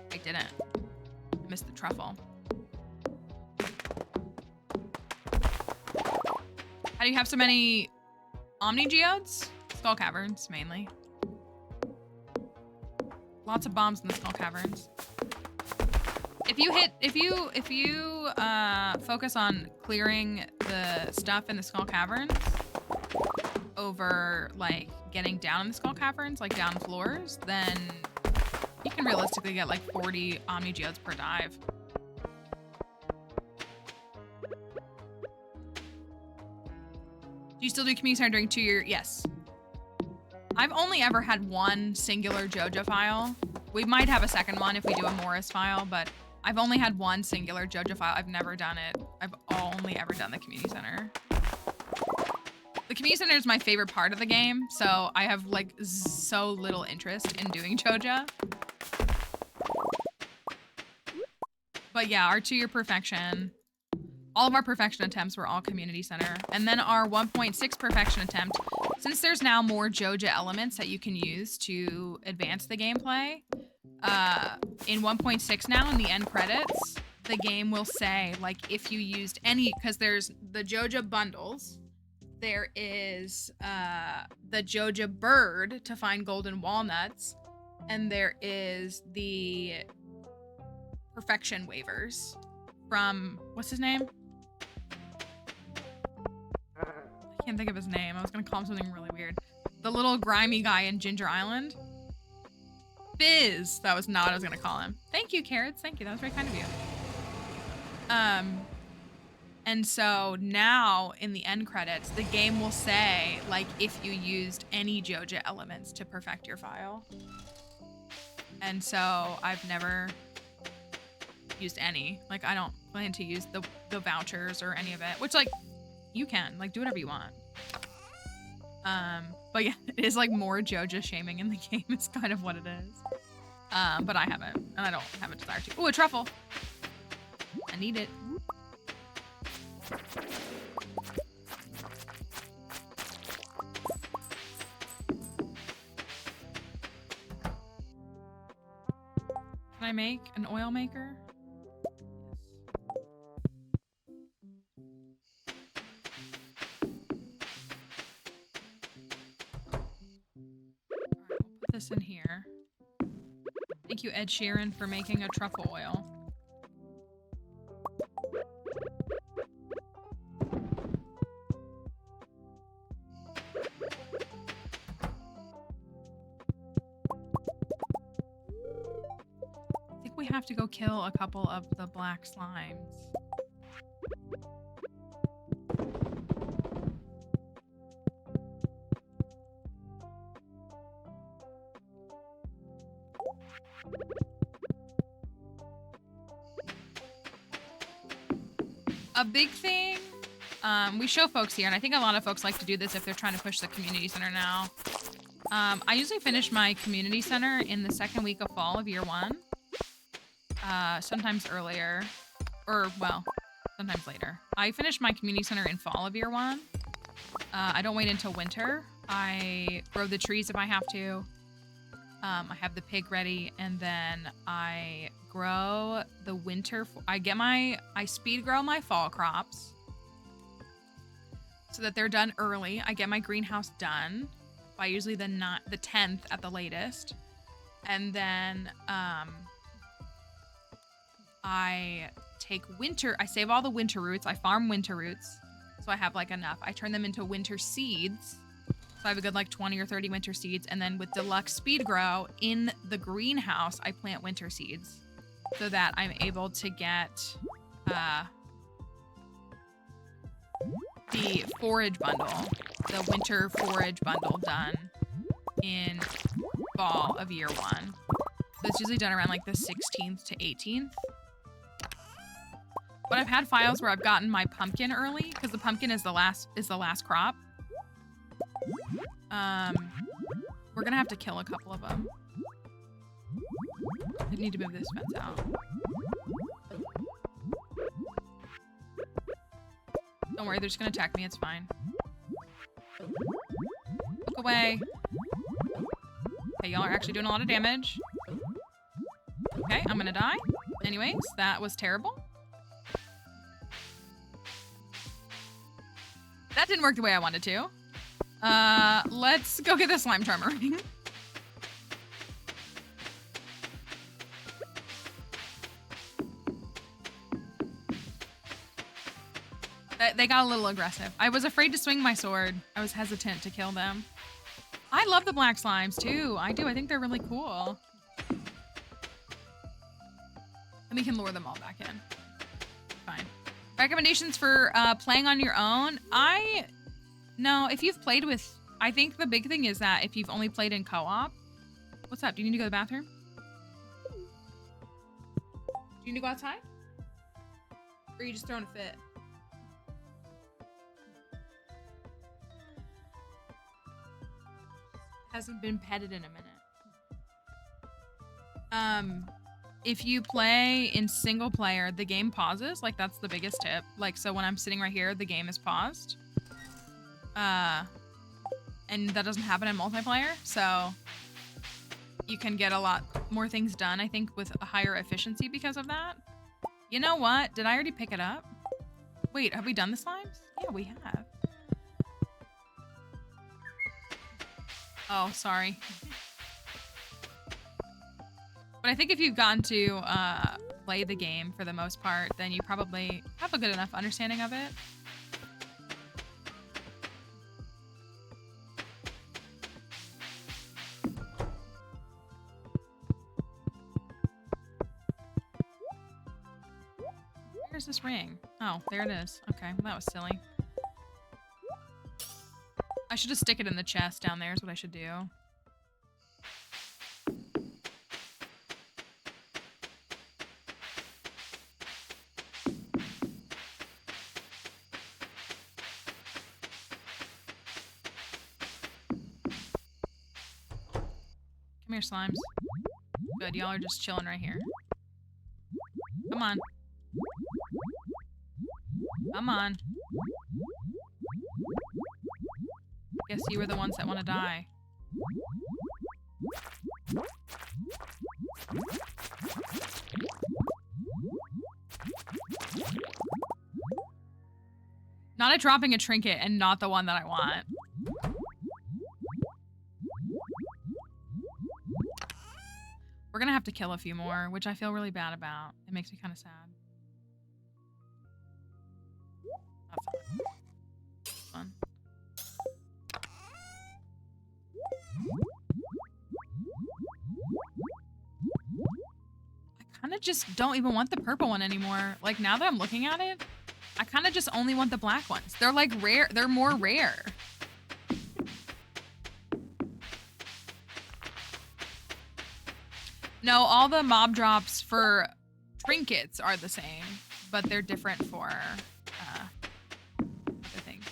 I didn't. I missed the truffle. How do you have so many Omni Geodes? Skull Caverns, mainly. Lots of bombs in the Skull Caverns. If you focus on clearing the stuff in the Skull Caverns over like getting down in the Skull Caverns, like down floors, then you can realistically get like 40 Omni Geodes per dive. Do you still do community center during 2 year? Yes. I've only ever had one singular JoJo file. We might have a second one if we do a Morris file, but I've only had one singular JoJo file. I've never done it. I've only ever done the community center. The community center is my favorite part of the game, so I have like so little interest in doing JoJo. But yeah, our 2 year perfection, all of our perfection attempts were all community center. And then our 1.6 perfection attempt, since there's now more JoJo elements that you can use to advance the gameplay, in 1.6 now in the end credits, the game will say like if you used any, because there's the JoJo bundles, there is the JoJo bird to find golden walnuts, and there is the perfection waivers from, what's his name? I can't think of his name. I was gonna call him something really weird. The little grimy guy in Ginger Island. Fizz. That was not what I was gonna call him. Thank you, Carrots. Thank you. That was very kind of you. And so now in the end credits, the game will say like if you used any JoJo elements to perfect your file. And so I've never used any. Like I don't plan to use the vouchers or any of it, which like you can like do whatever you want. But yeah, it is like more JoJo shaming in the game is kind of what it is. But I haven't, and I don't have a desire to. Ooh, a truffle. I need it. Can I make an oil maker? Put this in here. Thank you, Ed Sheeran, for making a truffle oil. I think we have to go kill a couple of the black slimes. A big thing, we show folks here, and I think a lot of folks like to do this if they're trying to push the community center now. I usually finish my community center in the second week of fall of year 1. Sometimes earlier, or well, sometimes later. I finish my community center in fall of year 1. I don't wait until winter. I grow the trees if I have to. I have the pig ready, and then I grow the winter. I speed grow my fall crops so that they're done early. I get my greenhouse done by usually the 10th at the latest, and then I take winter. I save all the winter roots. I farm winter roots, so I have like enough. I turn them into winter seeds. So I have a good like 20 or 30 winter seeds, and then with deluxe speed grow in the greenhouse, I plant winter seeds so that I'm able to get the forage bundle, the winter forage bundle done in fall of year 1. So it's usually done around like the 16th to 18th. But I've had files where I've gotten my pumpkin early because the pumpkin is the last crop. We're gonna have to kill a couple of them. I need to move this fence out. Don't worry, they're just gonna attack me, it's fine. Look away. Okay, y'all are actually doing a lot of damage. Okay, I'm gonna die. Anyways, that was terrible. That didn't work the way I wanted to. Let's go get the slime charmer ring. They got a little aggressive. I was afraid to swing my sword. I was hesitant to kill them. I love the black slimes too. I do. I think they're really cool. And we can lure them all back in. Fine. Recommendations for playing on your own? No, if you've played with... I think the big thing is that if you've only played in co-op... What's up? Do you need to go to the bathroom? Do you need to go outside? Or are you just throwing a fit? Hasn't been petted in a minute. If you play in single player, the game pauses. Like, that's the biggest tip. Like, so when I'm sitting right here, the game is paused. And that doesn't happen in multiplayer, so you can get a lot more things done, I think, with a higher efficiency because of that. You know what? Did I already pick it up? Wait, have we done the slimes? Yeah, we have. Oh, sorry. But I think if you've gotten to play the game for the most part, then you probably have a good enough understanding of it. Where's this ring? Oh, there it is. Okay, well, that was silly. I should just stick it in the chest down there is what I should do. Come here, slimes. Good, y'all are just chilling right here. Come on. Come on. Guess you were the ones that want to die. Not at dropping a trinket and not the one that I want. We're gonna have to kill a few more, which I feel really bad about. It makes me kind of sad. That's fun. I kind of just don't even want the purple one anymore. Like, now that I'm looking at it, I kind of just only want the black ones. They're like rare. They're more rare. No, all the mob drops for trinkets are the same, but they're different for other things.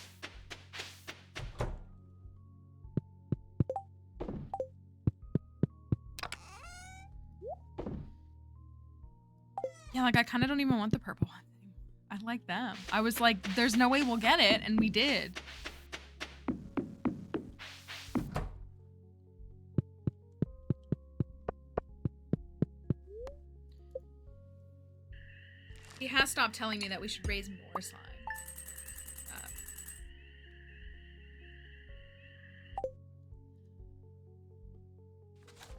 Yeah, like I kind of don't even want the purple one. I like them. I was like, there's no way we'll get it, and we did. He has stopped telling me that we should raise more slime.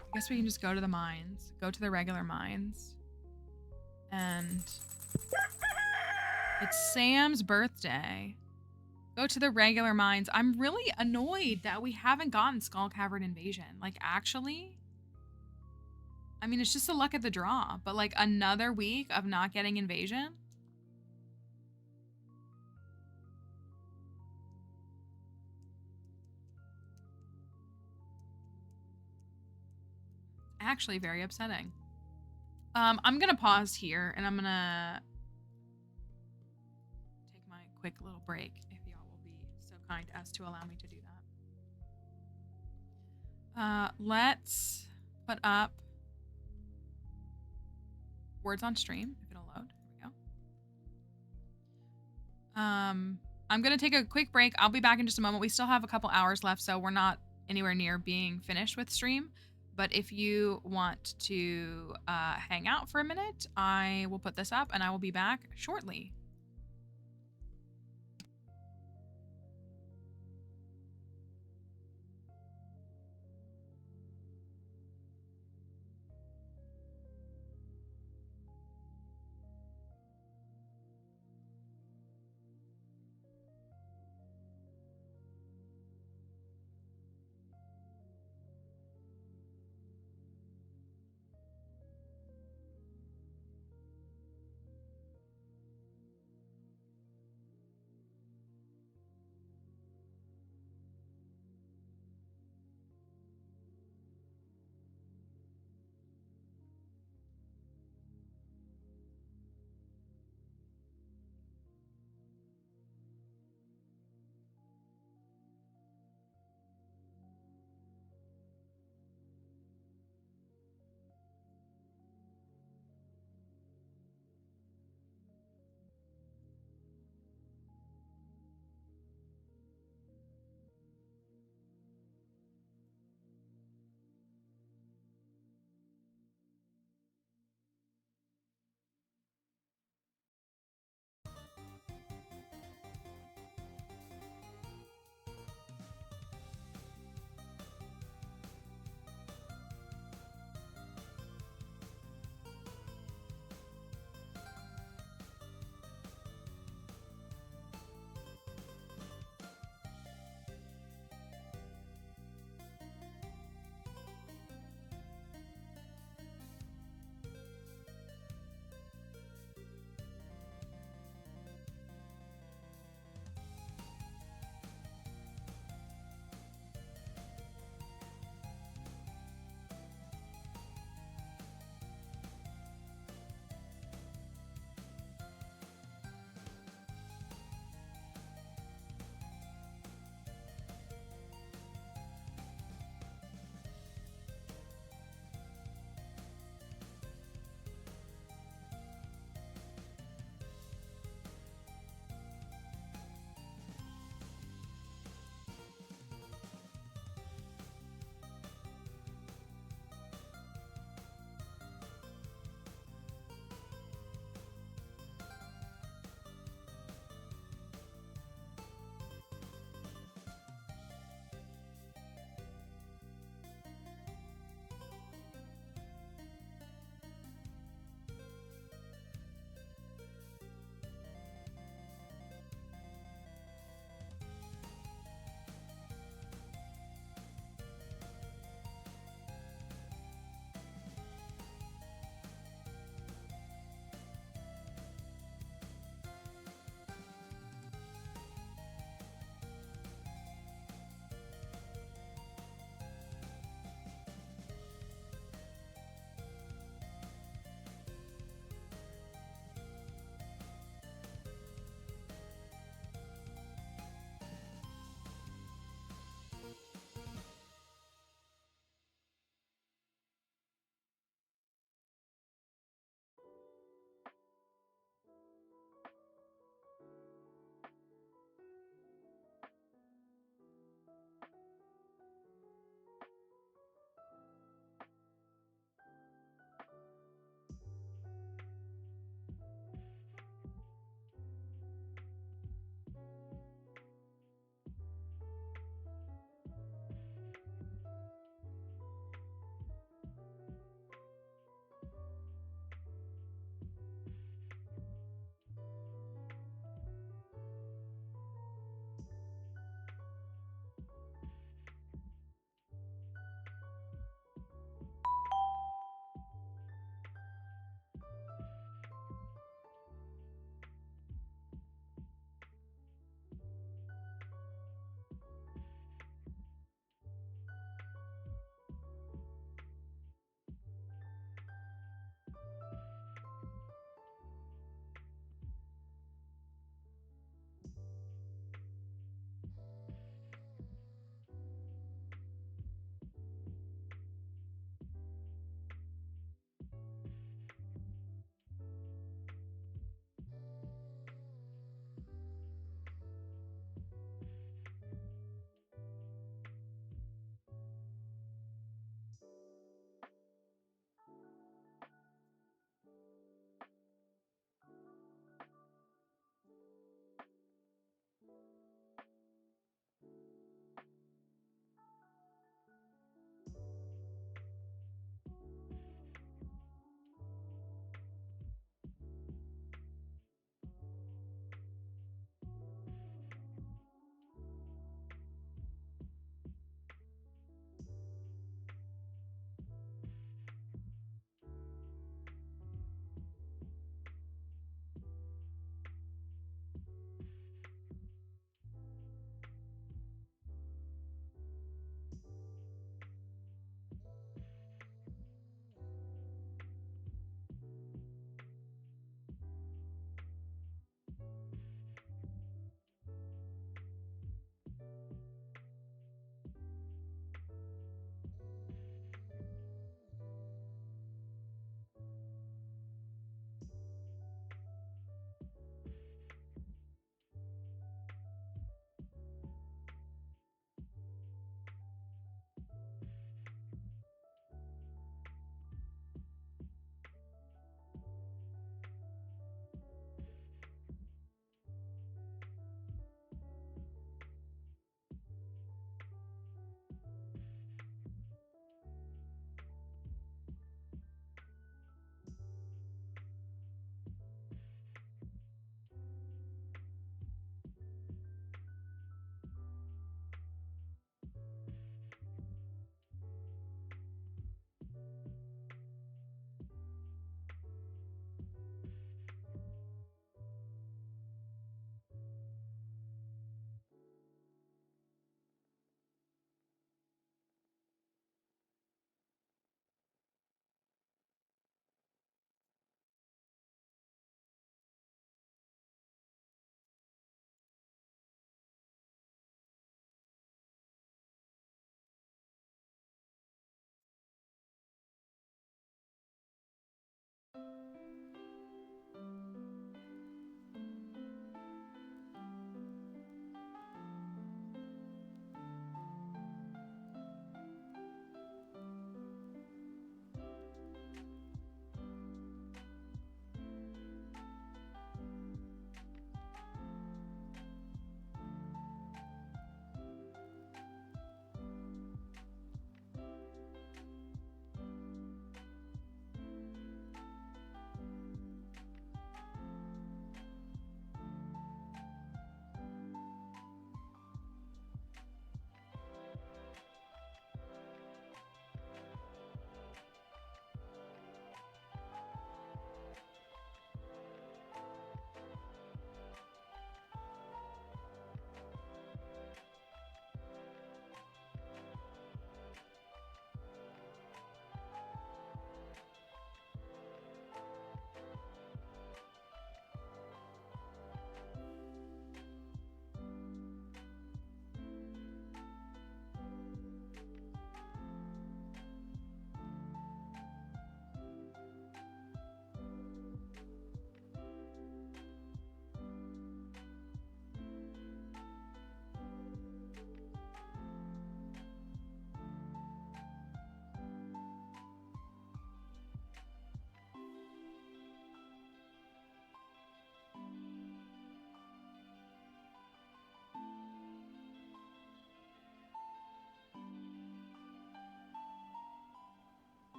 I guess we can just go to the mines. Go to the regular mines. And it's Sam's birthday. Go to the regular mines. I'm really annoyed that we haven't gotten Skull Cavern Invasion. Like, actually, I mean, it's just the luck of the draw, but like another week of not getting Invasion. Actually very upsetting. I'm gonna pause here and I'm gonna take my quick little break if y'all will be so kind as to allow me to do that. Let's put up words on stream if it'll load. Here we go. I'm gonna take a quick break. I'll be back in just a moment. We still have a couple hours left, so we're not anywhere near being finished with stream. But if you want to hang out for a minute, I will put this up and I will be back shortly.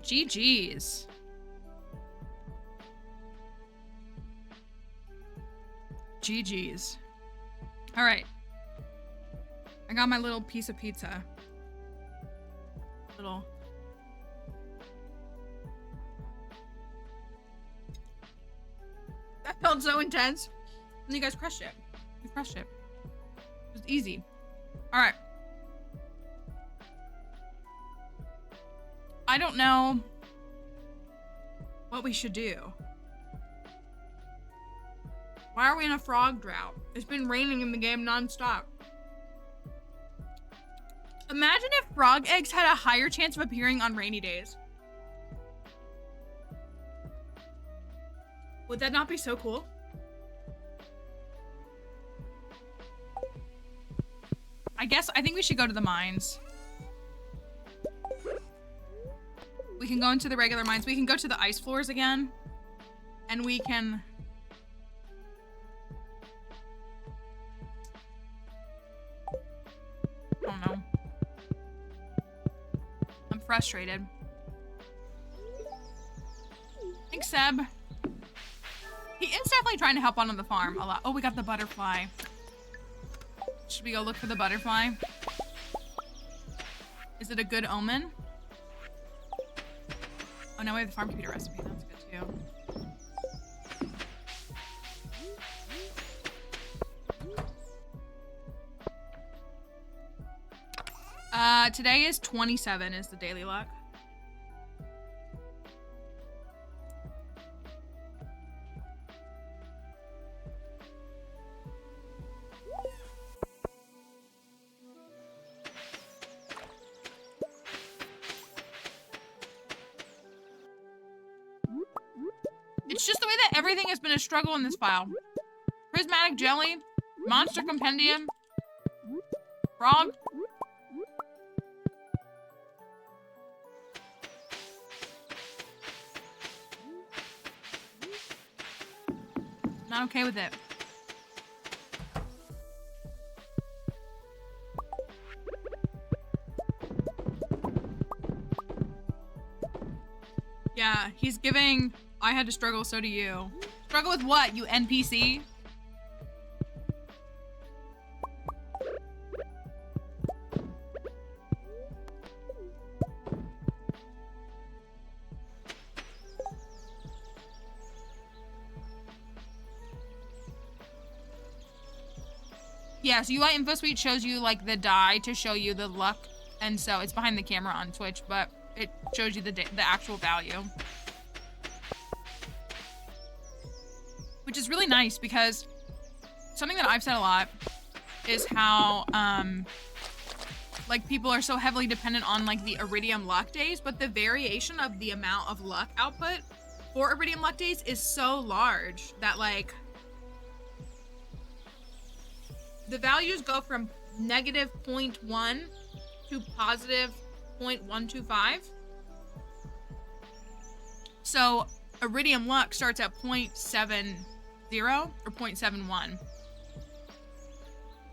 GG's. GG's. All right. I got my little piece of pizza. Little. That felt so intense. And you guys crushed it. You crushed it. It was easy. All right. I don't know what we should do. Why are we in a frog drought? It's been raining in the game nonstop. Imagine if frog eggs had a higher chance of appearing on rainy days. Would that not be so cool? I think we should go to the mines. We can go into the regular mines. We can go to the ice floors again. And we can... I don't know. I'm frustrated. Thanks, Seb. He is definitely trying to help on the farm a lot. Oh, we got the butterfly. Should we go look for the butterfly? Is it a good omen? Oh, no, we have the farm computer recipe. That's good, too. Today is 27 is the daily luck. It's just the way that everything has been a struggle in this file. Prismatic jelly, monster compendium, frog. Not okay with it. Yeah, he's giving, I had to struggle, so do you. Struggle with what, you NPC? Yeah, so UI Info Suite shows you like the die to show you the luck, and so it's behind the camera on Twitch, but it shows you the actual value. Which is really nice because something that I've said a lot is how like people are so heavily dependent on like the Iridium luck days, but the variation of the amount of luck output for Iridium luck days is so large that like the values go from negative 0.1 to positive 0.125. So Iridium luck starts at 0.70 or 0.71.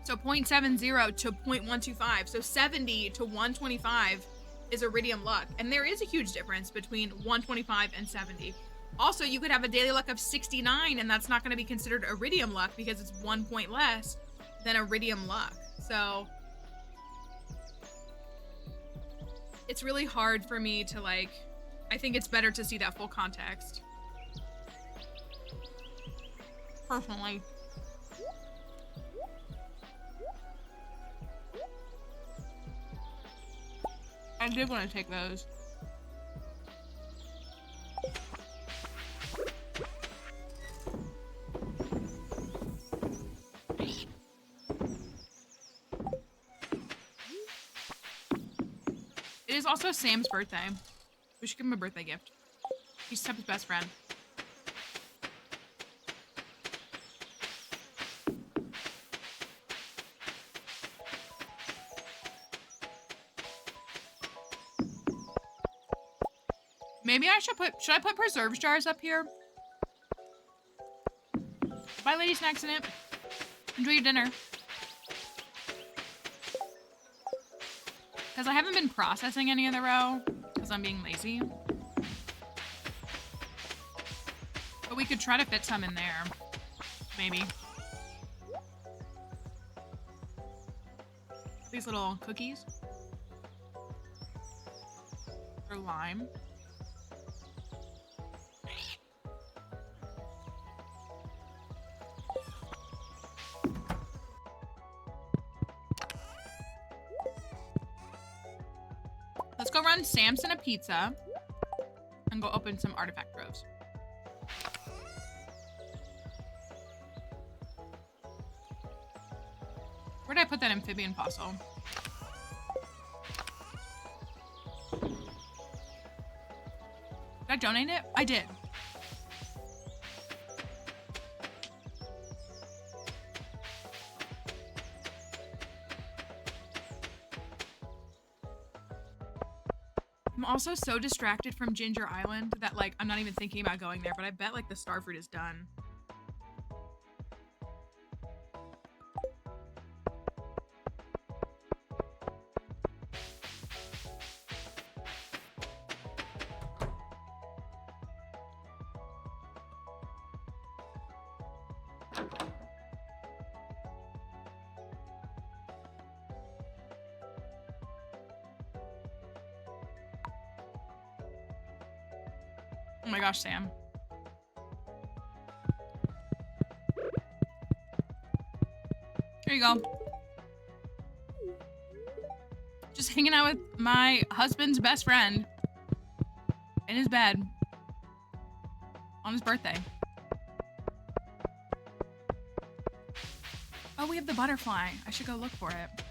So 0.70 to 0.125. So 70 to 125 is Iridium luck. And there is a huge difference between 125 and 70. Also, you could have a daily luck of 69 and that's not going to be considered Iridium luck because it's 1 point less than Iridium luck. So it's really hard for me to like, I think it's better to see that full context. Personally. I did want to take those. It is also Sam's birthday. We should give him a birthday gift. He's Seb's best friend. Maybe I should I put preserves jars up here? Bye, Lady Snacks in it. Enjoy your dinner. Because I haven't been processing any of the row because I'm being lazy. But we could try to fit some in there. Maybe. These little cookies. Or lime. Let's go run Samson a pizza and go open some artifact groves. Where did I put that amphibian fossil? Did I donate it? I did. I'm also so distracted from Ginger Island that like I'm not even thinking about going there, but I bet like the starfruit is done. Oh my gosh, Sam. Here you go. Just hanging out with my husband's best friend in his bed on his birthday. Oh, we have the butterfly. I should go look for it.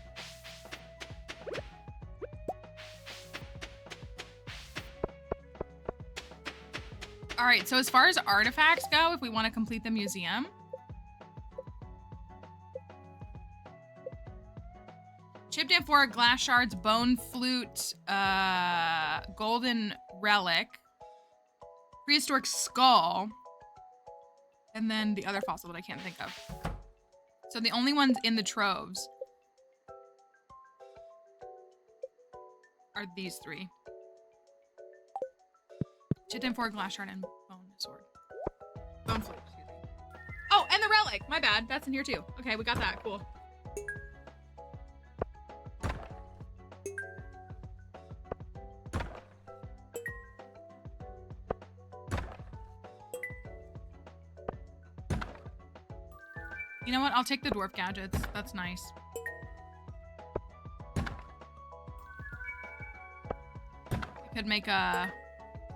All right, so as far as artifacts go, if we want to complete the museum, chipped amphora, glass shards, bone flute, golden relic, prehistoric skull, and then the other fossil that I can't think of. So the only ones in the troves are these three. Chipped amphora, glass shard, and bone sword. Bone flute, excuse me. Oh, and the relic. My bad. That's in here too. Okay, we got that. Cool. You know what? I'll take the dwarf gadgets. That's nice. I could make a...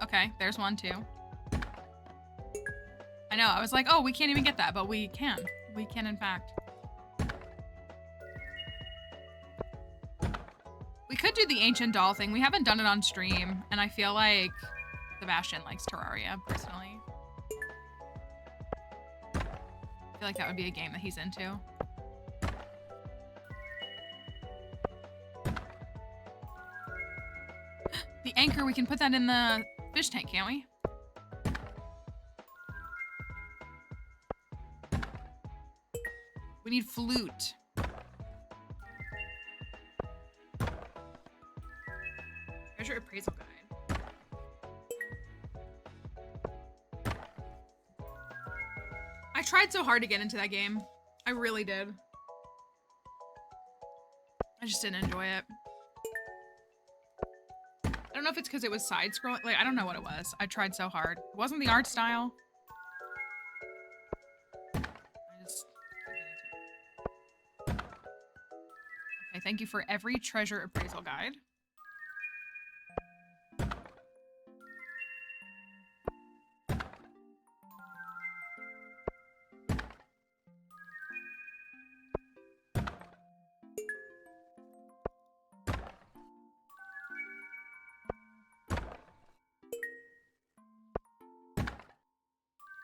Okay, there's one too. I know, I was like, oh, we can't even get that, but we can. We can, in fact. We could do the ancient doll thing. We haven't done it on stream, and I feel like Sebastian likes Terraria, personally. I feel like that would be a game that he's into. The anchor, we can put that in the fish tank, can't we? We need flute. Treasure appraisal guide. I tried so hard to get into that game. I really did. I just didn't enjoy it. I don't know if it's because it was side scrolling. Like, I don't know what it was. I tried so hard. It wasn't the art style. I just couldn't get into it. Okay, thank you for every treasure appraisal guide.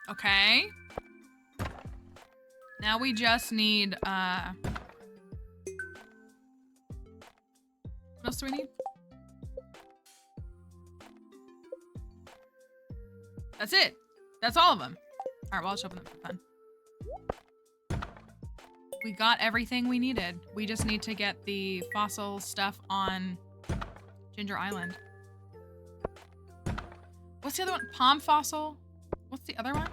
Okay. Now we just need, what else do we need? That's it. That's all of them. All right, well, I'll just open them for fun. We got everything we needed. We just need to get the fossil stuff on Ginger Island. What's the other one? Palm fossil? What's the other one?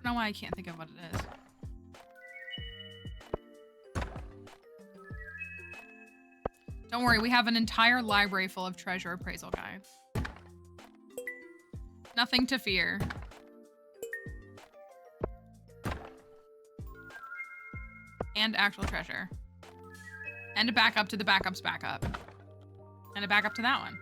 I don't know why I can't think of what it is. Don't worry, we have an entire library full of treasure appraisal guides. Nothing to fear. And actual treasure. And a backup to the backup's backup. And a backup to that one.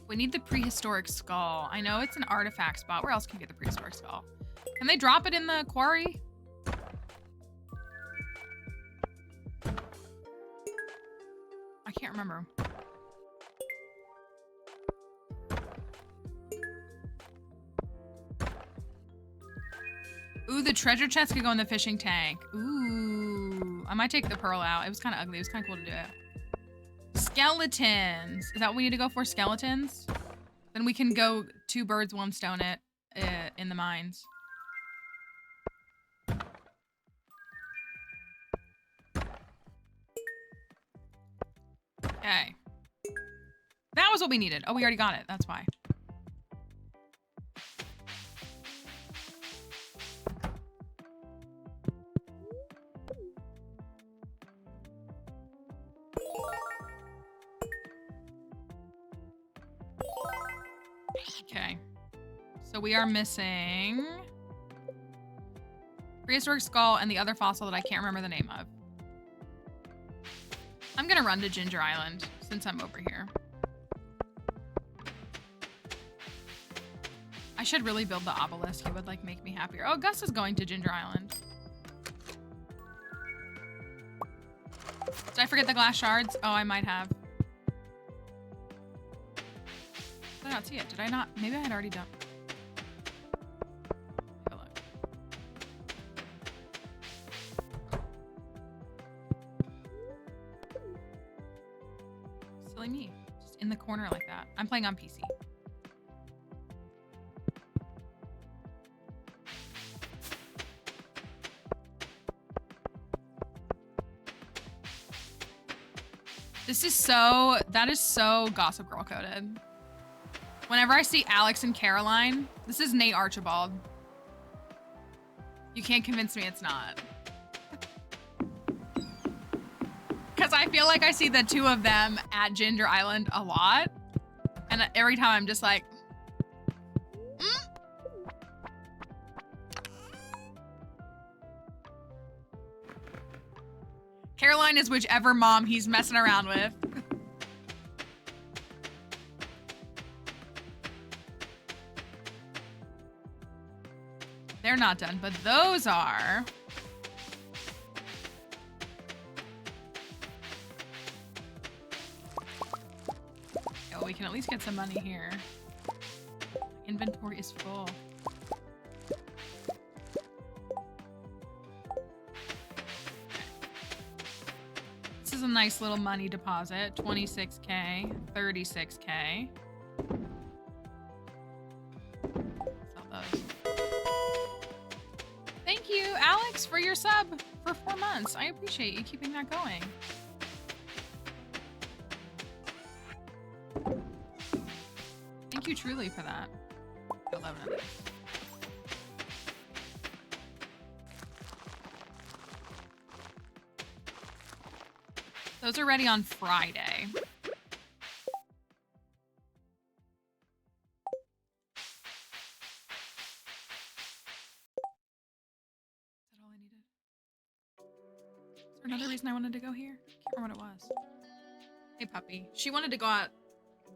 We need the prehistoric skull. I know it's an artifact spot. Where else can we get the prehistoric skull? Can they drop it in the quarry? I can't remember. Ooh, the treasure chest could go in the fishing tank. Ooh, I might take the pearl out. It was kind of ugly. It was kind of cool to do it. Skeletons. Is that what we need to go for? Skeletons? Then we can go 2 birds, 1 stone it in the mines. Okay. That was what we needed. Oh, we already got it. That's why. Okay. So we are missing prehistoric skull and the other fossil that I can't remember the name of. I'm gonna run to Ginger Island since I'm over here. I should really build the obelisk. It would like make me happier. Oh, Gus is going to Ginger Island. Did I forget the glass shards? Oh, I might have. Did I not see it? Did I not? Maybe I had already done. Have a look. Silly me. Just in the corner like that. I'm playing on PC. This is so, that is so Gossip Girl coded. Whenever I see Alex and Caroline, this is Nate Archibald. You can't convince me it's not. Because I feel like I see the 2 of them at Ginger Island a lot. And every time I'm just like, Caroline is whichever mom he's messing around with. They're not done, but those are. Oh, we can at least get some money here. Inventory is full. This is a nice little money deposit. 26K, 36K. Sell those. Thank you, Alex, for your sub for 4 months. I appreciate you keeping that going. Thank you truly for that. 11 of these. Those are ready on Friday. Is that all I needed? Is there another reason I wanted to go here? I can't remember what it was. Hey, puppy. She wanted to go out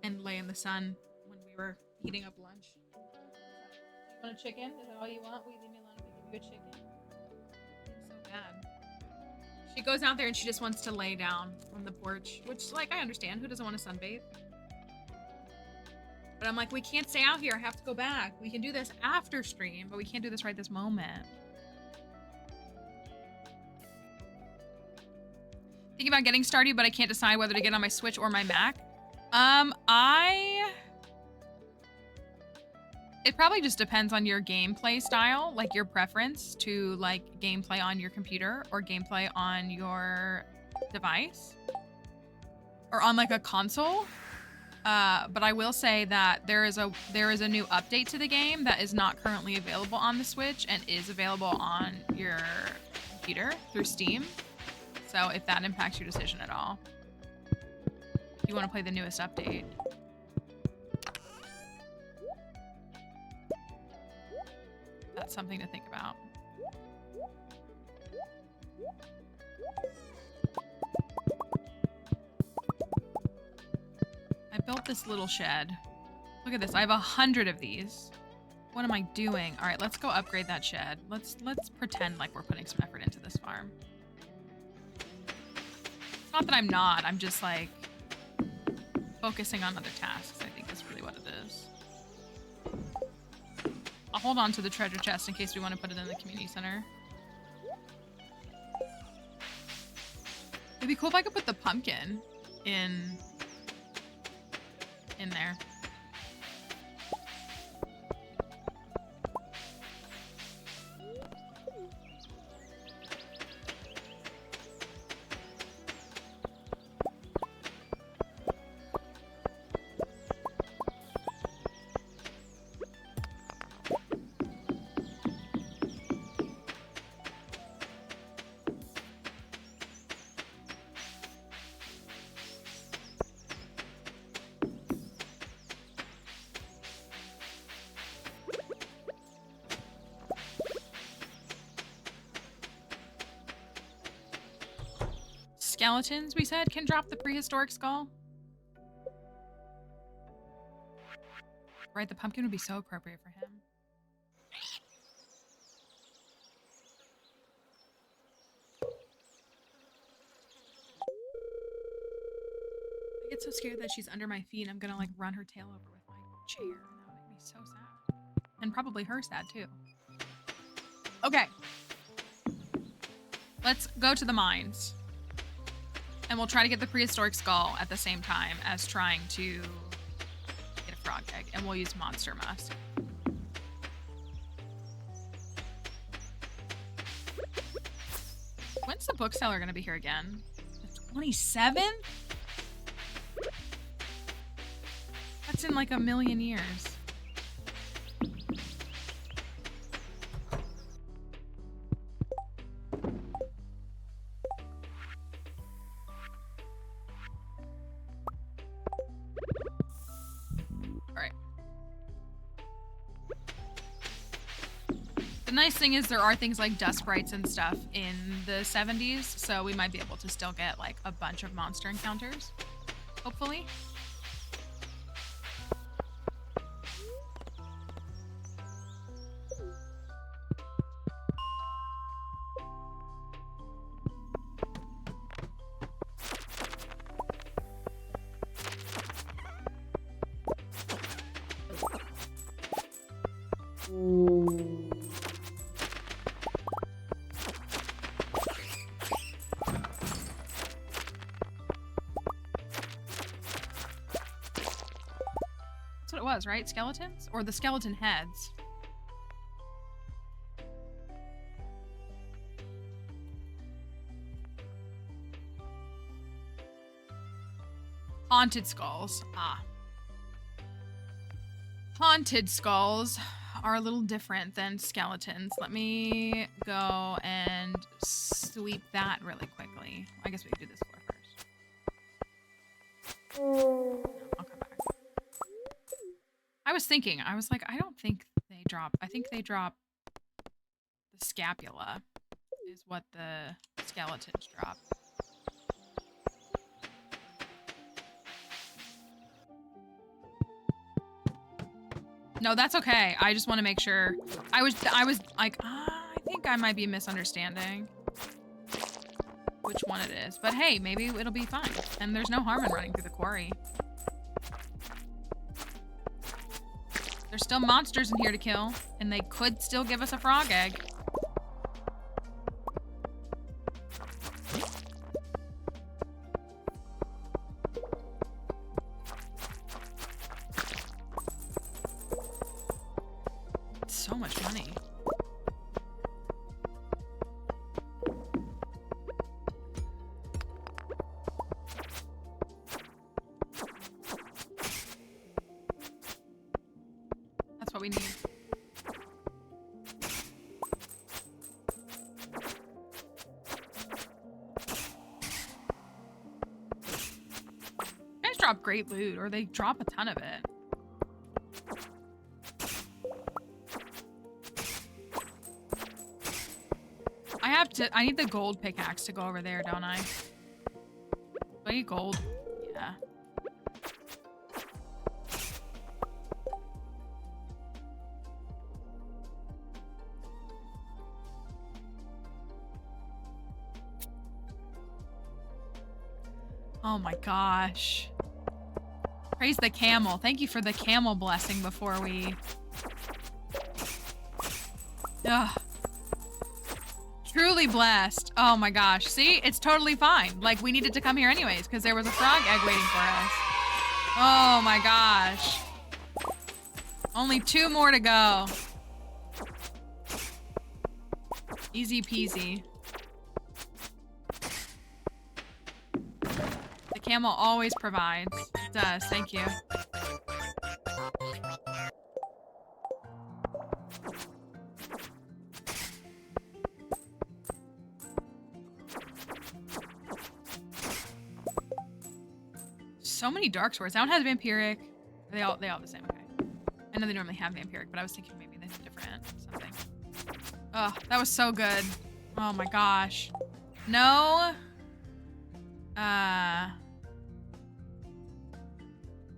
and lay in the sun when we were eating up lunch. You want a chicken? Is that all you want? Will you leave me alone if I give you a chicken? It's so bad. She goes out there and she just wants to lay down on the porch, which, like, I understand. Who doesn't want to sunbathe? But I'm like, we can't stay out here. I have to go back. We can do this after stream, but we can't do this right this moment. Thinking about getting Stardew, but I can't decide whether to get on my Switch or my Mac. It probably just depends on your gameplay style, like your preference to like gameplay on your computer or gameplay on your device or on like a console. But I will say that there is a new update to the game that is not currently available on the Switch and is available on your computer through Steam. So if that impacts your decision at all, if you want to play the newest update. That's something to think about. I built this little shed. Look at this. I have 100 of these. What am I doing? All right, let's go upgrade that shed. Let's pretend like we're putting some effort into this farm. It's not that I'm not. I'm just like focusing on other tasks. I think is really what it is. I'll hold on to the treasure chest in case we want to put it in the community center. It'd be cool if I could put the pumpkin in there. Skeletons, we said, can drop the prehistoric skull. Right, the pumpkin would be so appropriate for him. I get so scared that she's under my feet. I'm gonna like run her tail over with my chair. That would make me so sad. And probably her sad too. Okay. Let's go to the mines. And we'll try to get the prehistoric skull at the same time as trying to get a frog egg. And we'll use monster musk. When's the bookseller going to be here again? The 27th? That's in like a million years. The nice thing is there are things like dust sprites and stuff in the 70s, so we might be able to still get like a bunch of monster encounters, hopefully. Right? Skeletons? Or the skeleton heads? Haunted skulls. Ah. Haunted skulls are a little different than skeletons. Let me go and sweep that really quickly. I guess we can do this floor first. I'll come back. I was thinking, I was like, I don't think they drop. I think they drop the scapula is what the skeletons drop. No, that's okay. I just want to make sure. I was like, I think I might be misunderstanding which one it is. But hey, maybe it'll be fine. And there's no harm in running through the quarry. There's still monsters in here to kill, and they could still give us a frog egg. So much money. That's what we need. Guys drop great loot, or they drop a ton of it. I need the gold pickaxe to go over there, don't I? Do I need gold? Yeah. Oh my gosh. Praise the camel. Thank you for the camel blessing before we... Ugh. Truly blessed. Oh my gosh. See? It's totally fine. Like, we needed to come here anyways because there was a frog egg waiting for us. Oh my gosh. Only 2 more to go. Easy peasy. The camel always provides. It does. Thank you. So many dark swords. That one has vampiric. They all the same. Okay. I know they normally have vampiric, but I was thinking maybe they have different something. Oh, that was so good. Oh my gosh. No.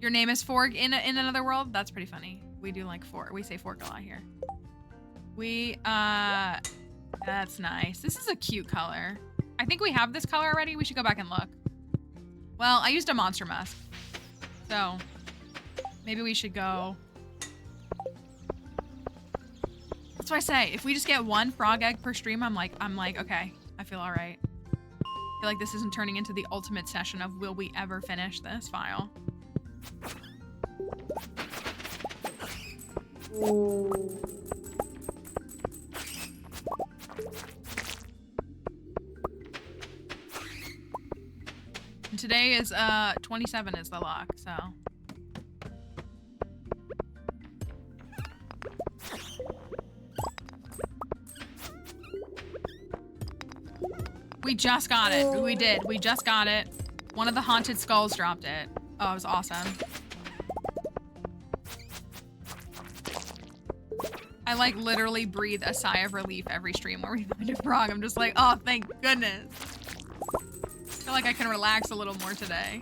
Your name is Fork in another world? That's pretty funny. We do like fork. We say fork a lot here. That's nice. This is a cute color. I think we have this color already. We should go back and look. Well, I used a monster mask, so maybe we should go. That's what I say. If we just get 1 frog egg per stream, I'm like, okay, I feel all right. I feel like this isn't turning into the ultimate session of will we ever finish this file. And today is 27 is the lock, so. We just got it. We did. We just got it. One of the haunted skulls dropped it. Oh, it was awesome. I like literally breathe a sigh of relief every stream where we find a frog. I'm just like, oh, thank goodness. I feel like I can relax a little more today.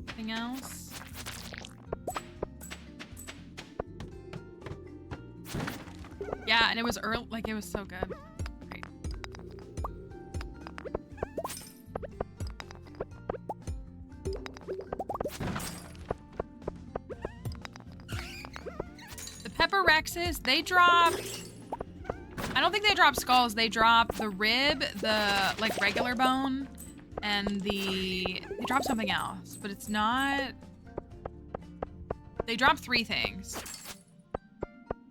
Anything else? Yeah, and it was early, like it was so good. Great. The Pepper Rexes, they drop, I don't think they drop skulls, they drop the rib, the like regular bone, and they drop something else, but it's not, they drop 3 things.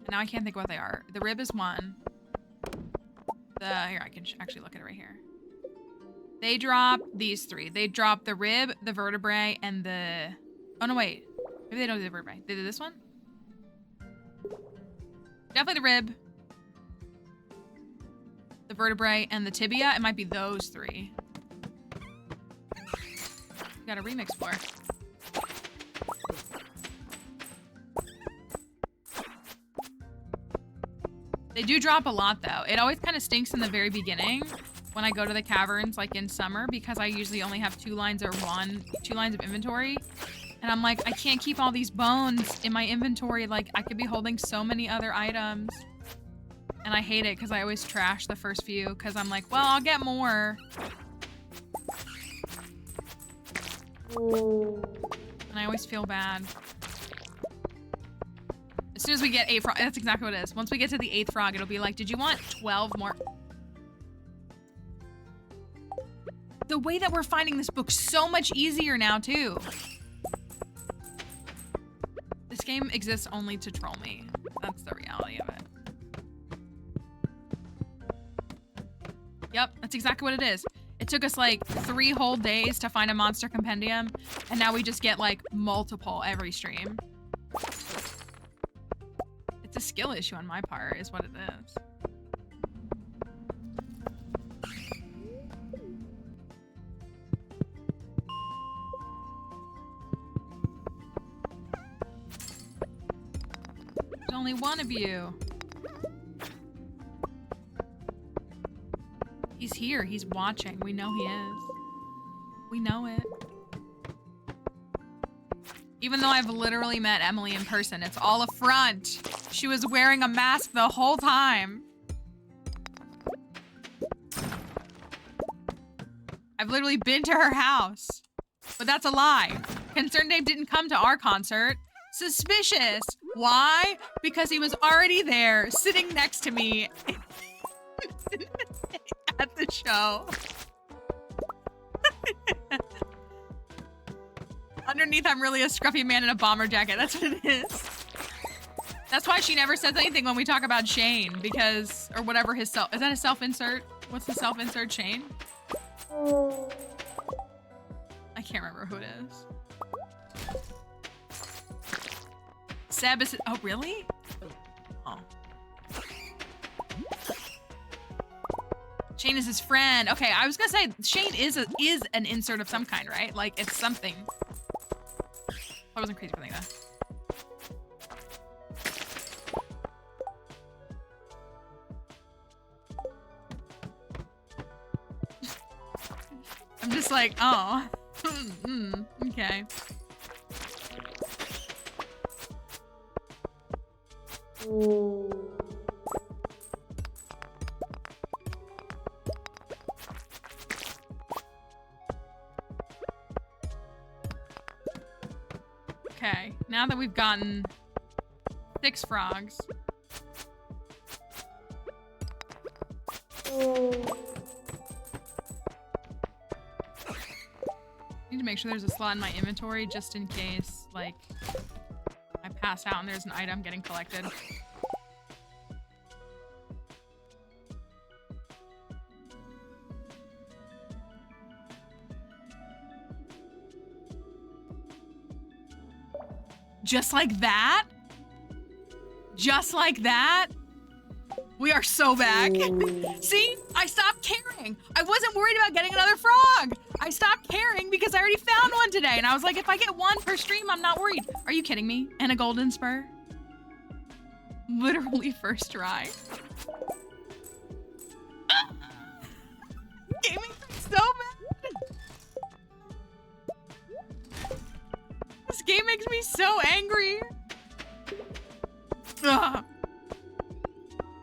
Now I can't think what they are. The rib is one. Here, I can actually look at it right here. They drop these 3. They drop the rib, the vertebrae, and the... Oh, no, wait. Maybe they don't do the vertebrae. They did this one? Definitely the rib. The vertebrae, and the tibia. It might be those 3. We got a remix for. They do drop a lot, though. It always kind of stinks in the very beginning when I go to the caverns, like in summer, because I usually only have 2 lines or 2 lines of inventory. And I'm like, I can't keep all these bones in my inventory. Like, I could be holding so many other items. And I hate it because I always trash the first few because I'm like, well, I'll get more. And I always feel bad. As soon as we get 8 frog, that's exactly what it is. Once we get to the 8th frog, it'll be like, did you want 12 more? The way that we're finding this book so much easier now, too. This game exists only to troll me. That's the reality of it. Yep, that's exactly what it is. It took us like 3 whole days to find a monster compendium, and now we just get like multiple every stream. It's a skill issue on my part, is what it is. There's only one of you. He's here. He's watching. We know he is. We know it. Even though I've literally met Emily in person, it's all a front. She was wearing a mask the whole time. I've literally been to her house. But that's a lie. Concerned Dave didn't come to our concert. Suspicious. Why? Because he was already there, sitting next to me at the show. Underneath, I'm really a scruffy man in a bomber jacket. That's what it is. That's why she never says anything when we talk about Shane, because, or whatever his self, is that a self-insert? What's the self-insert, Shane? I can't remember who it is. Seb is, oh, really? Oh. Shane is his friend. Okay, I was gonna say Shane is an insert of some kind, right? Like it's something. I wasn't crazy for thinking that. I'm just like, oh, okay. Okay, now that we've gotten 6 frogs. Need to make sure there's a slot in my inventory just in case, like, I pass out and there's an item getting collected. Just like that? Just like that? We are so back. See? I stopped caring. I wasn't worried about getting another frog. I stopped caring because I already found one today. And I was like, if I get 1 per stream, I'm not worried. Are you kidding me? And a golden spur? Literally first try. Game makes me so mad. This game makes me so angry. Ugh.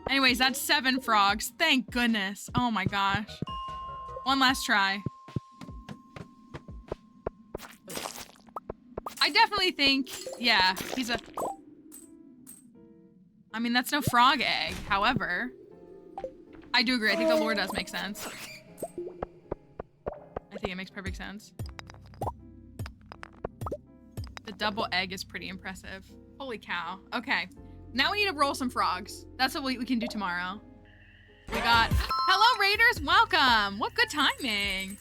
Anyways, that's 7 frogs. Thank goodness. Oh my gosh. 1 last try. I definitely think, yeah, he's a... I mean, that's no frog egg. However, I do agree. I think the lore does make sense. I think it makes perfect sense. The double egg is pretty impressive. Holy cow. Okay. Now we need to roll some frogs. That's what we can do tomorrow. We got... Hello, Raiders. Welcome. What good timing.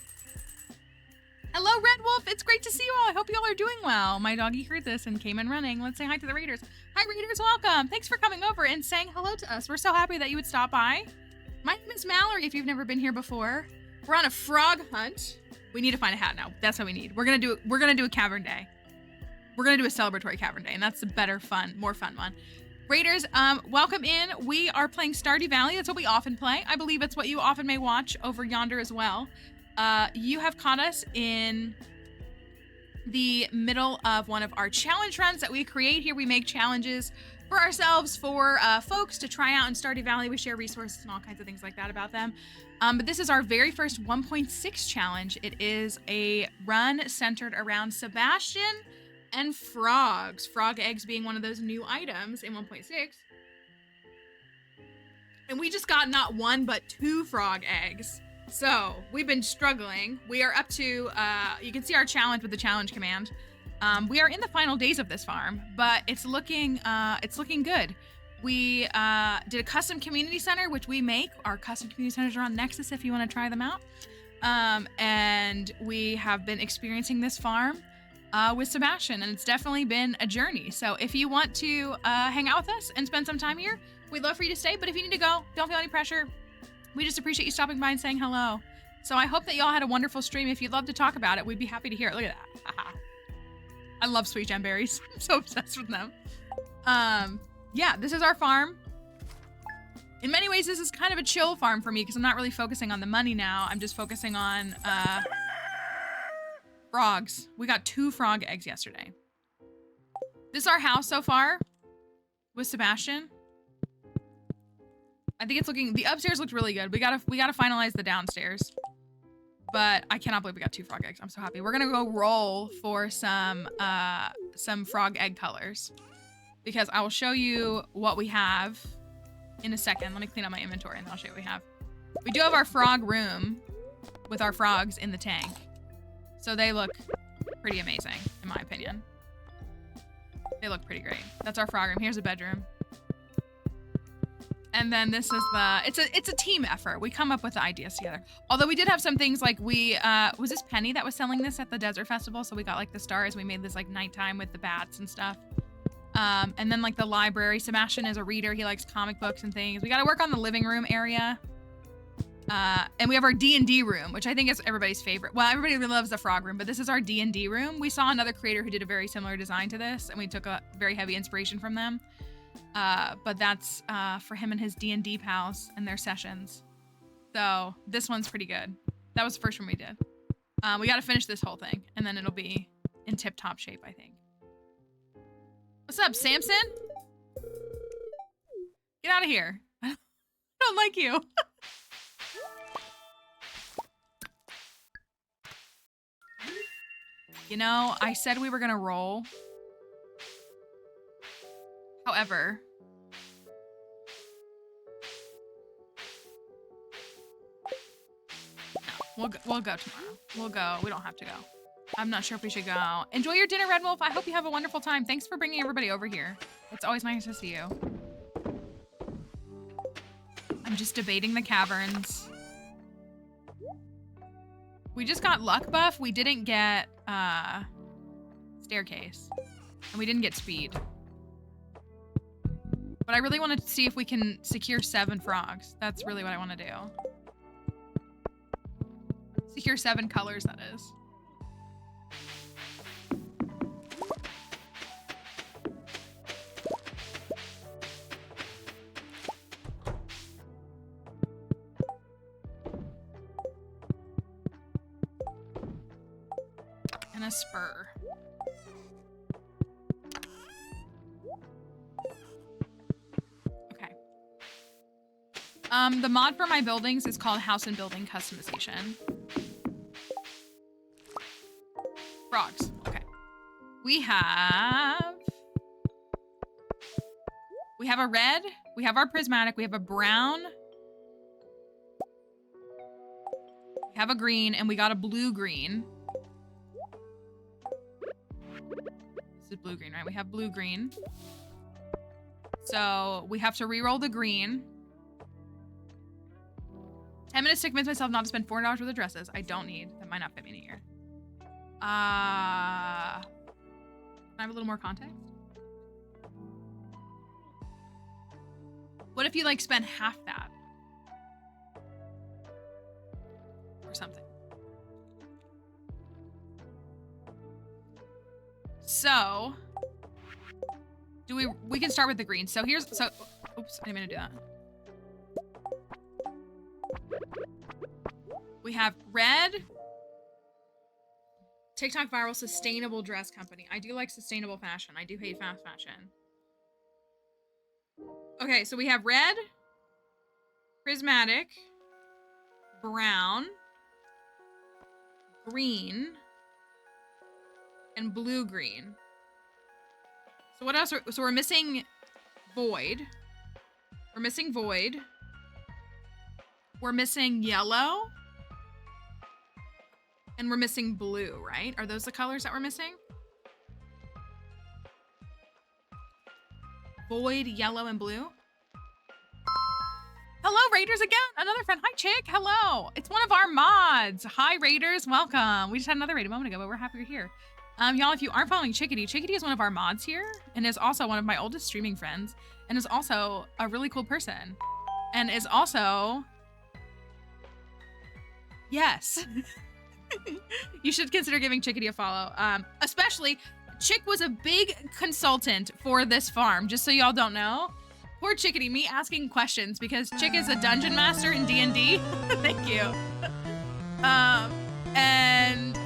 Hello, Red Wolf. It's great to see you all. I hope you all are doing well. My doggy heard this and came in running. Let's say hi to the Raiders. Hi, Raiders. Welcome. Thanks for coming over and saying hello to us. We're so happy that you would stop by. My name is Mallory, if you've never been here before. We're on a frog hunt. We need to find a hat now. That's what we need. We're gonna do a cavern day. We're gonna do a celebratory cavern day, and that's the better fun, more fun one. Raiders, welcome in. We are playing Stardew Valley. That's what we often play. I believe it's what you often may watch over yonder as well. You have caught us in the middle of one of our challenge runs that we create here. We make challenges for ourselves, for folks to try out in Stardew Valley. We share resources and all kinds of things like that about them. But this is our very first 1.6 challenge. It is a run centered around Sebastian and frogs. Frog eggs being one of those new items in 1.6. And we just got not one, but 2 frog eggs. So we've been struggling. We are up to, you can see our challenge with the challenge command. We are in the final days of this farm, but it's looking good. We did a custom community center, which we make. Our custom community centers are on Nexus if you want to try them out. And we have been experiencing this farm with Sebastian, and it's definitely been a journey. So if you want to hang out with us and spend some time here, we'd love for you to stay. But if you need to go, don't feel any pressure. We just appreciate you stopping by and saying hello. So I hope that y'all had a wonderful stream. If you'd love to talk about it, we'd be happy to hear it. Look at that. I love sweet gem berries. I'm so obsessed with them. Yeah, this is our farm. In many ways, this is kind of a chill farm for me because I'm not really focusing on the money now. I'm just focusing on frogs. We got 2 frog eggs yesterday. This is our house so far with Sebastian. I think it's looking, the upstairs looked really good. We gotta finalize the downstairs. But I cannot believe we got 2 frog eggs. I'm so happy. We're gonna go roll for some frog egg colors because I will show you what we have in a second. Let me clean up my inventory and then I'll show you what we have. We do have our frog room with our frogs in the tank. So they look pretty amazing, in my opinion. They look pretty great. That's our frog room. Here's a bedroom. And then this is the, it's a team effort. We come up with the ideas together. Although we did have some things like was this Penny that was selling this at the Desert Festival? So we got like the stars. We made this like nighttime with the bats and stuff. And then like the library. Sebastian is a reader. He likes comic books and things. We got to work on the living room area. And we have our D&D room, which I think is everybody's favorite. Well, everybody really loves the frog room, but this is our D&D room. We saw another creator who did a very similar design to this, and we took a very heavy inspiration from them. But that's for him and his D&D pals and their sessions. So this one's pretty good. That was the first one we did. We got to finish this whole thing, and then it'll be in tip-top shape, I think. What's up, Samson? Get out of here. I don't like you. You know, I said we were gonna roll. However, no, we'll go tomorrow. We'll go. We don't have to go. I'm not sure if we should go. Enjoy your dinner, Red Wolf. I hope you have a wonderful time. Thanks for bringing everybody over here. It's always nice to see you. I'm just debating the caverns. We just got luck buff. We didn't get staircase, and we didn't get speed. But I really want to see if we can secure 7 frogs. That's really what I want to do. Secure 7 colors, that is. And a spur. Okay. The mod for my buildings is called House and Building Customization. Frogs. Okay. We have a red, we have our prismatic, we have a brown, we have a green, and we got a blue-green. This is blue-green, right? We have blue-green. So we have to re-roll the green. 10 minutes to convince myself not to spend $400 worth of dresses. I don't need. That might not fit me in a year. Can I have a little more context? What if you like spend half that? Or something. So, we can start with the green. So oops, I didn't mean to do that. We have red, TikTok viral sustainable dress company. I do like sustainable fashion. I do hate fast fashion. Okay, so we have red, prismatic, brown, green, and blue-green. So what else? So we're missing void. We're missing void. We're missing yellow. And we're missing blue, right? Are those the colors that we're missing? Void, yellow, and blue. Hello, Raiders again. Another friend. Hi, Chick. Hello. It's one of our mods. Hi, Raiders. Welcome. We just had another raid a moment ago, but we're happy you're here. Y'all, if you aren't following Chickadee, Chickadee is one of our mods here and is also one of my oldest streaming friends and is also a really cool person and is also... Yes. You should consider giving Chickadee a follow. Especially, Chick was a big consultant for this farm, just so y'all don't know. Poor Chickadee, me asking questions because Chick is a dungeon master in D&D. Thank you. And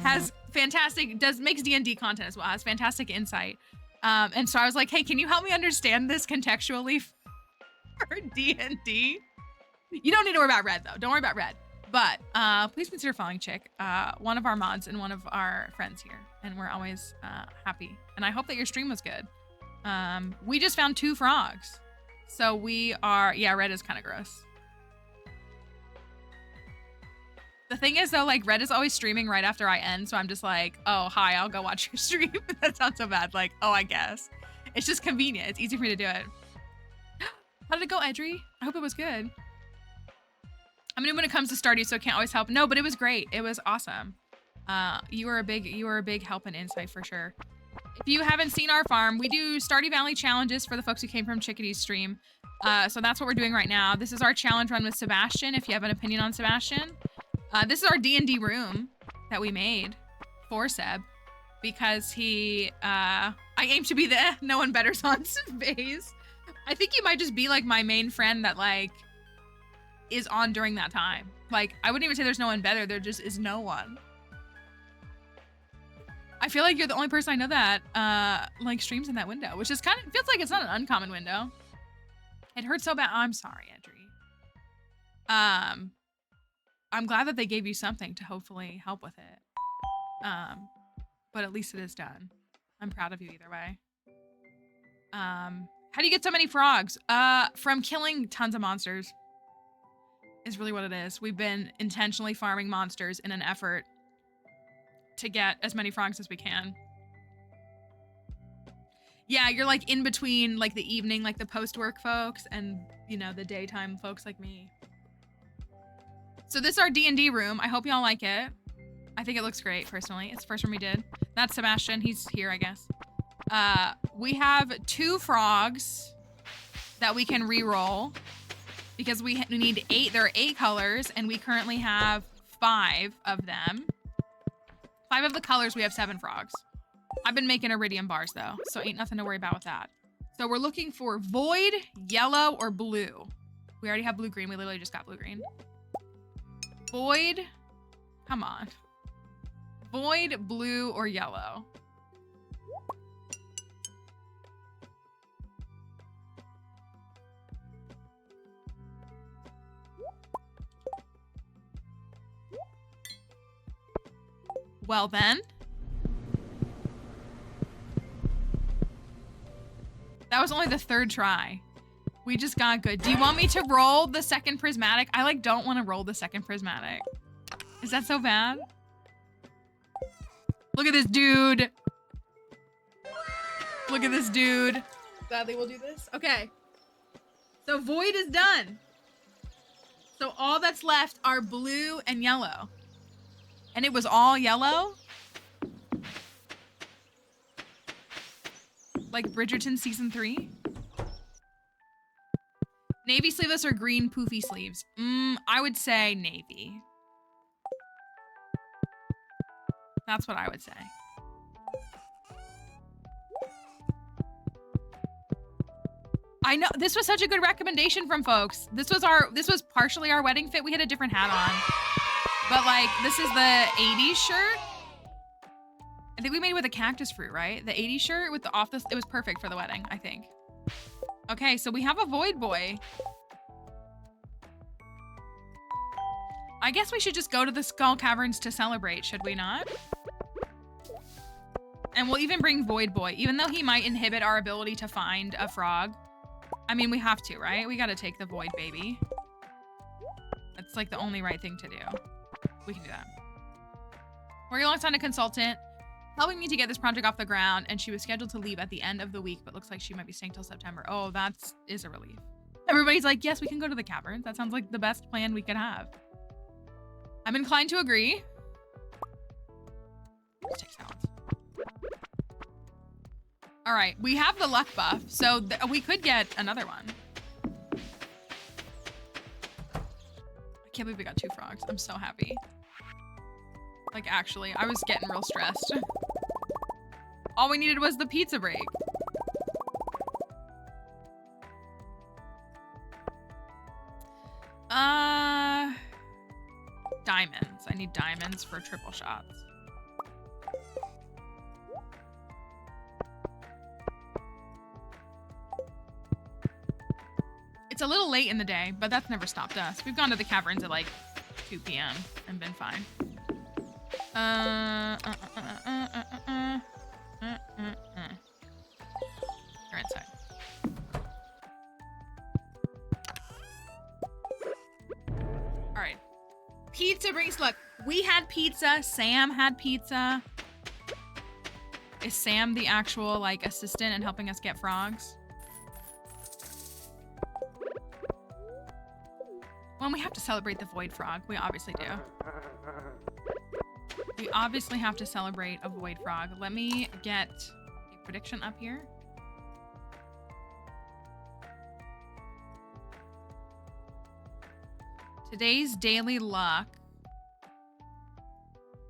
has fantastic, makes D&D content as well, has fantastic insight. And so I was like, hey, can you help me understand this contextually for D&D? You don't need to worry about red though. Don't worry about red. But please consider following Chick, one of our mods and one of our friends here. And we're always happy. And I hope that your stream was good. We just found 2 frogs. So we are, yeah, red is kind of gross. The thing is though, like red is always streaming right after I end. So I'm just like, oh, hi, I'll go watch your stream. That sounds so bad. Like, oh, I guess. It's just convenient. It's easy for me to do it. How did it go, Edry? I hope it was good. I mean, when it comes to Stardew, so I can't always help. No, but it was great. It was awesome. You were a big help and insight for sure. If you haven't seen our farm, we do Stardew Valley challenges for the folks who came from Chickadee's stream. So that's what we're doing right now. This is our challenge run with Sebastian, if you have an opinion on Sebastian. This is our D&D room that we made for Seb because he, I aim to be the no one betters on phase. I think you might just be like my main friend that like is on during that time. Like, I wouldn't even say there's no one better. There just is no one. I feel like you're the only person I know that like streams in that window, which is kind of, feels like it's not an uncommon window. It hurts so bad. Oh, I'm sorry, Edry. I'm glad that they gave you something to hopefully help with it. But at least it is done. I'm proud of you either way. How do you get so many frogs? From killing tons of monsters. Is really what it is. We've been intentionally farming monsters in an effort to get as many frogs as we can. Yeah, you're like in between like the evening, like the post-work folks and, you know, the daytime folks like me. So this is our D&D room. I hope y'all like it. I think it looks great, personally. It's the first one we did. That's Sebastian. He's here, I guess. We have 2 frogs that we can re-roll because we need 8. There are 8 colors, and we currently have 5 of them. 5 of the colors, we have 7 frogs. I've been making iridium bars, though, so ain't nothing to worry about with that. So we're looking for void, yellow, or blue. We already have blue-green. We literally just got blue-green. Void, come on. Void, blue, or yellow. Well then. That was only the 3rd try. We just got good. Do you want me to roll the 2nd prismatic? I like don't want to roll the 2nd prismatic. Is that so bad? Look at this dude. Look at this dude. Gladly we'll do this. Okay. So void is done. So all that's left are blue and yellow. And it was all yellow? Like Bridgerton season 3? Navy sleeveless or green poofy sleeves? I would say navy. That's what I would say. I know this was such a good recommendation from folks. This was partially our wedding fit. We had a different hat on. But like this is the 80s shirt. I think we made it with a cactus fruit, right? The 80s shirt with the it was perfect for the wedding, I think. Okay, so we have a void boy. I guess we should just go to the Skull Caverns to celebrate, should we not? And we'll even bring Void Boy, even though he might inhibit our ability to find a frog. I mean, we have to, right? We gotta take the Void Baby. That's like the only right thing to do. We can do that. Working alongside a consultant, helping me to get this project off the ground, and she was scheduled to leave at the end of the week, but looks like she might be staying till September. Oh, that is a relief. Everybody's like, yes, we can go to the caverns. That sounds like the best plan we could have. I'm inclined to agree. Let's take talents. All right, we have the luck buff, so we could get another one. I can't believe we got 2 frogs. I'm so happy. Like, actually, I was getting real stressed. All we needed was the pizza break. Diamonds. I need diamonds for triple shots. It's a little late in the day, but that's never stopped us. We've gone to the caverns at like 2 p.m. and been fine. You're inside. All right. Pizza brings luck. We had pizza. Sam had pizza. Is Sam the actual like assistant and helping us get frogs? Well, we have to celebrate the void frog. We obviously do. We obviously have to celebrate a void frog. Let me get a prediction up here. Today's daily luck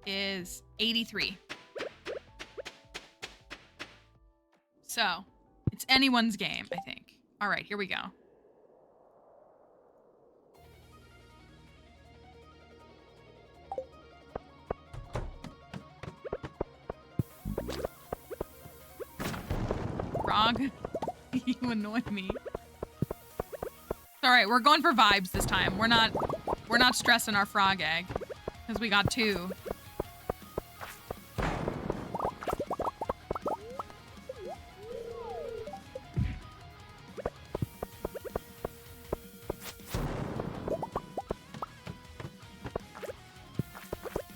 is 83. So, it's anyone's game, I think. All right, here we go. Frog, you annoy me. All right, we're going for vibes this time. We're not stressing our frog egg because we got 2.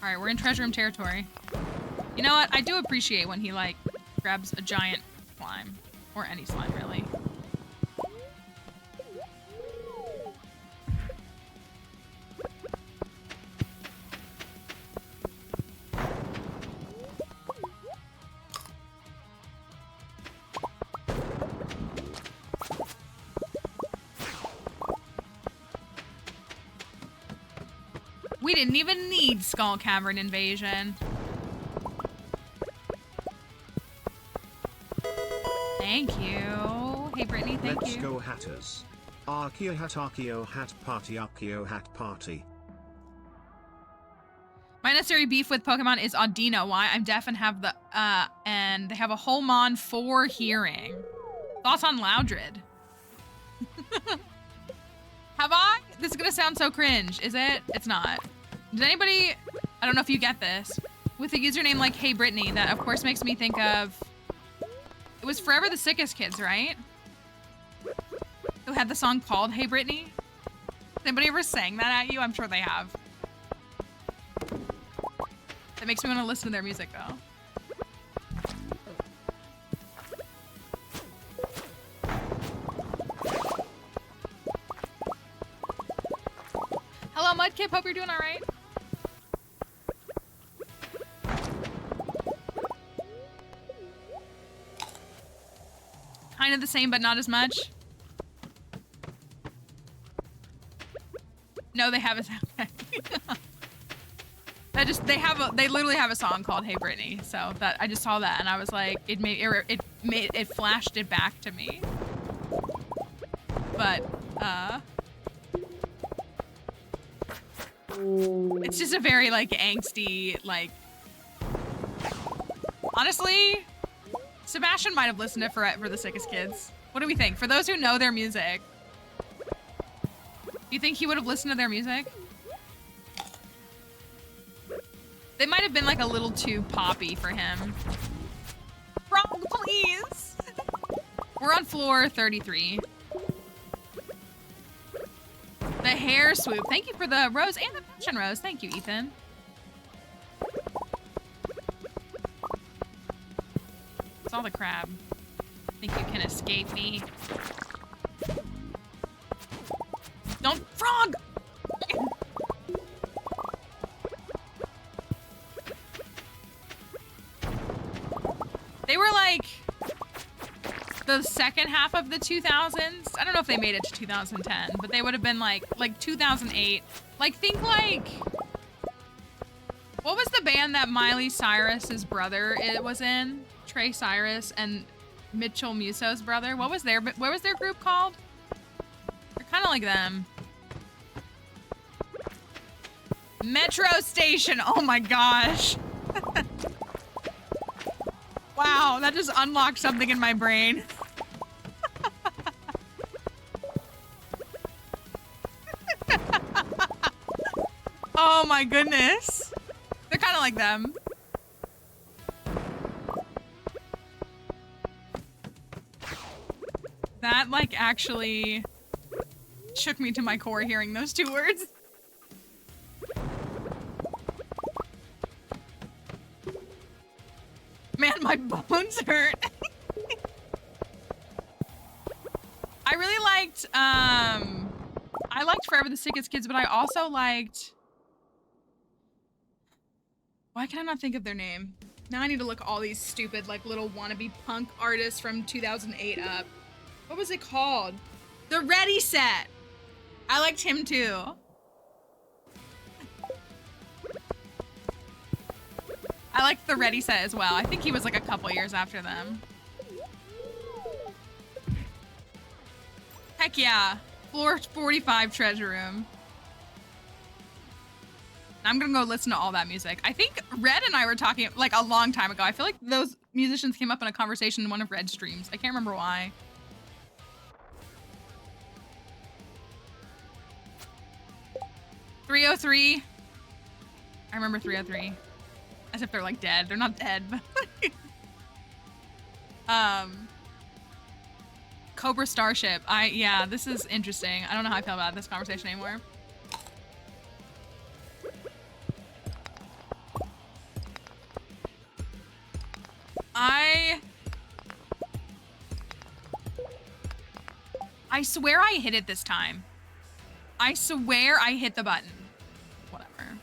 All right, we're in treasure room territory. You know what? I do appreciate when he like grabs a giant slime, or any slime really. We didn't even need Skull Cavern Invasion. Thank you. Hey, Brittany, thank you. Let's go Hatters. Archeo hat party. My necessary beef with Pokemon is Audino. Why? I'm deaf and have the, and they have a Holmon 4 hearing. Thoughts on Loudred? Have I? This is gonna sound so cringe. Is it? It's not. Did anybody, I don't know if you get this, with a username like Hey Brittany, that of course makes me think of, it was Forever the Sickest Kids, right? Who had the song called Hey Brittany? Has anybody ever sang that at you? I'm sure they have. That makes me want to listen to their music though. Hello Mudkip, hope you're doing all right. Kind of the same, but not as much. No, they have a sound effect. They literally have a song called Hey Brittany. So that I just saw that and I was like, it flashed it back to me. But it's just a very like angsty, like, honestly, Sebastian might have listened to Forever the Sickest Kids. What do we think? For those who know their music, do you think he would have listened to their music? They might have been like a little too poppy for him. Frog, please. We're on floor 33. The hair swoop. Thank you for the rose and the passion rose. Thank you, Ethan. Saw the crab. Think you can escape me? Don't frog! They were like the second half of the 2000s. I don't know if they made it to 2010, but they would have been like 2008. Like think like, what was the band that Miley Cyrus's brother was in? Trey Cyrus and Mitchell Musso's brother. What was their group called? They're kind of like them. Metro Station. Oh my gosh. Wow, that just unlocked something in my brain. Oh my goodness. They're kind of like them. That like actually shook me to my core hearing those two words. Man, my bones hurt. I really liked, I liked Forever the Sickest Kids, but I also liked, why can I not think of their name? Now I need to look all these stupid, like, little wannabe punk artists from 2008 up. What was it called? The Ready Set. I liked him too. I liked the Ready Set as well. I think he was like a couple years after them. Heck yeah. Floor 45 Treasure Room. I'm gonna go listen to all that music. I think Red and I were talking like a long time ago. I feel like those musicians came up in a conversation in one of Red's streams. I can't remember why. .303. I remember 303. As if they're like dead. They're not dead, but Cobra Starship. Yeah, this is interesting. I don't know how I feel about this conversation anymore. I swear I hit it this time. I swear I hit the button. Whatever.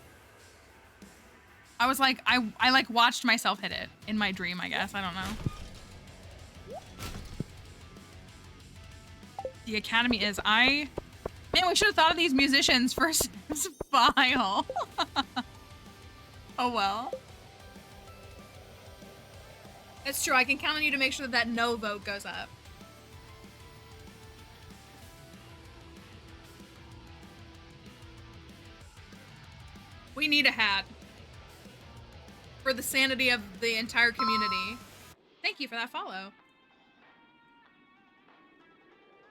I was like, I like watched myself hit it in my dream, I guess. I don't know. The Academy is, man, we should have thought of these musicians for Sims File. Oh well. It's true, I can count on you to make sure that no vote goes up. We need a hat. For the sanity of the entire community. Thank you for that follow.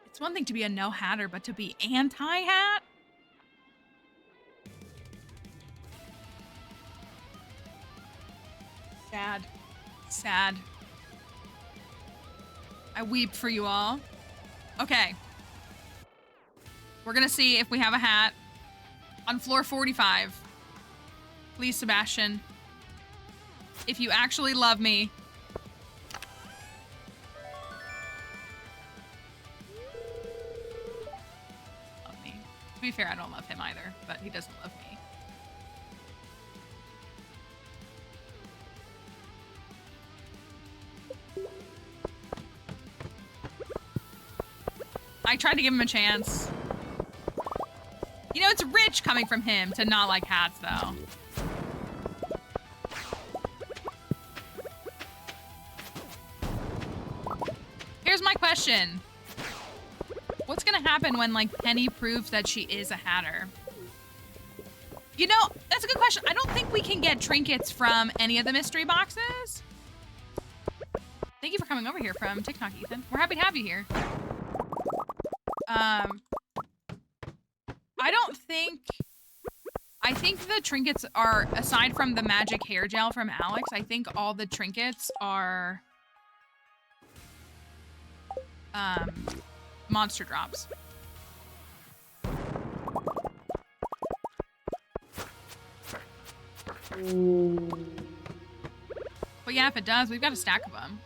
It's one thing to be a no-hatter, but to be anti-hat? Sad. Sad. I weep for you all. Okay. We're gonna see if we have a hat on floor 45. Please, Sebastian. If you actually love me. Love me. To be fair, I don't love him either, but he doesn't love me. I tried to give him a chance. You know, it's rich coming from him to not like hats, though. Here's my question. What's gonna happen when, like, Penny proves that she is a hatter? You know, that's a good question. I don't think we can get trinkets from any of the mystery boxes. Thank you for coming over here from TikTok, Ethan. We're happy to have you here. I don't think... I think the trinkets are, aside from the magic hair gel from Alex, I think all the trinkets are monster drops. But yeah, if it does, we've got a stack of them.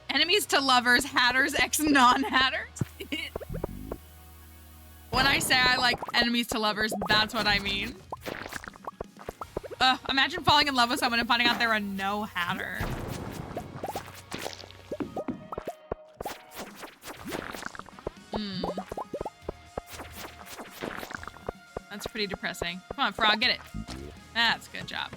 Enemies to lovers, hatters, ex non-hatters. When I say I like enemies to lovers, that's what I mean. Imagine falling in love with someone and finding out they're a no-hatter. That's pretty depressing. Come on, frog, get it. That's a good job.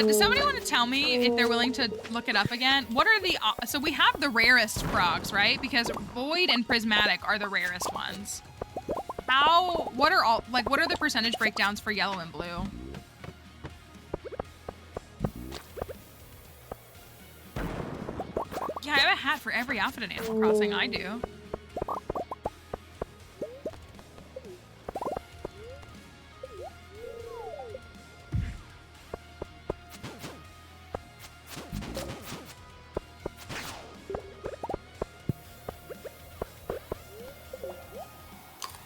Does somebody want to tell me if they're willing to look it up again? What are the... so we have the rarest frogs, right? Because Void and Prismatic are the rarest ones. What are the percentage breakdowns for yellow and blue? Yeah, I have a hat for every outfit in Animal Crossing. I do.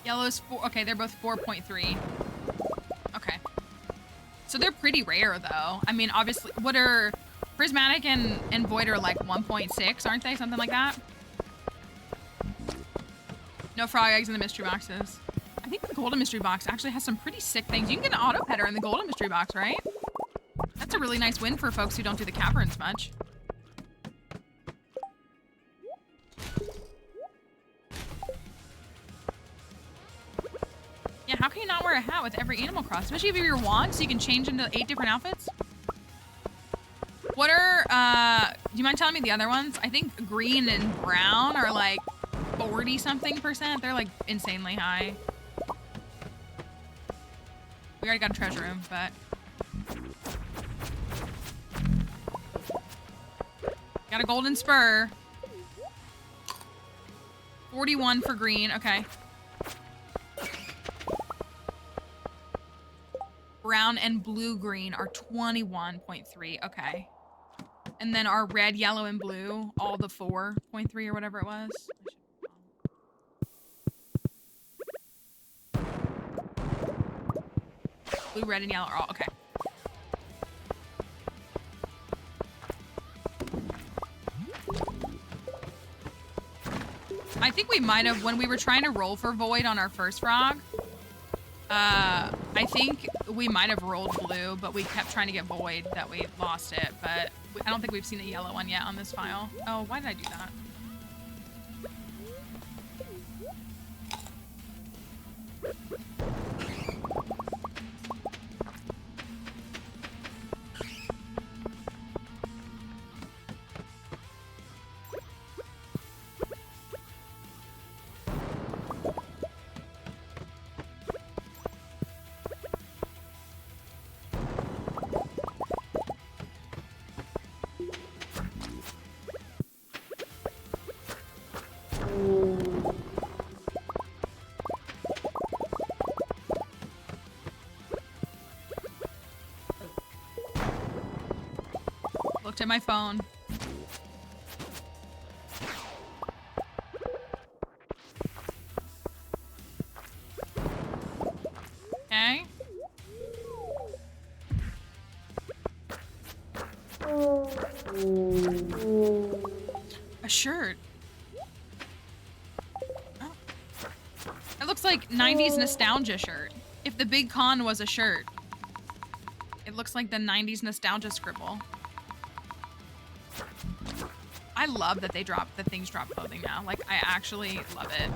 Yellow's 4. Okay, they're both 4.3. Okay. So they're pretty rare, though. I mean, obviously, what are... Prismatic and Void are like 1.6, aren't they? Something like that? No frog eggs in the mystery boxes. I think the golden mystery box actually has some pretty sick things. You can get an auto petter in the golden mystery box, right? That's a really nice win for folks who don't do the caverns much. Yeah, how can you not wear a hat with every Animal Crossing? Especially if you're wand, so you can change into 8 different outfits? What are, do you mind telling me the other ones? I think green and brown are like 40-something%. They're like insanely high. We already got a treasure room, but... Got a golden spur. 41 for green, okay. Brown and blue-green are 21.3, okay. And then our red, yellow, and blue, all the 4.3 or whatever it was. Blue, red, and yellow are all, okay. I think we might have, when we were trying to roll for Void on our first frog, I think we might have rolled blue, but we kept trying to get Void that we lost it, but I don't think we've seen a yellow one yet on this file. Oh, why did I do that? Looked at my phone. Okay. A shirt. Oh. It looks like 90s nostalgia shirt. If the big con was a shirt. It looks like the 90s nostalgia scribble. I love that things drop clothing now. Like, I actually love it.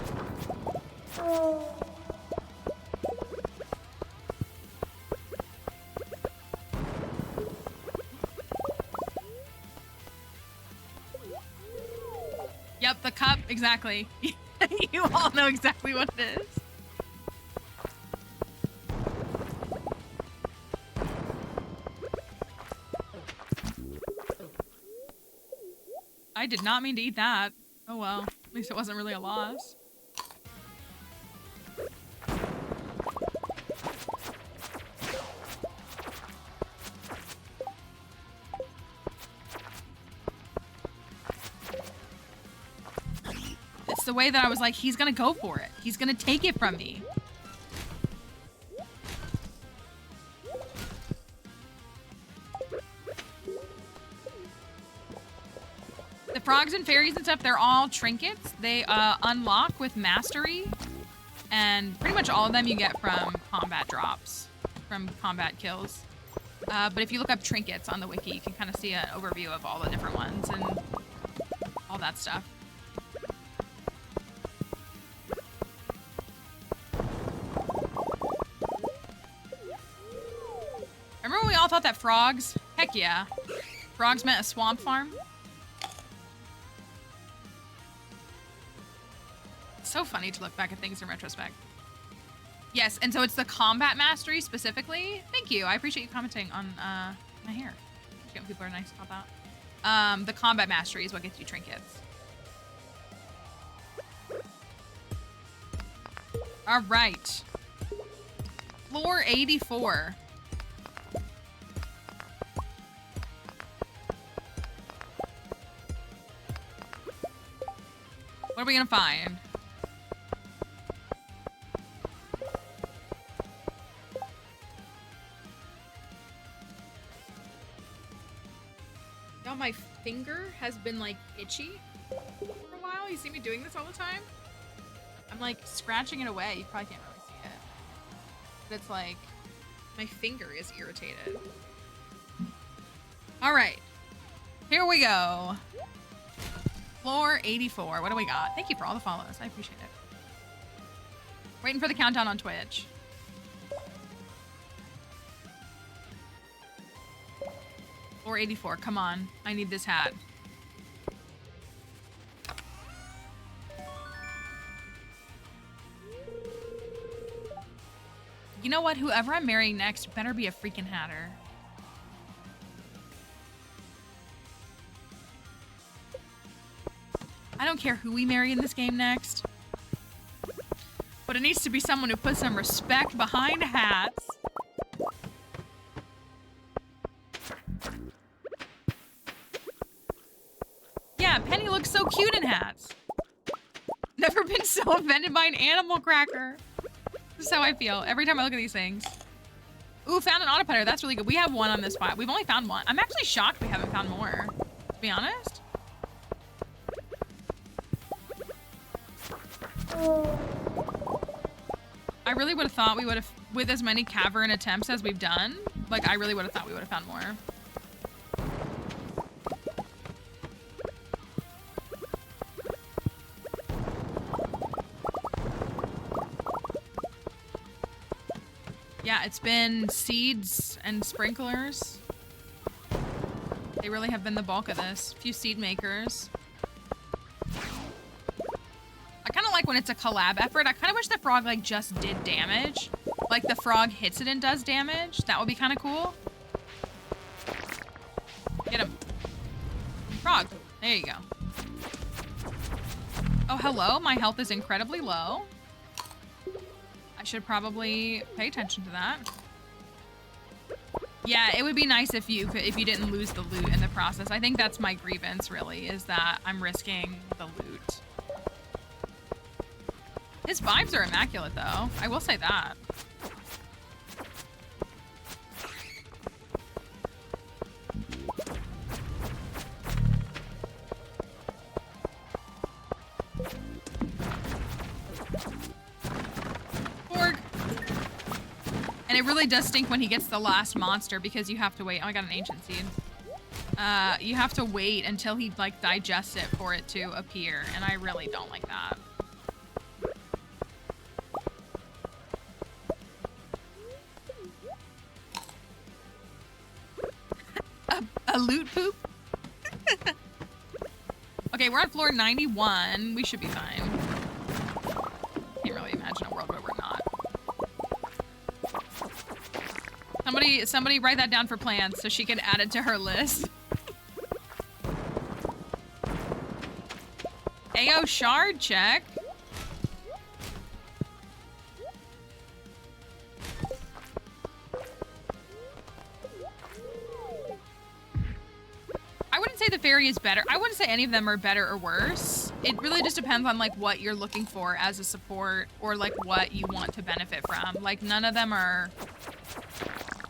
Yep, the cup, exactly. You all know exactly what it is. I did not mean to eat that. Oh well, at least it wasn't really a loss. It's the way that I was like, he's gonna go for it. He's gonna take it from me. The frogs and fairies and stuff, they're all trinkets. They unlock with mastery. And pretty much all of them you get from combat drops, from combat kills. But if you look up trinkets on the wiki, you can kind of see an overview of all the different ones and all that stuff. Remember when we all thought that frogs? Heck yeah. Frogs meant a swamp farm? So funny to look back at things in retrospect. Yes, and so it's the combat mastery specifically. Thank you. I appreciate you commenting on my hair. I appreciate when people are nice about that. The combat mastery is what gets you trinkets. All right. Floor 84. What are we gonna find? Y'all, my finger has been like itchy for a while. You see me doing this all the time? I'm like scratching it away. You probably can't really see it. But it's like my finger is irritated. All right, here we go. Floor 84. What do we got? Thank you for all the follows. I appreciate it. Waiting for the countdown on Twitch. Floor 84. Come on. I need this hat. You know what? Whoever I'm marrying next better be a freaking hatter. I don't care who we marry in this game next. But it needs to be someone who puts some respect behind hats. Yeah, Penny looks so cute in hats. Never been so offended by an animal cracker. This is how I feel every time I look at these things. Ooh, found an autoputter. That's really good. We have one on this spot. We've only found one. I'm actually shocked we haven't found more, to be honest. I really would have thought we would have, with as many cavern attempts as we've done, like I really would have thought we would have found more. Yeah, it's been seeds and sprinklers. They really have been the bulk of this. A few seed makers. I kind of like when it's a collab effort. I kind of wish the frog like just did damage. Like the frog hits it and does damage. That would be kind of cool. Get him. Frog. There you go. Oh, hello. My health is incredibly low. I should probably pay attention to that. Yeah, it would be nice if you didn't lose the loot in the process. I think that's my grievance, really, is that I'm risking the loot. His vibes are immaculate, though. I will say that. And it really does stink when he gets the last monster because you have to wait. Oh, I got an ancient seed. You have to wait until he like digests it for it to appear, and I really don't like that. a loot poop? Okay, we're on floor 91. We should be fine. Somebody write that down for plans so she can add it to her list. AO shard check. I wouldn't say the fairy is better. I wouldn't say any of them are better or worse. It really just depends on like what you're looking for as a support or like what you want to benefit from. Like none of them are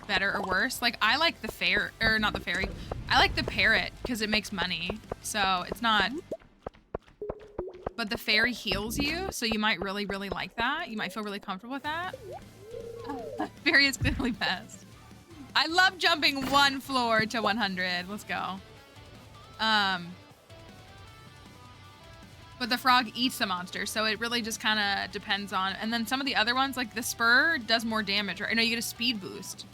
better or worse. Like I like the not the fairy. I like the parrot because it makes money. So it's not, but the fairy heals you. So you might really, really like that. You might feel really comfortable with that. Fairy is clearly best. I love jumping one floor to 100. Let's go. But the frog eats the monster, so it really just kind of depends on. And then some of the other ones, like the spur, does more damage. Right? No, you get a speed boost.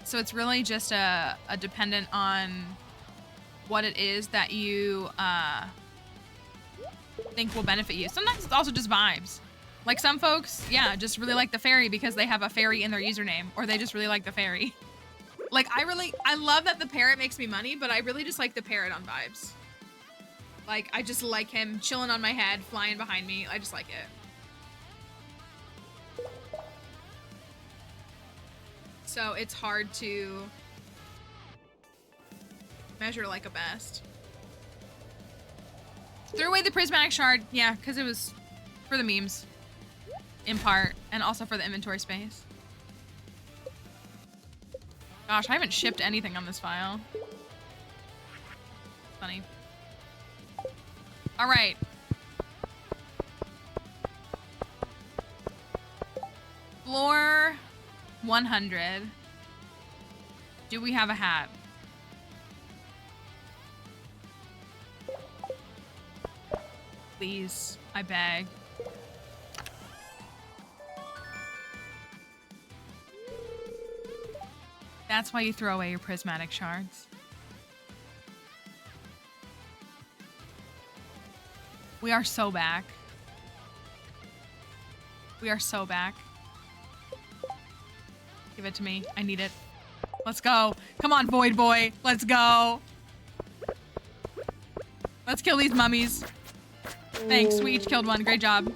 So it's really just a dependent on what it is that you think will benefit you. Sometimes it's also just vibes. Like some folks, yeah, just really like the fairy because they have a fairy in their username, or they just really like the fairy. Like I love that the parrot makes me money, but I really just like the parrot on vibes. Like I just like him chilling on my head, flying behind me. I just like it. So it's hard to measure like a best. Threw away the prismatic shard, yeah, because it was for the memes. In part, and also for the inventory space. Gosh, I haven't shipped anything on this file. Funny. All right. Floor 100. Do we have a hat? Please, I beg. That's why you throw away your prismatic shards. We are so back. We are so back. Give it to me. I need it. Let's go. Come on, Void Boy. Let's go. Let's kill these mummies. Thanks. We each killed one. Great job.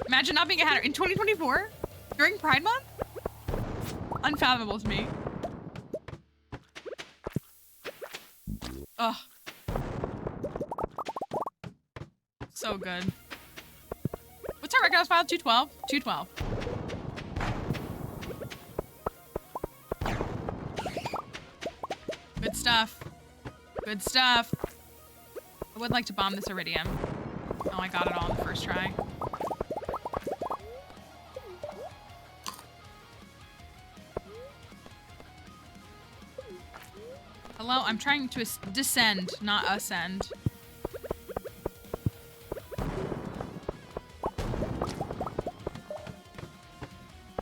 Imagine not being a hatter in 2024 during Pride Month. Unfathomable to me. Ugh. So good. What's our record file? 212? 212. Good stuff. Good stuff. I would like to bomb this iridium. Oh, I got it all in the first try. Hello, I'm trying to descend, not ascend.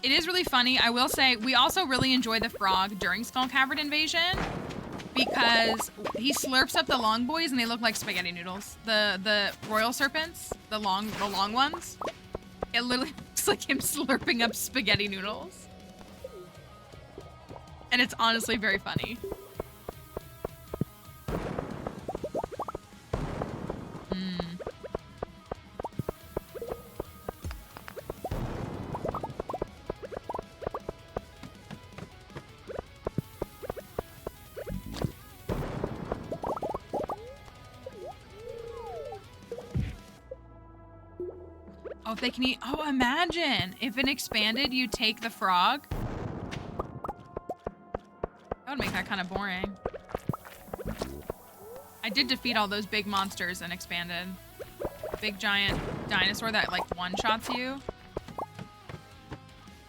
It is really funny. I will say, we also really enjoy the frog during Skull Cavern Invasion because he slurps up the long boys and they look like spaghetti noodles. The royal serpents, the long ones. It literally looks like him slurping up spaghetti noodles. And it's honestly very funny. If they can eat, oh, imagine if it expanded, you take the frog. That would make that kind of boring. I did defeat all those big monsters and expanded. Big giant dinosaur that like one-shots you.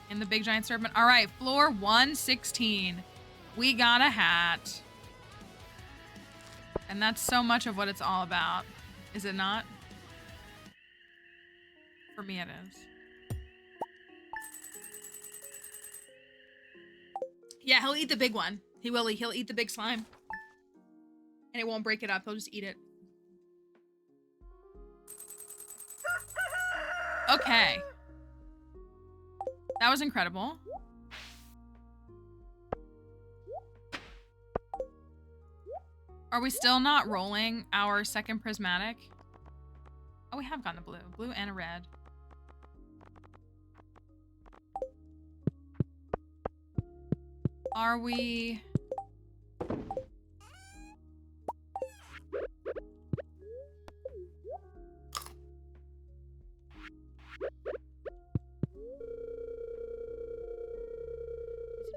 And the big giant serpent. All right, floor 116. We got a hat. And that's so much of what it's all about. Is it not? For me, it is. Yeah, he'll eat the big one. He will. He'll eat the big slime. And it won't break it up. He'll just eat it. Okay. That was incredible. Are we still not rolling our second prismatic? Oh, we have gotten a blue. Blue and a red. Are we...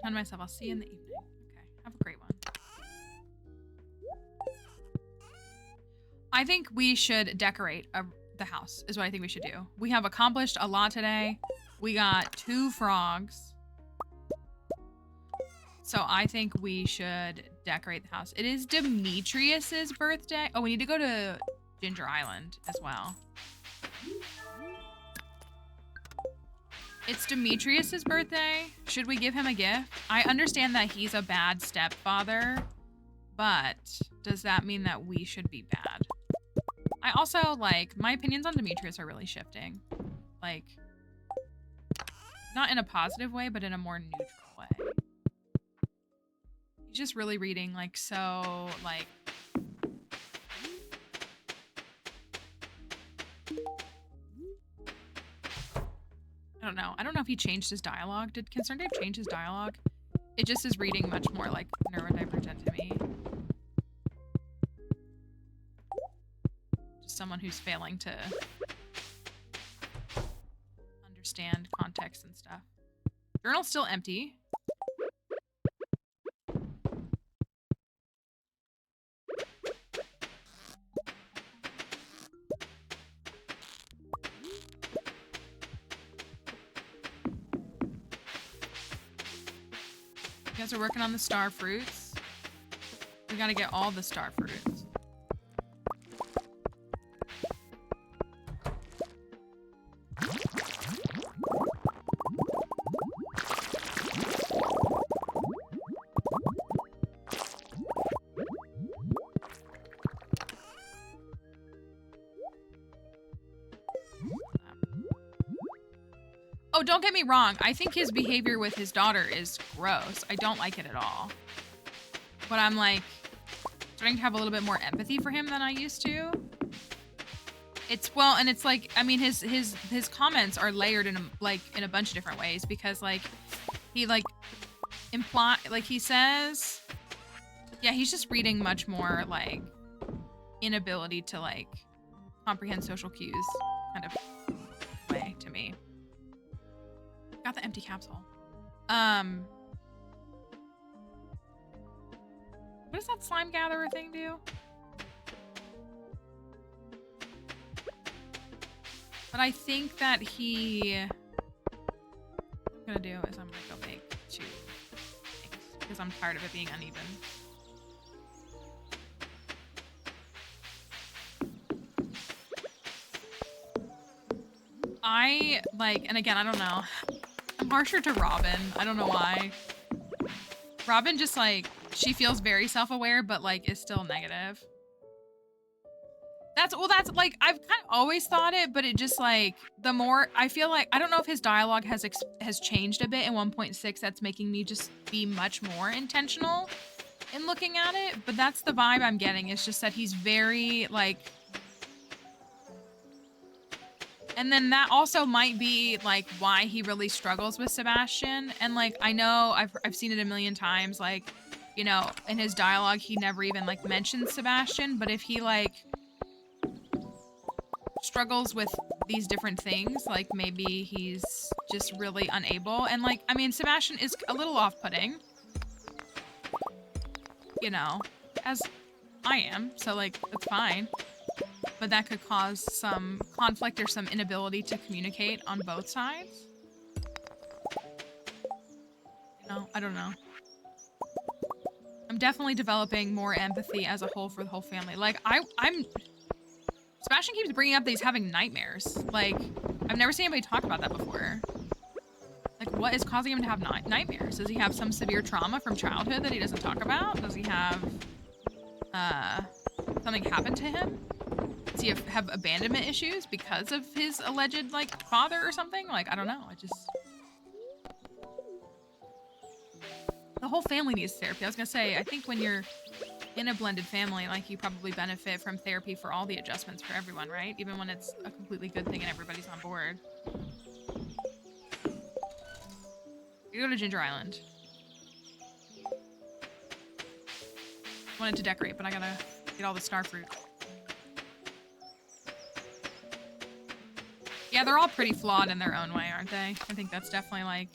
Turn myself. I'll see you in the evening. Okay. Have a great one. I think we should decorate the house is what I think we should do. We have accomplished a lot today. We got 2 frogs. So I think we should decorate the house. It is Demetrius's birthday. Oh, we need to go to Ginger Island as well. It's Demetrius's birthday. Should we give him a gift? I understand that he's a bad stepfather, but does that mean that we should be bad? I also, like, my opinions on Demetrius are really shifting. Like, not in a positive way, but in a more neutral way. He's just really reading, like, so, like... I don't know. I don't know if he changed his dialogue. Did Concerned Dave change his dialogue? It just is reading much more, like, neurodivergent to me. Just someone who's failing to understand context and stuff. Journal's still empty. You guys are working on the star fruits. We gotta get all the star fruits. Oh, don't get me wrong. I think his behavior with his daughter is gross. I don't like it at all. But I'm like starting to have a little bit more empathy for him than I used to. It's well, and it's like, I mean, his comments are layered in a bunch of different ways because like he like he says, yeah, he's just reading much more like inability to like comprehend social cues kind of way to me. Got the empty capsule. What does that slime gatherer thing do? But I think that what I'm gonna do is I'm gonna go make 2 things because I'm tired of it being uneven. I like, and again, I don't know. I'm harsher to Robin. I don't know why. Robin just like, she feels very self-aware, but like is still negative. That's like, I've kind of always thought it, but it just like, the more, I feel like, I don't know if his dialogue has changed a bit in 1.6 that's making me just be much more intentional in looking at it, but that's the vibe I'm getting. It's just that he's very like, and then that also might be like why he really struggles with Sebastian. And like, I know I've seen it a million times, like, you know, in his dialogue, he never even like mentions Sebastian, but if he like struggles with these different things, like maybe he's just really unable. And like, I mean, Sebastian is a little off-putting, you know, as I am, so like, it's fine. But that could cause some conflict or some inability to communicate on both sides. You know, I don't know. I'm definitely developing more empathy as a whole for the whole family. Like, Sebastian keeps bringing up that he's having nightmares. Like, I've never seen anybody talk about that before. Like, what is causing him to have nightmares? Does he have some severe trauma from childhood that he doesn't talk about? Does he have, something happen to him? Does he have abandonment issues because of his alleged, like, father or something? Like, I don't know. the whole family needs therapy. I was gonna say, I think when you're in a blended family, like, you probably benefit from therapy for all the adjustments for everyone, right? Even when it's a completely good thing and everybody's on board. You go to Ginger Island. Wanted to decorate, but I gotta get all the star fruit. Yeah, they're all pretty flawed in their own way, aren't they? I think that's definitely, like,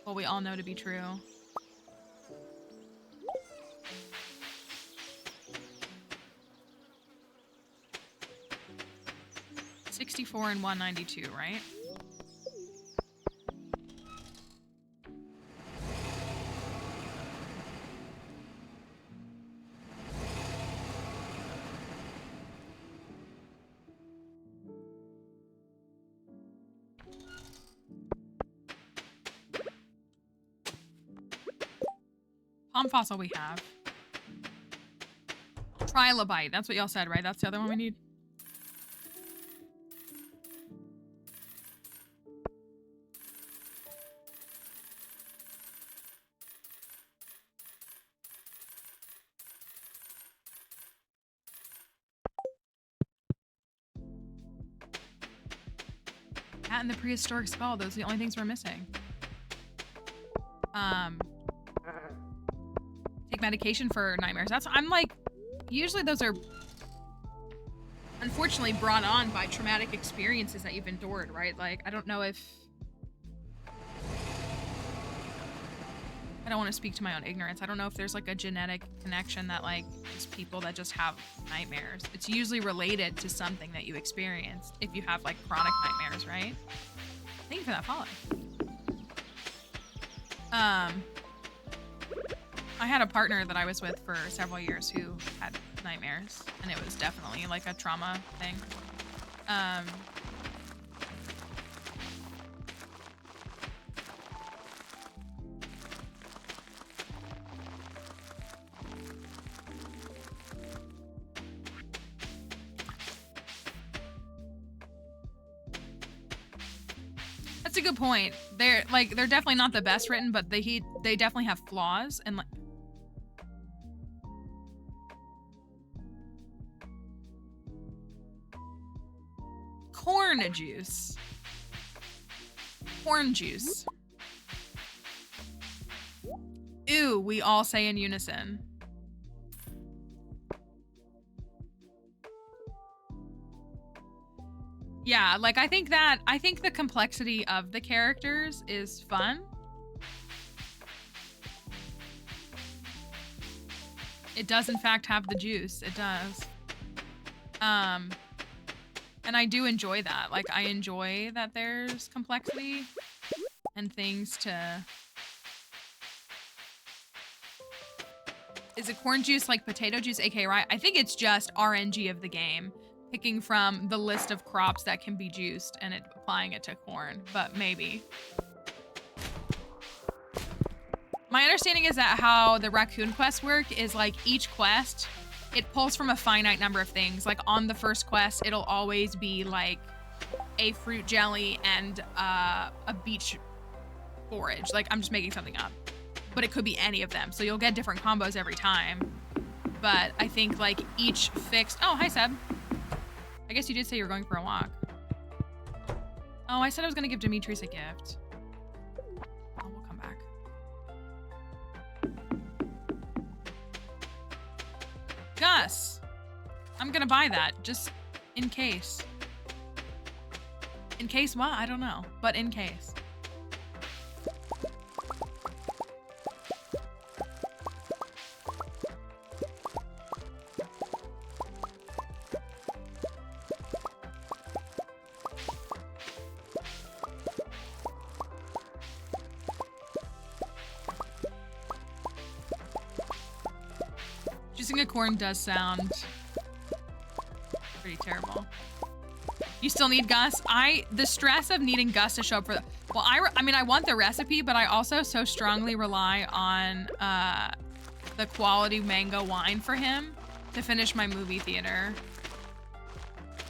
what we all know to be true. $64 and $192, right? Palm fossil we have. Trilobite. That's what y'all said, right? That's the other one we need. Cat and the prehistoric skull. Those are the only things we're missing. Take medication for nightmares. I'm like, usually those are unfortunately brought on by traumatic experiences that you've endured, right? Like, I don't know if... I don't want to speak to my own ignorance. I don't know if there's like a genetic connection that, like, there's people that just have nightmares. It's usually related to something that you experienced if you have like chronic nightmares, right? Thank you for that follow. I had a partner that I was with for several years who had nightmares, and it was definitely like a trauma thing. That's a good point. They're definitely not the best written, but they definitely have flaws, and like, corn juice. Corn juice. Ew, we all say in unison. Yeah, like, I think the complexity of the characters is fun. It does in fact have the juice. It does. And I do enjoy that. Like, I enjoy that there's complexity and things to... Is it corn juice like potato juice, aka right? I think it's just RNG of the game. Picking from the list of crops that can be juiced and applying it to corn, but maybe. My understanding is that how the raccoon quests work is, like, each quest, it pulls from a finite number of things. Like, on the first quest, it'll always be like a fruit jelly and a beach forage. Like, I'm just making something up, but it could be any of them. So you'll get different combos every time. But I think, like, each fixed... Oh, hi, Seb. I guess you did say you were going for a walk. Oh, I said I was going to give Demetrius a gift. Oh, we'll come back. Gus! I'm going to buy that, just in case. In case what? I don't know. But in case. Juicing a corn does sound pretty terrible. You still need Gus? The stress of needing Gus to show up for the... Well, I mean, I want the recipe, but I also so strongly rely on the quality mango wine for him to finish my movie theater.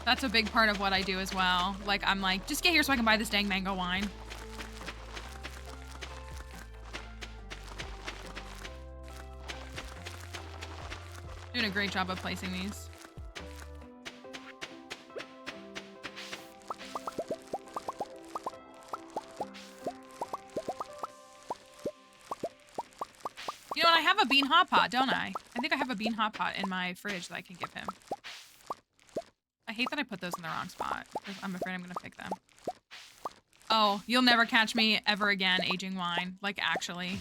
That's a big part of what I do as well. Like, I'm like, just get here so I can buy this dang mango wine. doing a great job of placing these. You know what? I have a bean hot pot, don't I? I think I have a bean hot pot in my fridge that I can give him. I hate that I put those in the wrong spot, because I'm afraid I'm gonna pick them. Oh, you'll never catch me ever again aging wine. Like, actually.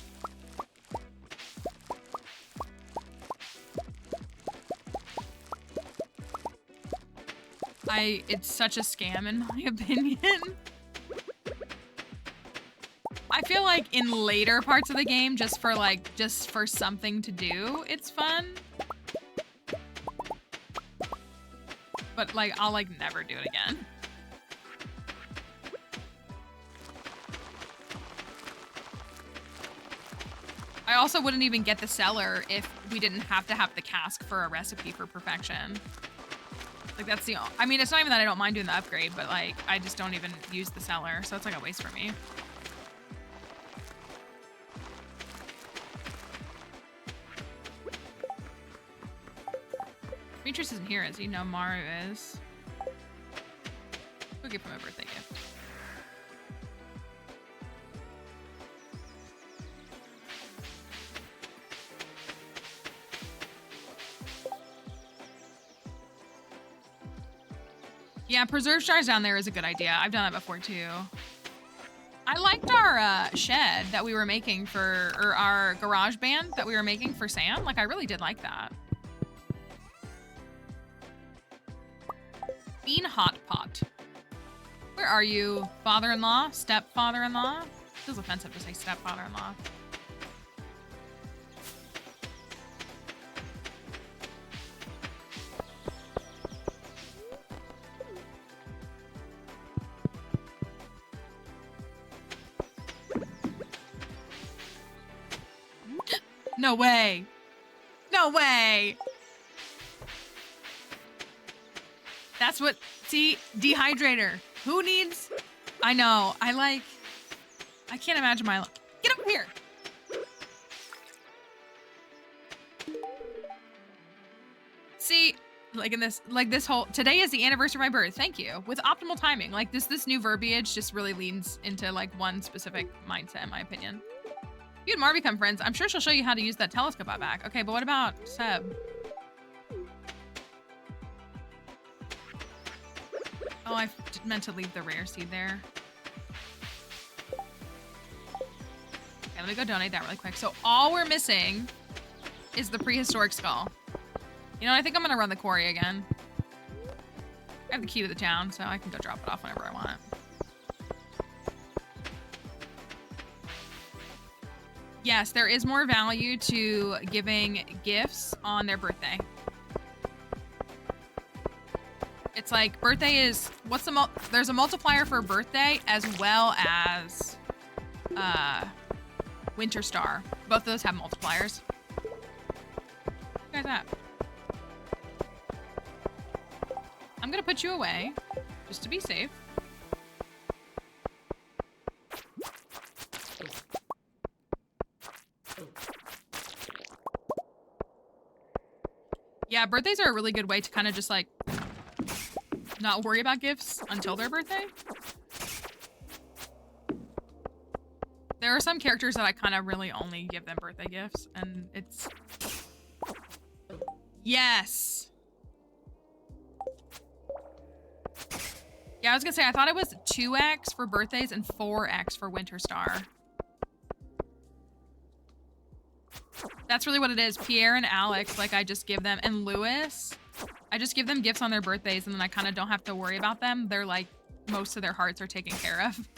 It's such a scam in my opinion. I feel like in later parts of the game, just for something to do, it's fun. But like, I'll like never do it again. I also wouldn't even get the cellar if we didn't have to have the cask for a recipe for perfection. Like that's the, I mean, it's not even that I don't mind doing the upgrade, but like, I just don't even use the cellar. So it's like a waste for me. Demetrius isn't here, is he? No, Maru is. We'll give him a birthday gift. Yeah, preserve jars down there is a good idea. I've done that before too. I liked our shed that we were making for, or our garage band that we were making for Sam. Like, I really did like that. Bean hot pot. Where are you, father-in-law? Stepfather-in-law? Feels offensive to say stepfather-in-law. No way. No way. That's what, see, dehydrator. Who needs, I know, I can't imagine my, get over here. See, like in this, like this whole, today is the anniversary of my birth. Thank you. With optimal timing. Like this new verbiage just really leans into like one specific mindset, in my opinion. You and Mar become friends. I'm sure she'll show you how to use that telescope out back. Okay, but what about Seb? Oh, I meant to leave the rare seed there. Okay, let me go donate that really quick. So all we're missing is the prehistoric skull. You know, I think I'm gonna run the quarry again. I have the key to the town, so I can go drop it off whenever I want. Yes, there is more value to giving gifts on their birthday. It's like birthday is, what's the, there's a multiplier for birthday as well as Winter Star. Both of those have multipliers. Where you guys at? I'm gonna put you away just to be safe. Yeah, birthdays are a really good way to kind of just like not worry about gifts until their birthday. There are some characters that I kind of really only give them birthday gifts, and it's... Yes! Yeah, I was gonna say, I thought it was 2x for birthdays and 4x for Winter Star. That's really what it is. Pierre and Alex, like I just give them, and Lewis, I just give them gifts on their birthdays and then I kind of don't have to worry about them. They're like, most of their hearts are taken care of.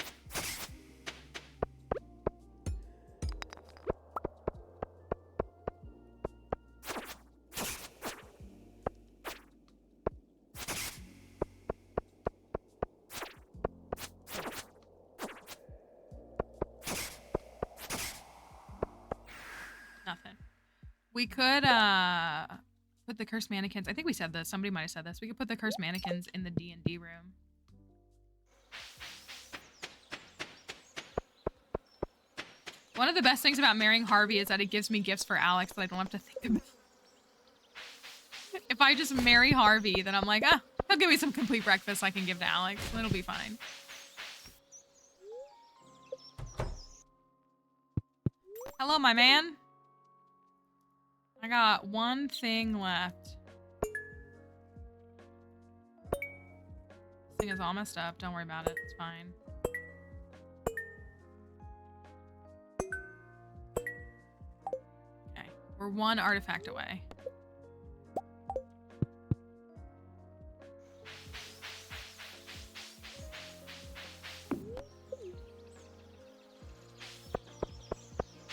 Nothing. We could put the cursed mannequins. I think we said this. Somebody might have said this. We could put the cursed mannequins in the D&D room. One of the best things about marrying Harvey is that it gives me gifts for Alex that I don't have to think about. If I just marry Harvey, then I'm like, ah, he'll give me some complete breakfast I can give to Alex. It'll be fine. Hello, my man. I got one thing left. This thing is all messed up. Don't worry about it. It's fine. Okay. We're one artifact away.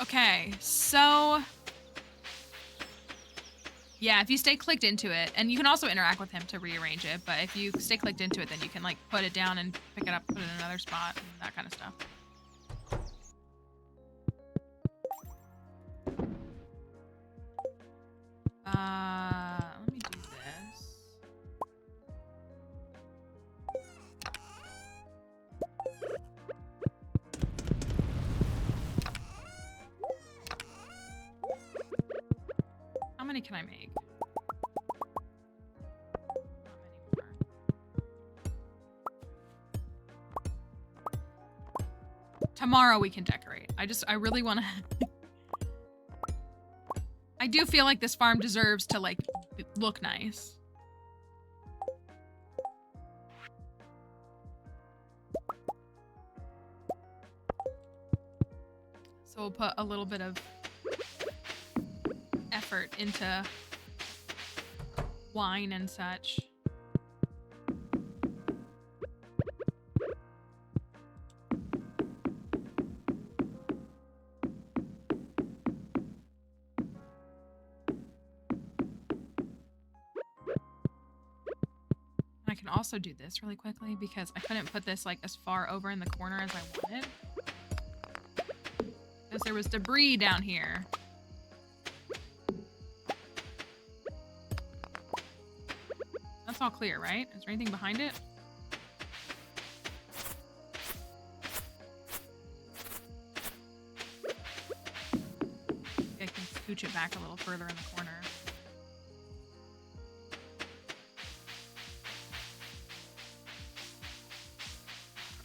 Okay, so yeah, if you stay clicked into it, and you can also interact with him to rearrange it, but if you stay clicked into it, then you can like put it down and pick it up, put it in another spot, and that kind of stuff. Let me do this. How many can I make? Not many more. Tomorrow we can decorate. I really want to... I do feel like this farm deserves to, like, look nice. So we'll put a little bit of effort into wine and such. I can also do this really quickly because I couldn't put this like as far over in the corner as I wanted. Because there was debris down here. That's all clear, right? Is there anything behind it? I can scooch it back a little further in the corner.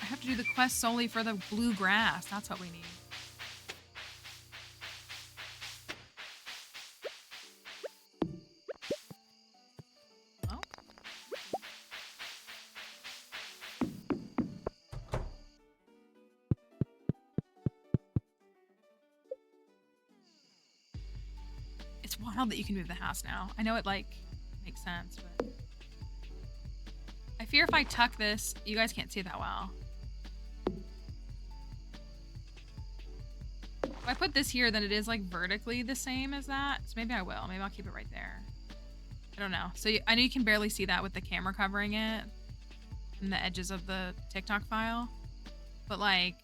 I have to do the quest solely for the blue grass. That's what we need. Oh. It's wild that you can move the house now. I know it like makes sense, but I fear if I tuck this, you guys can't see it that well. If I put this here, then it is like vertically the same as that. So maybe I will. Maybe I'll keep it right there. I don't know. So I know you can barely see that with the camera covering it and the edges of the TikTok file. But like,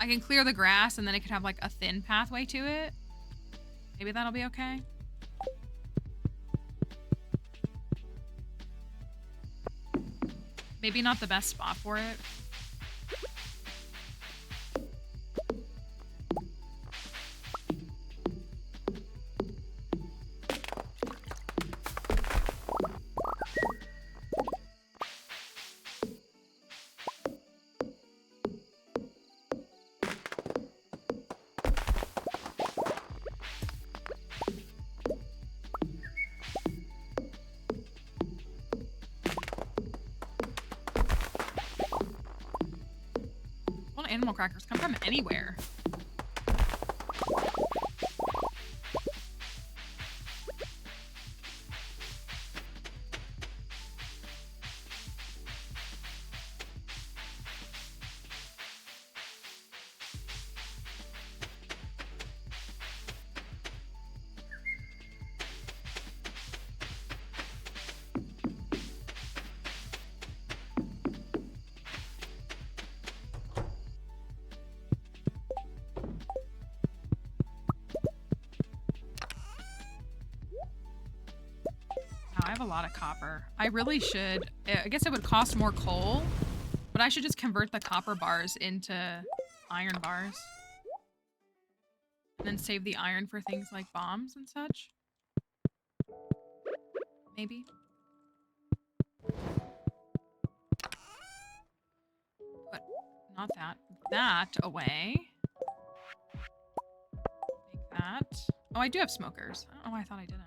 I can clear the grass and then it could have like a thin pathway to it. Maybe that'll be okay. Maybe not the best spot for it. Animal crackers come from anywhere. I have a lot of copper. I really should. I guess it would cost more coal, but I should just convert the copper bars into iron bars. And then save the iron for things like bombs and such. maybe. But not that. That away. Make that. Oh, I do have smokers. I don't know why I thought I didn't.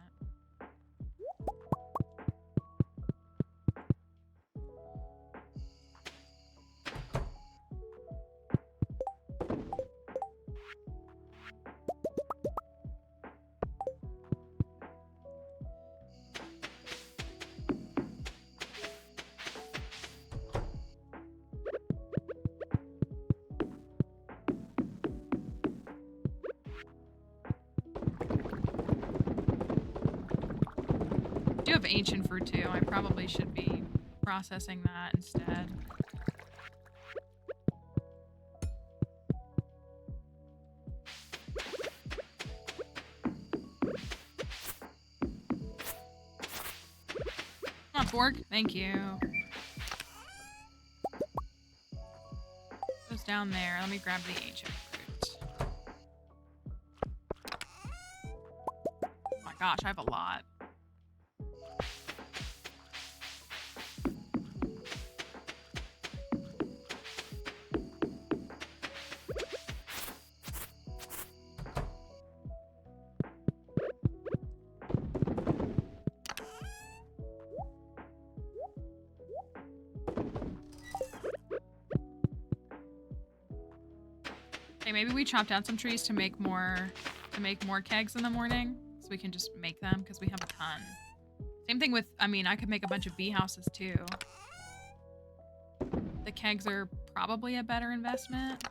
I do have ancient fruit too. I probably should be processing that instead. Come on, Borg. Thank you. Goes down there. Let me grab the ancient fruit. Oh my gosh, I have a lot. Maybe we chop down some trees to make more kegs in the morning, so we can just make them because we have a ton. Same thing with, I mean, I could make a bunch of bee houses too. The kegs are probably a better investment.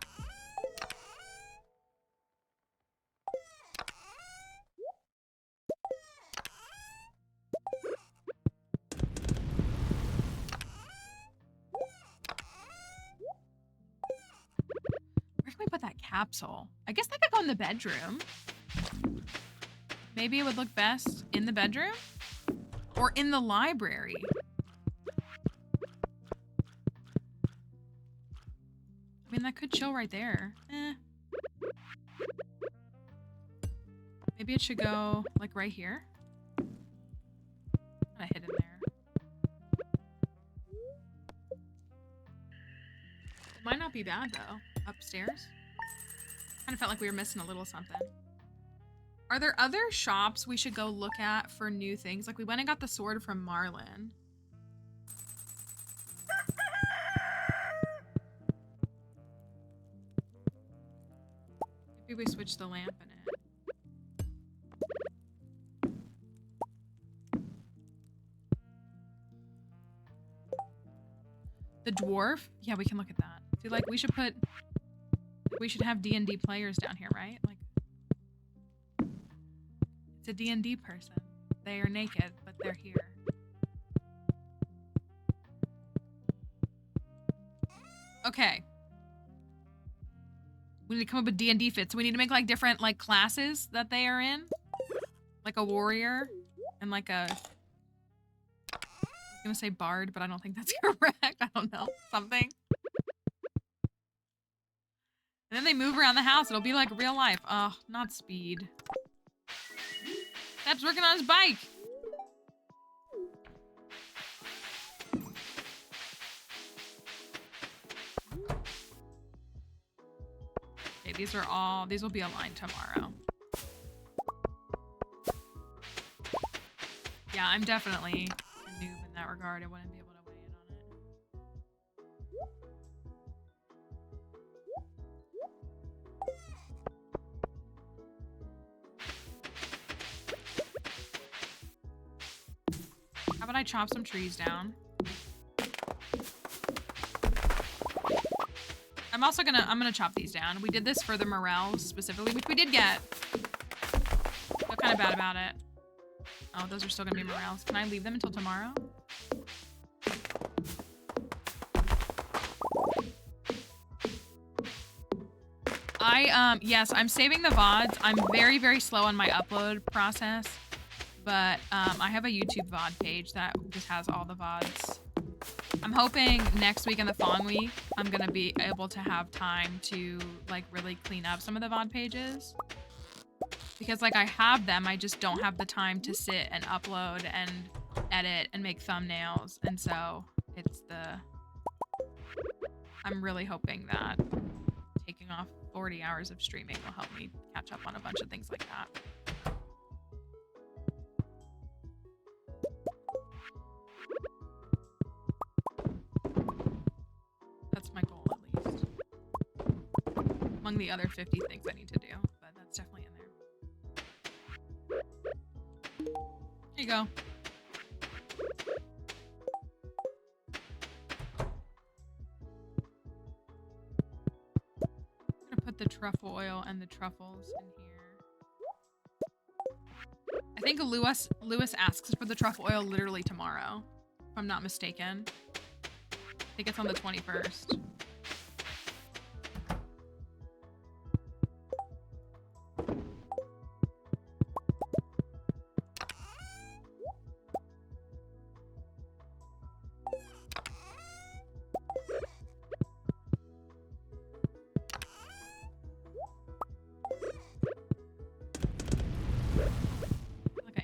Capsule. I guess that could go in the bedroom. Maybe it would look best in the bedroom or in the library. I mean, that could chill right there. Maybe it should go like right here. Kind of hidden there. It might not be bad though. Upstairs. Kind of felt like we were missing a little something. Are there other shops we should go look at for new things? Like we went and got the sword from Marlin. Maybe we switch the lamp in it. The dwarf? Yeah, we can look at that. See, like we should have D&D players down here, right? Like, it's a D&D person. They are naked, but they're here. Okay. We need to come up with D&D fits. So we need to make like different like classes that they are in. Like a warrior and like a... I was gonna say bard, but I don't think that's correct. I don't know. Something. And then they move around the house. It'll be like real life. Oh, not speed. That's working on his bike. Okay, these will be aligned tomorrow. Yeah, I'm definitely a noob in that regard. I wouldn't be able to weigh in on it. How about I chop some trees down? I'm gonna chop these down. We did this for the morels specifically, which we did get. Feel kind of bad about it. Oh, those are still gonna be morels. Can I leave them until tomorrow? Yes, I'm saving the VODs. I'm very, very slow on my upload process, but I have a YouTube VOD page that just has all the VODs. I'm hoping next week and the following week, I'm gonna be able to have time to like really clean up some of the VOD pages. Because like I have them, I just don't have the time to sit and upload and edit and make thumbnails, and so it's the... I'm really hoping that taking off 40 hours of streaming will help me catch up on a bunch of things like that. That's my goal, at least. Among the other 50 things I need to do, but that's definitely in there. There you go. I'm gonna put the truffle oil and the truffles in here. I think Lewis asks for the truffle oil literally tomorrow, if I'm not mistaken. I think it's on the 21st.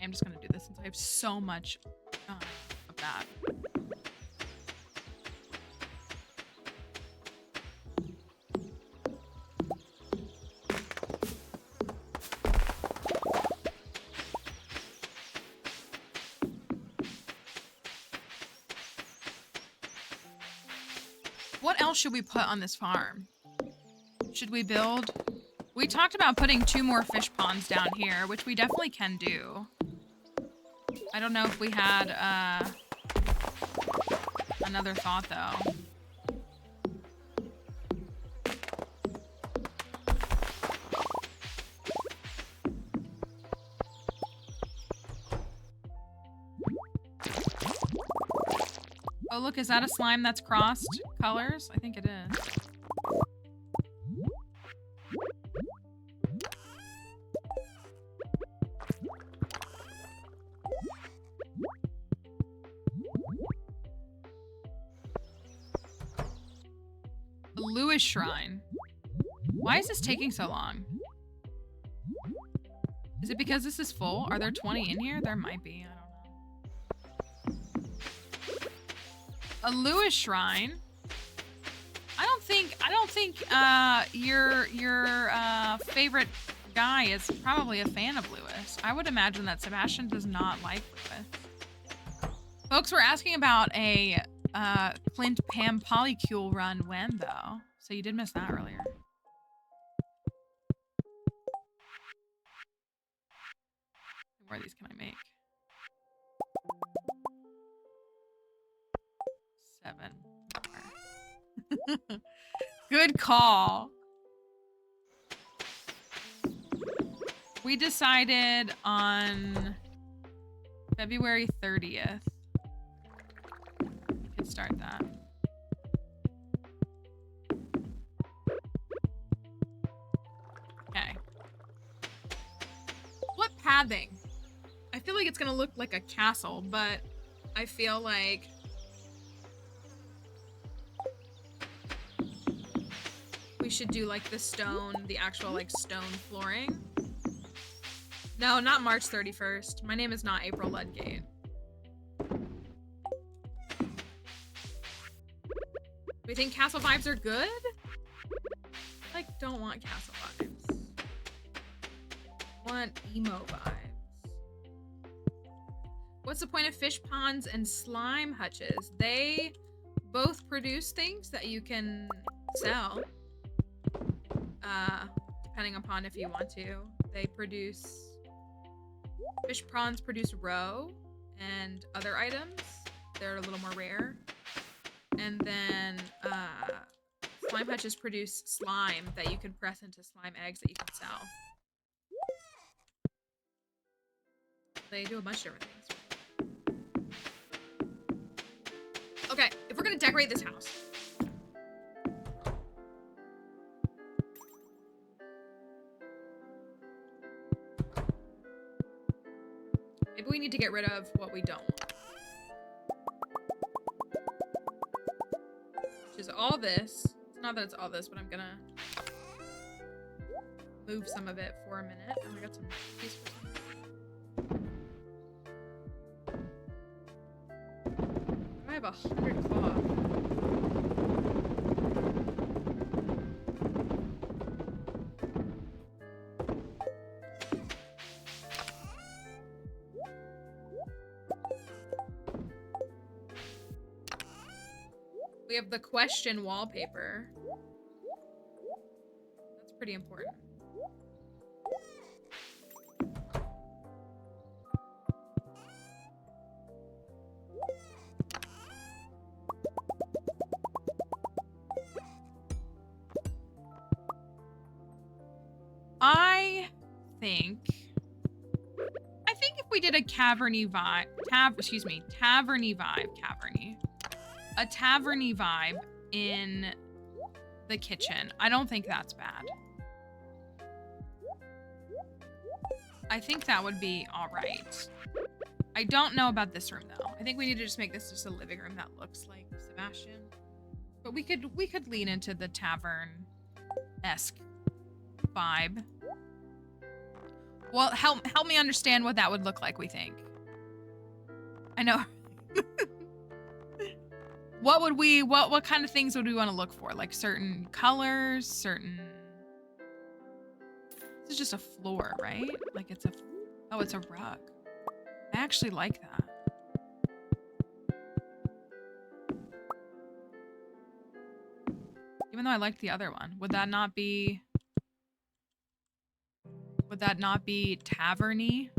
I'm just gonna do this since I have so much of that. What else should we put on this farm? Should we build? We talked about putting 2 more fish ponds down here, which we definitely can do. I don't know if we had another thought though. Oh look, is that a slime that's crossed colors? I think it is. Lewis Shrine. Why is this taking so long? Is it because this is full? Are there 20 in here? There might be. I don't know. A Lewis Shrine. I don't think your favorite guy is probably a fan of Lewis. I would imagine that Sebastian does not like Lewis. Folks were asking about a Clint Pam polycule run when though, so you did miss that earlier. How many more of these can I make? 7. Good call. We decided on February 30th. Start that. Okay. What pathing? I feel like it's gonna look like a castle, but I feel like we should do like the stone, the actual like stone flooring. No, not March 31st. My name is not April Ludgate. Do we think castle vibes are good? Like, don't want castle vibes. Want emo vibes. What's the point of fish ponds and slime hutches? They both produce things that you can sell. Depending upon if you want to. They produce... Fish ponds produce roe and other items. They're a little more rare. And then slime hutches produce slime that you can press into slime eggs that you can sell. They do a bunch of different things. Okay, if we're gonna decorate this house. Maybe we need to get rid of what we don't want. Which is all this. It's not that it's all this, but I'm gonna move some of it for a minute. And we got some peaceful. 100 cloth. We have the question wallpaper. That's pretty important. I think if we did a caverny vibe, taverny vibe, a taverny vibe in the kitchen, I don't think that's bad. I think that would be all right. I don't know about this room though. I think we need to just make this just a living room that looks like Sebastian. But we could lean into the tavern-esque vibe. Well, help me understand what that would look like, we think. I know. What kind of things would we want to look for? Like certain colors, certain... This is just a floor, right? Like it's a... Oh, it's a rug. I actually like that. Even though I liked the other one. Would that not be taverny?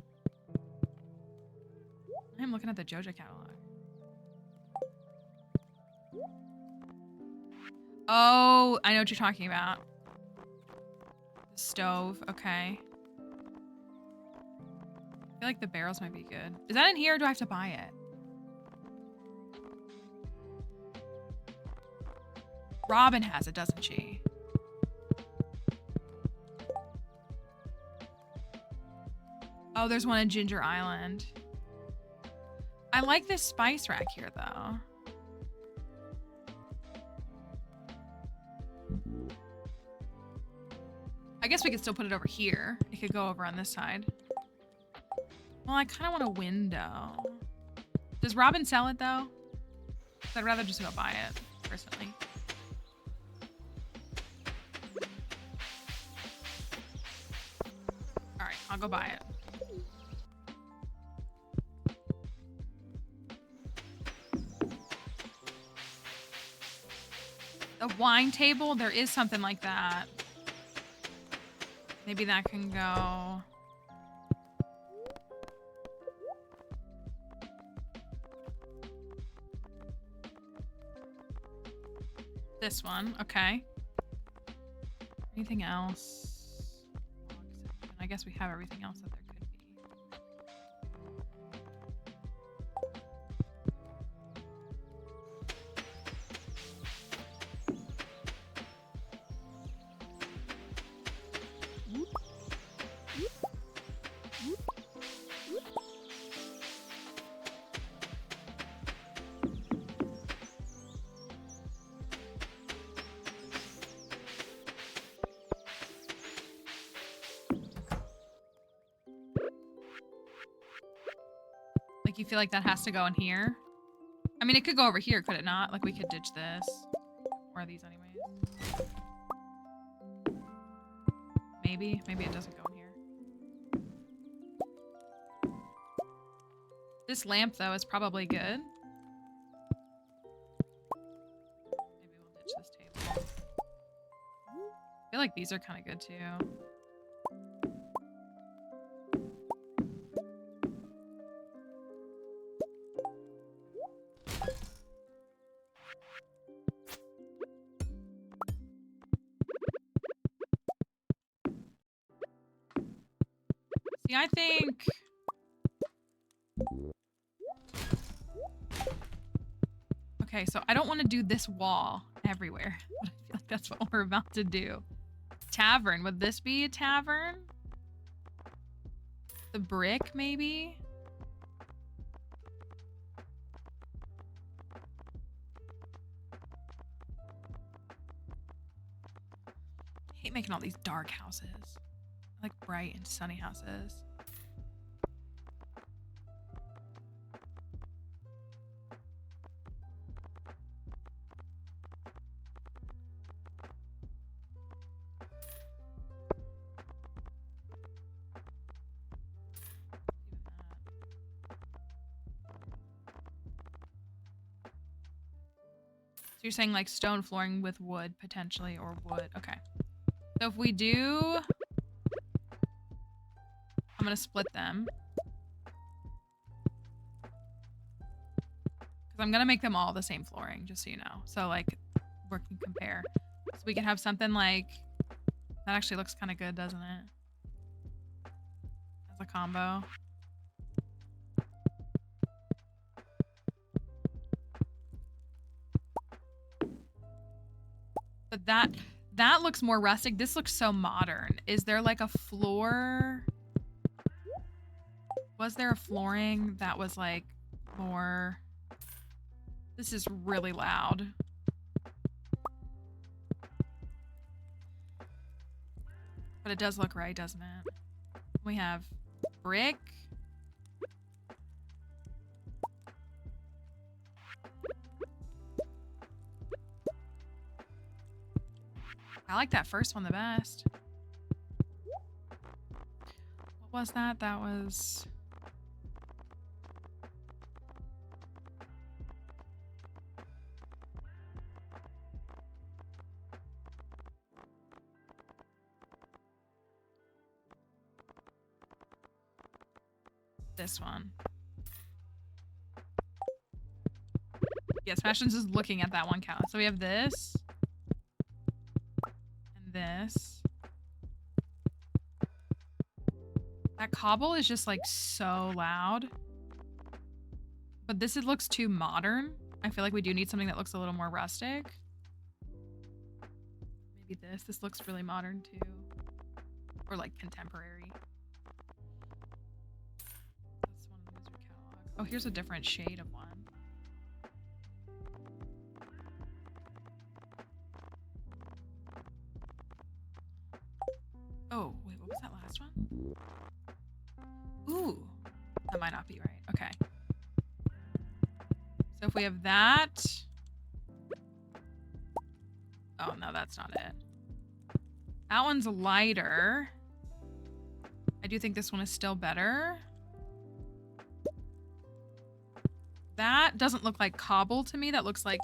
I'm looking at the Joja catalog. Oh, I know what you're talking about. The stove, okay. I feel like the barrels might be good. Is that in here or do I have to buy it? Robin has it, doesn't she? Oh, there's one in Ginger Island. I like this spice rack here, though. I guess we could still put it over here. It could go over on this side. Well, I kind of want a window. Does Robin sell it, though? I'd rather just go buy it, personally. All right, I'll go buy it. A wine table? There is something like that. Maybe that can go... This one, okay. Anything else? I guess we have everything else that there could be. Like, you feel like that has to go in here? I mean, it could go over here, could it not? Like, we could ditch this. Or are these anyways? Maybe. Maybe it doesn't go in here. This lamp, though, is probably good. Maybe we'll ditch this table. I feel like these are kind of good, too. See, I think... Okay, so I don't want to do this wall everywhere. But I feel like that's what we're about to do. Tavern. Would this be a tavern? The brick, maybe? I hate making all these dark houses. I like bright and sunny houses. you're saying like stone flooring with wood potentially, or wood. Okay. So if we do, I'm gonna split them. Because I'm gonna make them all the same flooring, just so you know. So like, we can compare. So we can have something like, that actually looks kind of good, doesn't it? As a combo. But that looks more rustic. This looks so modern. Is there like a floor? Was there a flooring that was like more... This is really loud. But it does look right, doesn't it? We have brick. I like that first one the best. What was that? That was... this one. Yeah, Sebastian's just looking at that one count. So we have this. And this. That cobble is just like so loud. But this, it looks too modern. I feel like we do need something that looks a little more rustic. Maybe this. This looks really modern too. Or like contemporary. That's one of the wizard catalog. Oh, here's a different shade of one. Oh, wait, what was that last one? Ooh, that might not be right. Okay. So if we have that. Oh, no, that's not it. That one's lighter. I do think this one is still better. That doesn't look like cobble to me. That looks like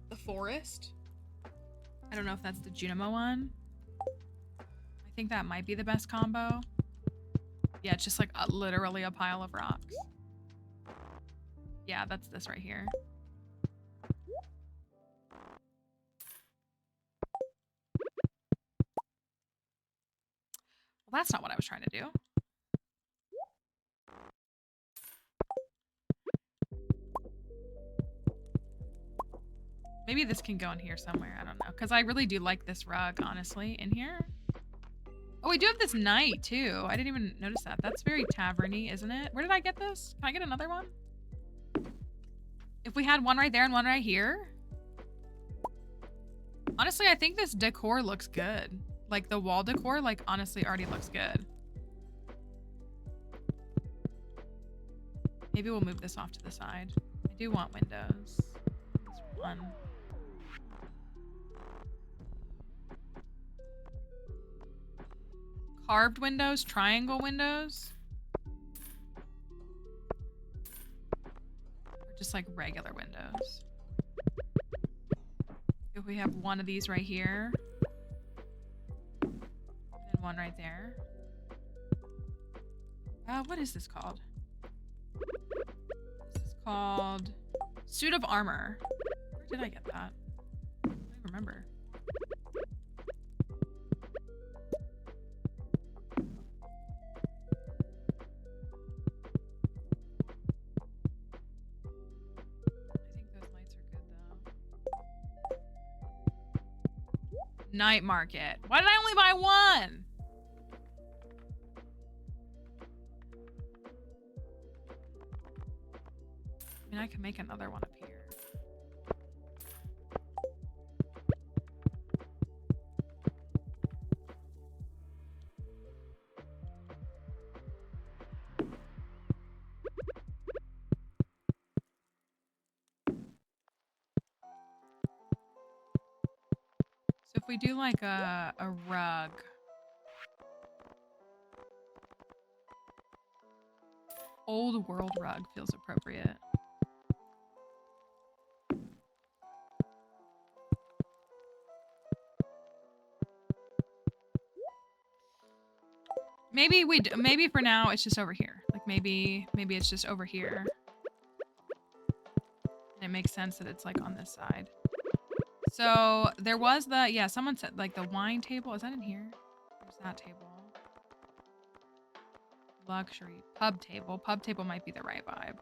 the forest. I don't know if that's the Junimo one. I think that might be the best combo. Yeah, it's just like literally a pile of rocks. Yeah, that's this right here. Well, that's not what I was trying to do. Maybe this can go in here somewhere. I don't know. Because I really do like this rug, honestly, in here. Oh, we do have this knight, too. I didn't even notice that. That's very tavern-y, isn't it? Where did I get this? Can I get another one? If we had one right there and one right here. Honestly, I think this decor looks good. Like, the wall decor, like, honestly already looks good. Maybe we'll move this off to the side. I do want windows. This one. Carved windows, triangle windows. Or just like regular windows. If we have one of these right here. And one right there. What is this called? This is called Suit of Armor. Where did I get that? I don't even remember. Night market. Why did I only buy one? I mean, I can make another one up here. So if we do like a rug. Old world rug feels appropriate. maybe for now it's just over here. Like maybe it's just over here. And it makes sense that it's like on this side. So there was yeah, someone said like the wine table. Is that in here? There's that table. Luxury pub table. Pub table might be the right vibe.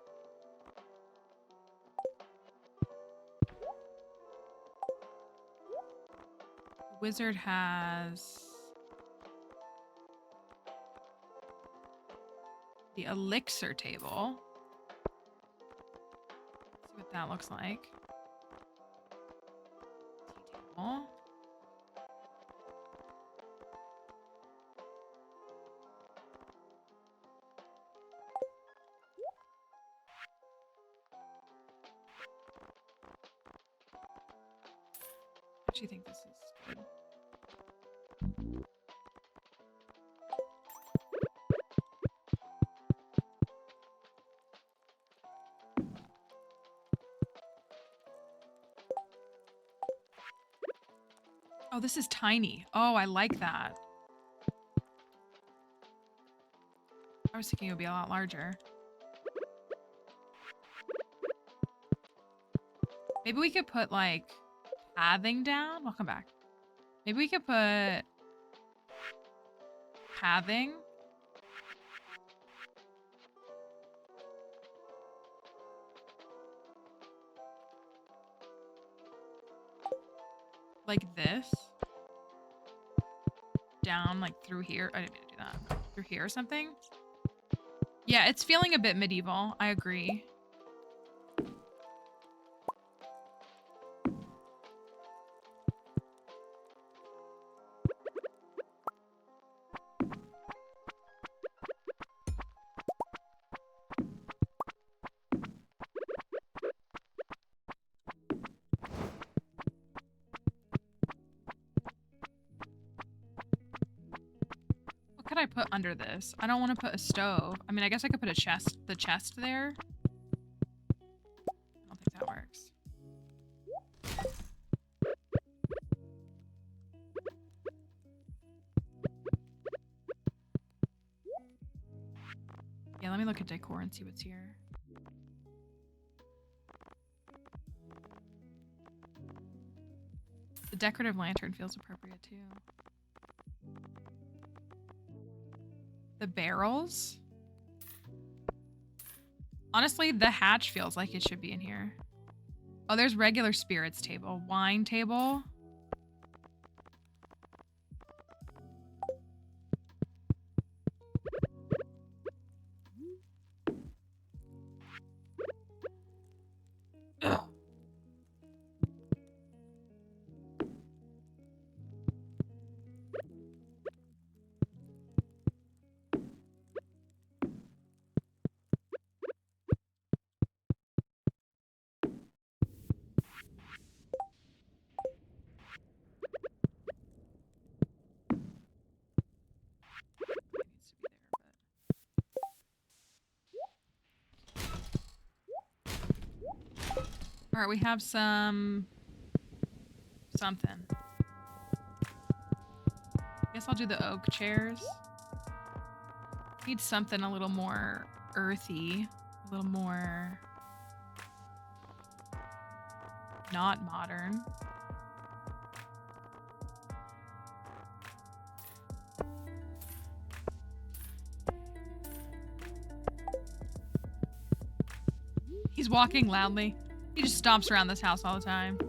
Wizard has the elixir table. Let's see what that looks like. Tea table. I actually think this is good. Oh, this is tiny. Oh, I like that. I was thinking it would be a lot larger. Maybe we could put like pathing down. Welcome back. Maybe we could put pathing. Like this. Down like through here. I didn't mean to do that. Through here or something. Yeah, it's feeling a bit medieval. I agree. What could I put under this? I don't want to put a stove. I mean, I guess I could put the chest there. I don't think that works. Yeah, let me look at decor and see what's here. The decorative lantern feels appropriate too. The barrels? Honestly, the hatch feels like it should be in here. Oh, there's regular spirits table. Wine table. Ugh. All right, we have something. Guess I'll do the oak chairs. Need something a little more earthy, a little more not modern. He's walking loudly. He just stomps around this house all the time.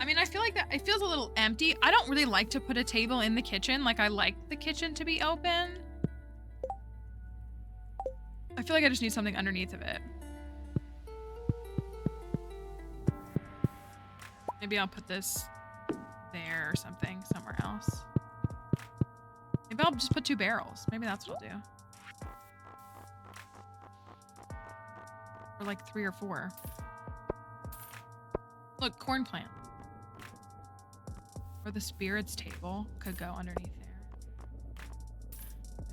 I mean, I feel like that it feels a little empty. I don't really like to put a table in the kitchen. Like, I like the kitchen to be open. I feel like I just need something underneath of it. Maybe I'll put this there or something, somewhere else. Maybe I'll just put 2 barrels. Maybe that's what I'll do. Or like 3 or 4. Look, corn plant. Or the spirits table could go underneath there.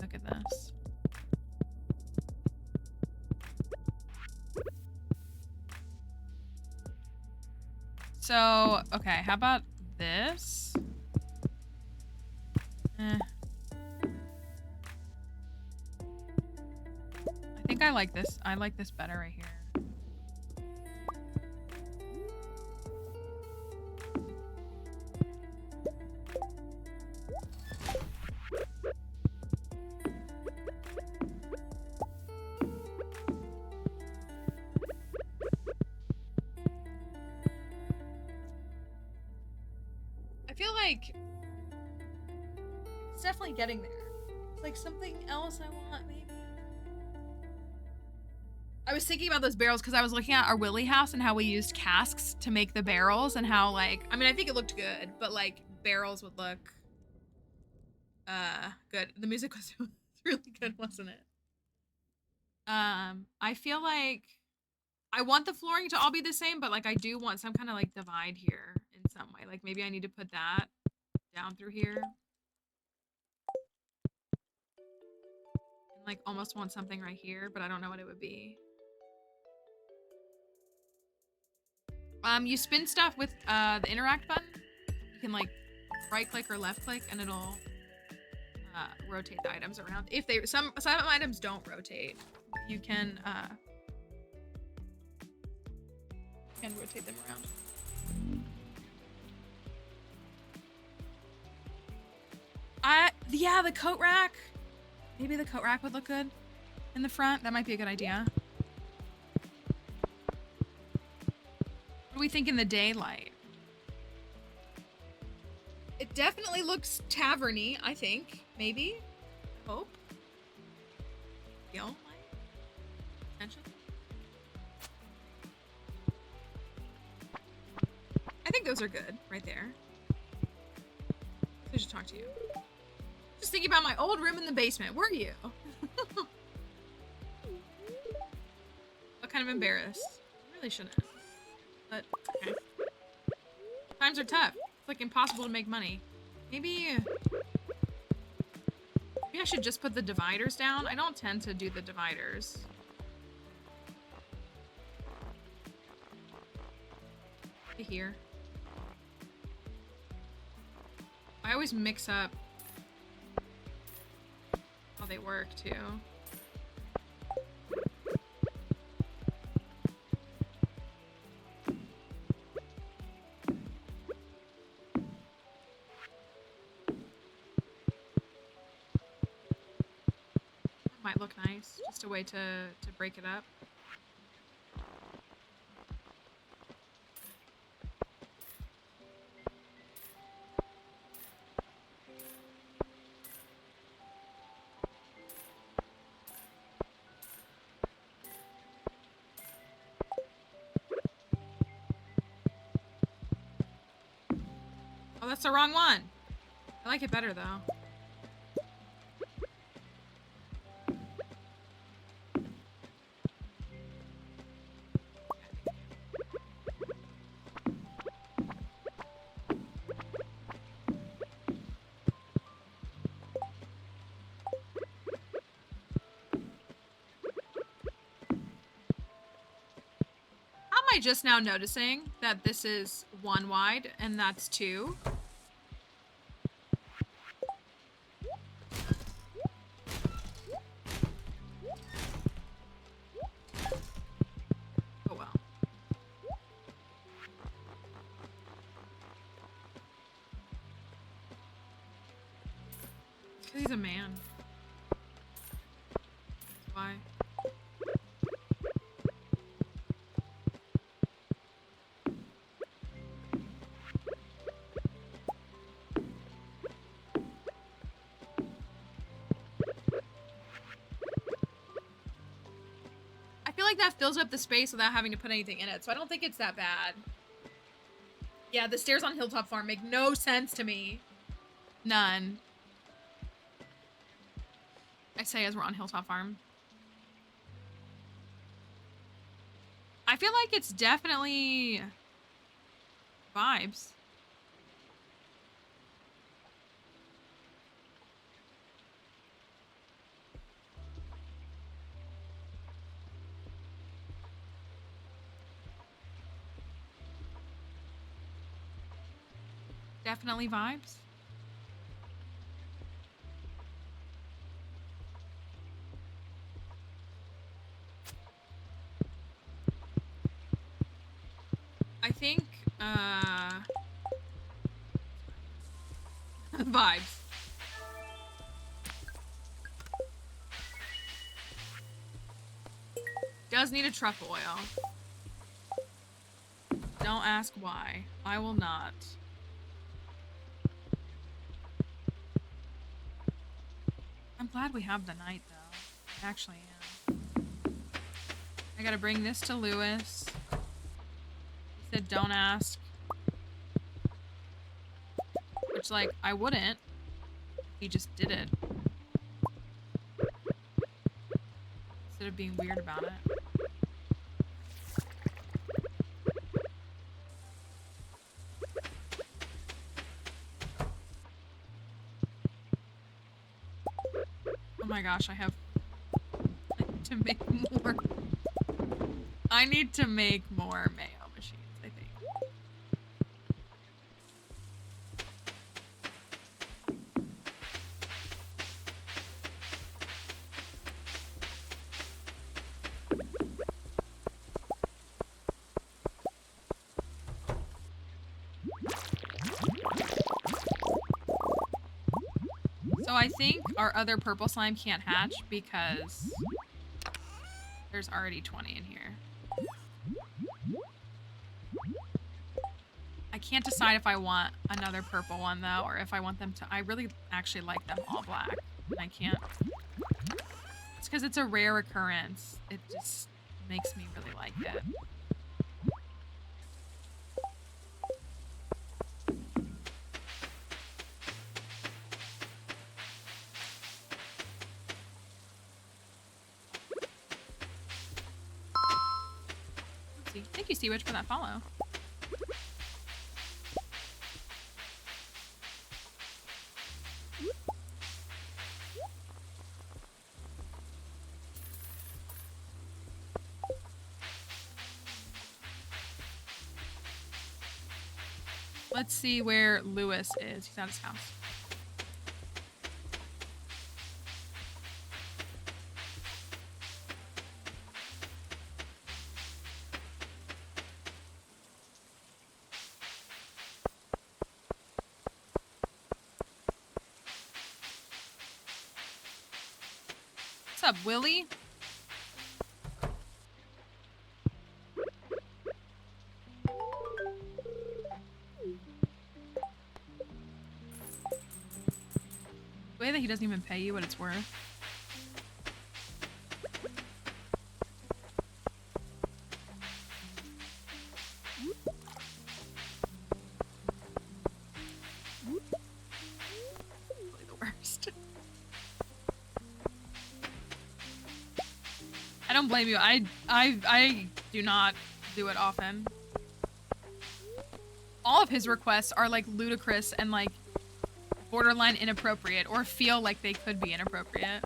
Look at this. So, okay, how about this? I think I like this. I like this better right here. I feel like it's definitely getting there. Like something else I want, maybe. I was thinking about those barrels because I was looking at our Willie house and how we used casks to make the barrels and how, like, I mean, I think it looked good, but like barrels would look good. The music was really good, wasn't it? I feel like I want the flooring to all be the same, but like I do want some kind of like divide here in some way. Like maybe I need to put that down through here. And like almost want something right here, but I don't know what it would be. You spin stuff with the interact button. You can like right click or left click and it'll rotate the items around. If they some items don't rotate, you can rotate them around. Yeah, the coat rack. Maybe the coat rack would look good in the front. That might be a good idea. What do we think in the daylight? It definitely looks tavern-y, I think. Maybe. Hope. Feel like. Potentially. I think those are good right there. I should talk to you. Just thinking about my old room in the basement. Were you? I'm kind of embarrassed. I really shouldn't. But, okay. Times are tough. It's like impossible to make money. Maybe I should just put the dividers down. I don't tend to do the dividers. Here. I always mix up how they work too. Might look nice. Just a way to break it up. Oh, that's the wrong one. I like it better though. Just now noticing that this is 1 wide and that's 2. Oh well. Because he's a man. That's why. Like that fills up the space without having to put anything in it, so I don't think it's that bad. Yeah, the stairs on Hilltop Farm make no sense to me. None. I say as we're on Hilltop Farm. I feel like it's definitely vibes. Definitely vibes. I think, vibes. Does need a truffle oil. Don't ask why. I will not. I'm glad we have the night, though. I actually am. I gotta bring this to Lewis. He said don't ask. Which, like, I wouldn't. He just did it. Instead of being weird about it. Oh my gosh, I need to make more. I need to make more mayo machines, I think. So I think our other purple slime can't hatch because there's already 20 in here. I can't decide if I want another purple one though, or if I want them to. I really actually like them all black. And I can't. It's because it's a rare occurrence. It just makes me really like it. Thank you, Seawitch, for that follow. Let's see where Lewis is. He's at his house. What's up, Willie? The way that he doesn't even pay you what it's worth. Really the worst. I don't blame you. I do not do it often. All of his requests are like ludicrous and like borderline inappropriate, or feel like they could be inappropriate.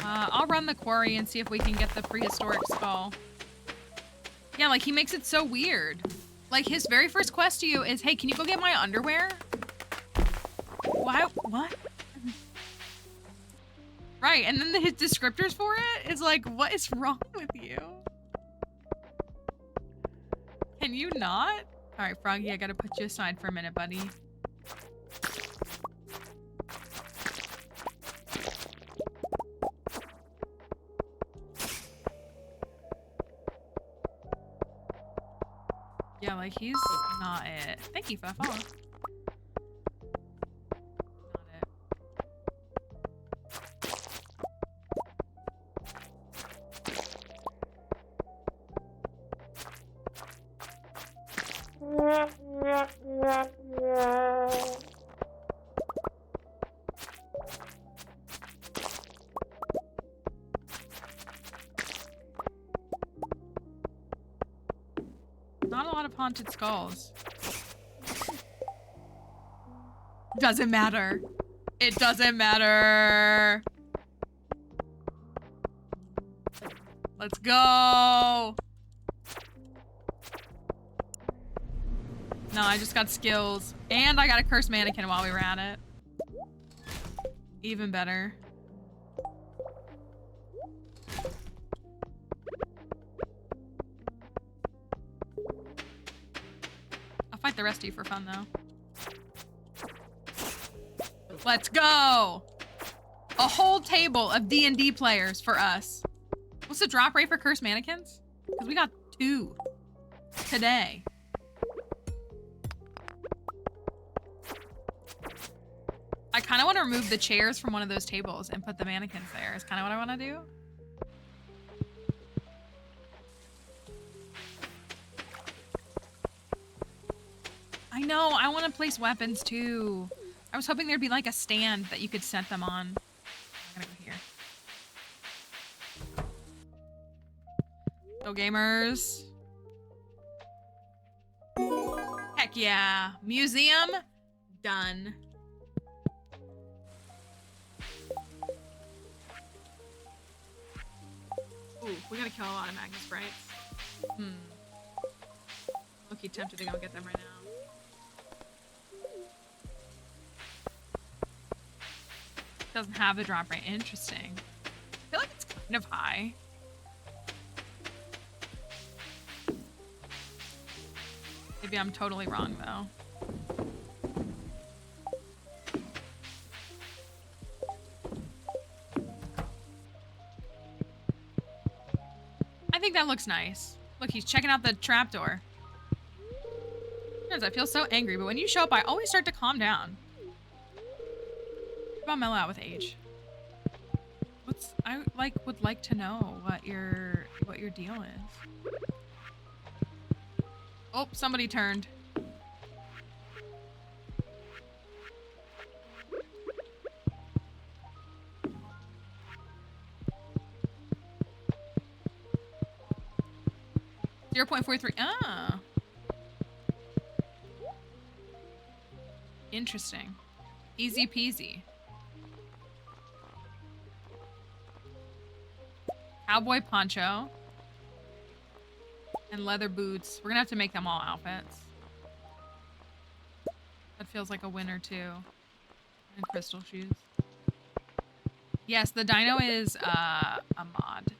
I'll run the quarry and see if we can get the prehistoric skull. Yeah, like he makes it so weird. Like his very first quest to you is, hey, can you go get my underwear? Why? What? Right, and then his descriptors for it is like, what is wrong with you? Can you not? All right, Froggy, I gotta put you aside for a minute, buddy. Yeah, like he's not it. Thank you for that follow. Not it. haunted skulls. Doesn't matter. It doesn't matter. Let's go. No, I just got skills. And I got a cursed mannequin while we were at it. Even better. I'll fight the rest of you for fun, though. Let's go! A whole table of D&D players for us. What's the drop rate for cursed mannequins? Because we got 2 today. I kind of want to remove the chairs from one of those tables and put the mannequins there. Is kind of what I want to do. I know, I want to place weapons too. I was hoping there'd be like a stand that you could set them on. I'm gonna go here. Go gamers. Heck yeah. Museum, done. Ooh, we gotta kill a lot of magnet sprites. Low-key tempted to go get them right now. Doesn't have the drop rate. Interesting. I feel like it's kind of high. Maybe I'm totally wrong, though. I think that looks nice. Look, he's checking out the trapdoor. I feel so angry, but when you show up, I always start to calm down. I'll mellow out with age. I would like to know what your deal is. Oh, somebody turned. .43. Ah. Interesting. Easy peasy. Cowboy poncho. And leather boots. We're gonna have to make them all outfits. That feels like a winner too. And crystal shoes. Yes, the dino is a mod.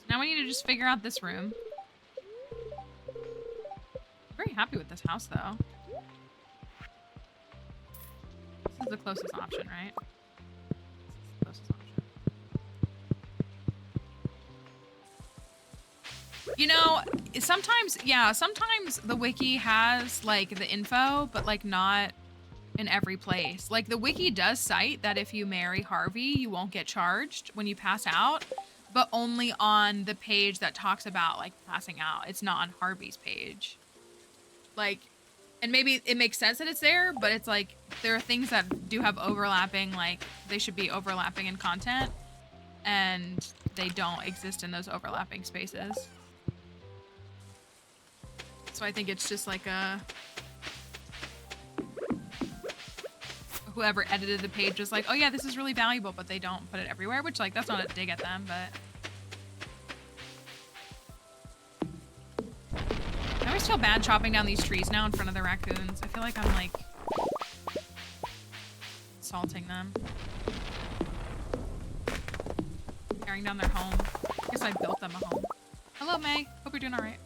Now we need to just figure out this room. I'm very happy with this house, though. This is the closest option, right? This is the closest option. You know, sometimes the wiki has, like, the info, but, like, not in every place. Like, the wiki does cite that if you marry Harvey, you won't get charged when you pass out. But only on the page that talks about, like, passing out. It's not on Harvey's page. Like, and maybe it makes sense that it's there, but it's like, there are things that do have overlapping, like, they should be overlapping in content, and they don't exist in those overlapping spaces. So I think it's just like whoever edited the page was like, oh yeah, this is really valuable, but they don't put it everywhere, which, like, that's not a dig at them, but I always feel bad chopping down these trees now in front of the raccoons. I feel like I'm, like, assaulting them. Tearing down their home. I guess I built them a home. Hello, May. Hope you're doing all right.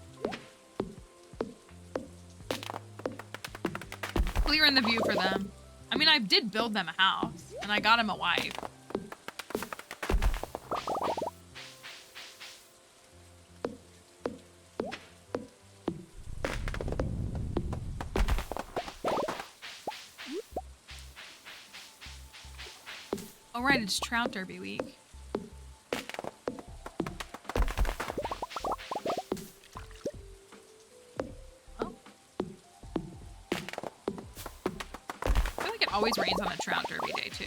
Clearing the view for them. I mean, I did build them a house, and I got him a wife. Oh, right, it's Trout Derby week. always rains on a trout derby day too.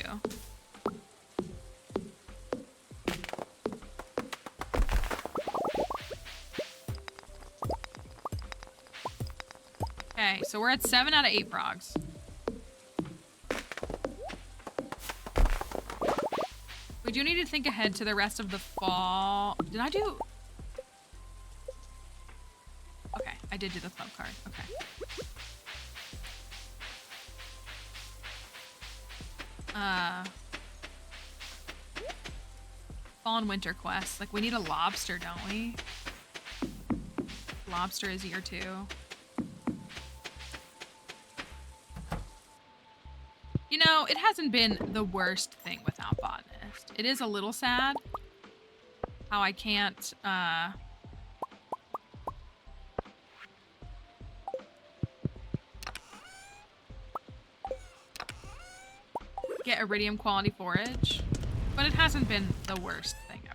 Okay, so we're at 7 out of 8 frogs. We do need to think ahead to the rest of the fall. Did I do? Okay, I did do the club card. Okay. Fall and winter quests. Like, we need a lobster, don't we? Lobster is year 2. You know, it hasn't been the worst thing without Botanist. It is a little sad how I can't, get iridium quality forage, but it hasn't been the worst thing ever.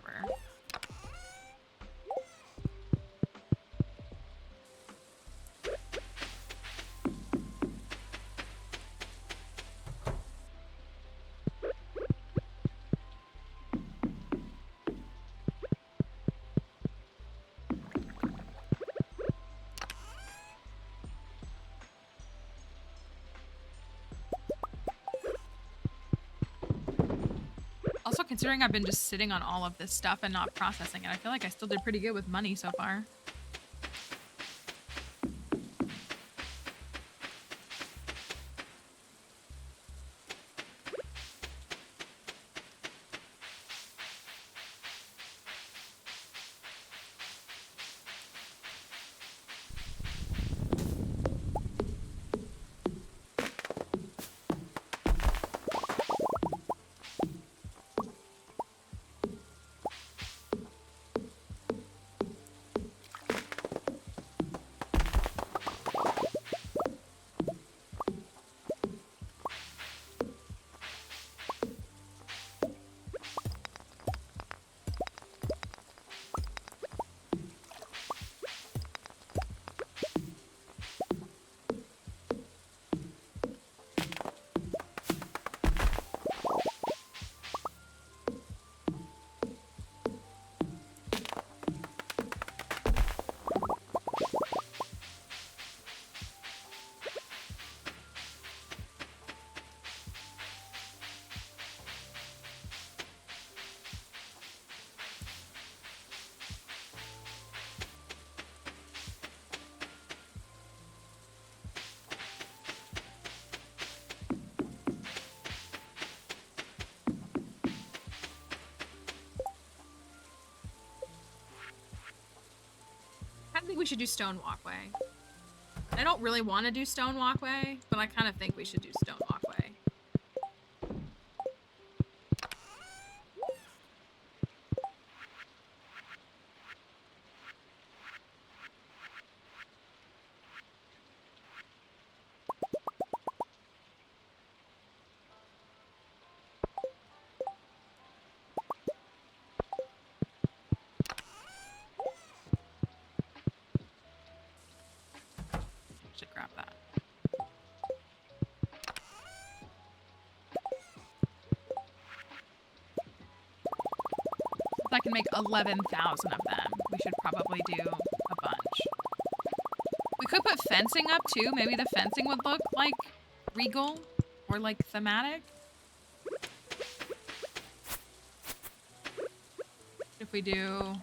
Also, considering I've been just sitting on all of this stuff and not processing it, I feel like I still did pretty good with money so far. I think we should do Stone Walkway. I don't really want to do Stone Walkway, but I kind of think we should do Stone Walkway. Should grab that. Since I can make 11,000 of them, we should probably do a bunch. We could put fencing up too. Maybe the fencing would look like regal or like thematic. If we do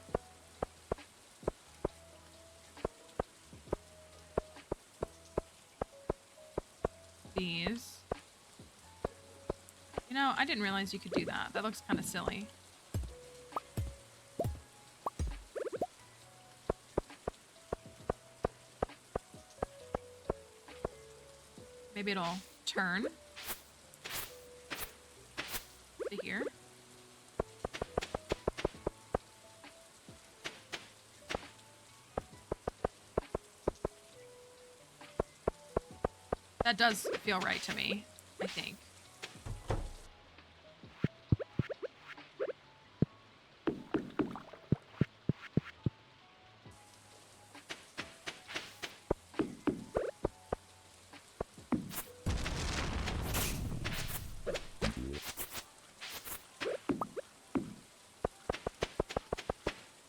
these. You know, I didn't realize you could do that. That looks kind of silly. Maybe it'll turn to here. That does feel right to me, I think.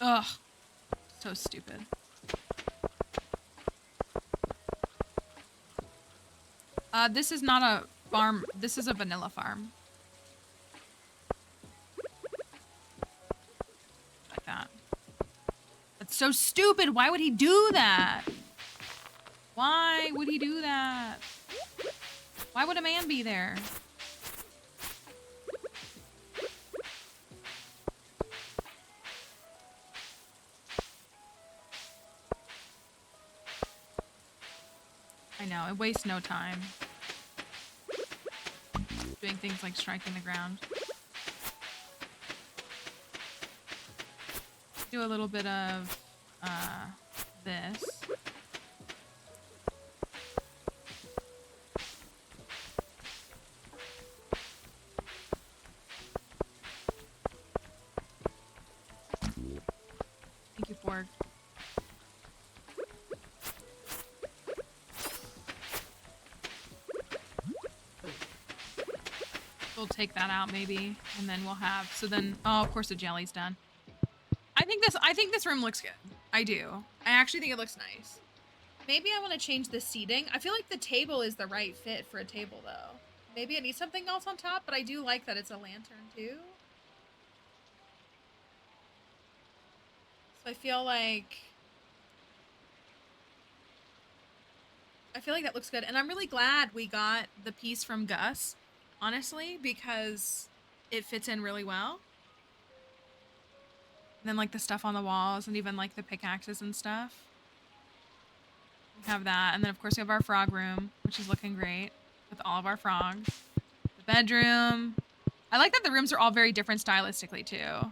Ugh. So stupid. This is not a farm. This is a vanilla farm. Like that. That's so stupid. Why would he do that? Why would he do that? Why would a man be there? I know, it wastes no time. Doing things like striking the ground. Do a little bit of this. Thank you, Borg. We'll take that out maybe, and then we'll have, so then, oh, of course the jelly's done. I think this room looks good. I do. I actually think it looks nice. Maybe I want to change the seating. I feel like the table is the right fit for a table though. Maybe it needs something else on top, but I do like that it's a lantern too. So I feel like that looks good. And I'm really glad we got the piece from Gus, honestly, because it fits in really well. And then like the stuff on the walls and even like the pickaxes and stuff. We have that. And then of course we have our frog room, which is looking great with all of our frogs. The bedroom. I like that the rooms are all very different stylistically too.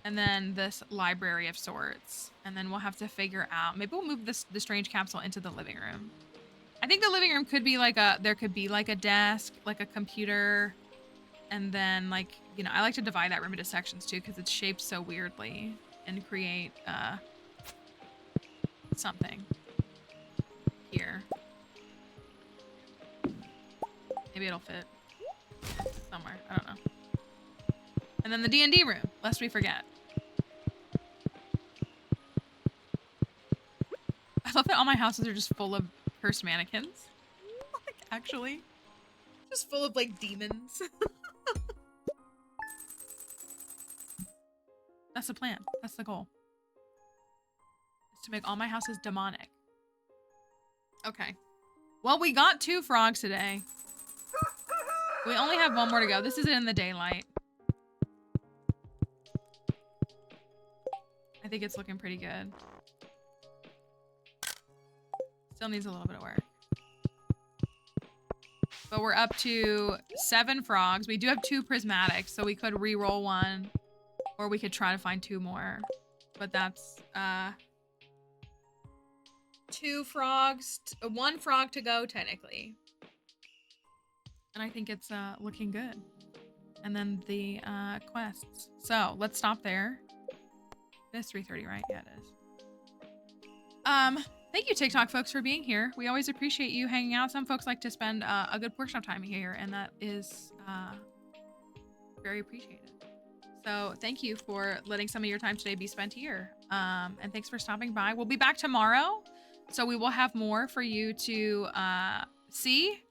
And then this library of sorts. And then we'll have to figure out, maybe we'll move the strange capsule into the living room. I think the living room could be like there could be like a desk, like a computer. And then like, you know, I like to divide that room into sections too, because it's shaped so weirdly and create something here. Maybe it'll fit somewhere. I don't know. And then the D&D room, lest we forget. I love that all my houses are just full of cursed mannequins. Like, actually. Just full of like demons. That's the plan. That's the goal. Is to make all my houses demonic. Okay. Well, we got 2 frogs today. We only have 1 more to go. This is in the daylight. I think it's looking pretty good. Still needs a little bit of work. But we're up to 7 frogs. We do have 2 prismatics, so we could re-roll 1. Or we could try to find 2 more. But that's 2 frogs, 1 frog to go technically. And I think it's looking good. And then the quests. So let's stop there. It's 3:30, right? Yeah, it is. Thank you, TikTok folks, for being here. We always appreciate you hanging out. Some folks like to spend a good portion of time here, and that is very appreciated. So thank you for letting some of your time today be spent here. And thanks for stopping by. We'll be back tomorrow, so we will have more for you to see.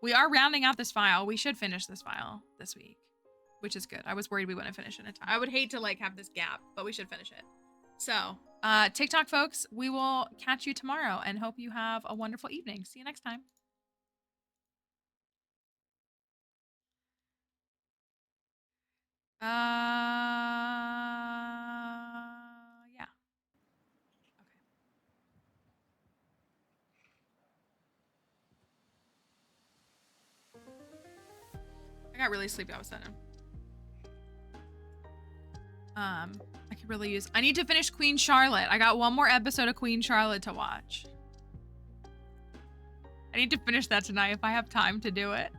We are rounding out this file. We should finish this file this week, which is good. I was worried we wouldn't finish it in time. I would hate to like have this gap, but we should finish it. So, TikTok folks, we will catch you tomorrow and hope you have a wonderful evening. See you next time. Yeah. Okay. I got really sleepy all of a sudden. I could really use, I need to finish Queen Charlotte. I got 1 more episode of Queen Charlotte to watch. I need to finish that tonight if I have time to do it.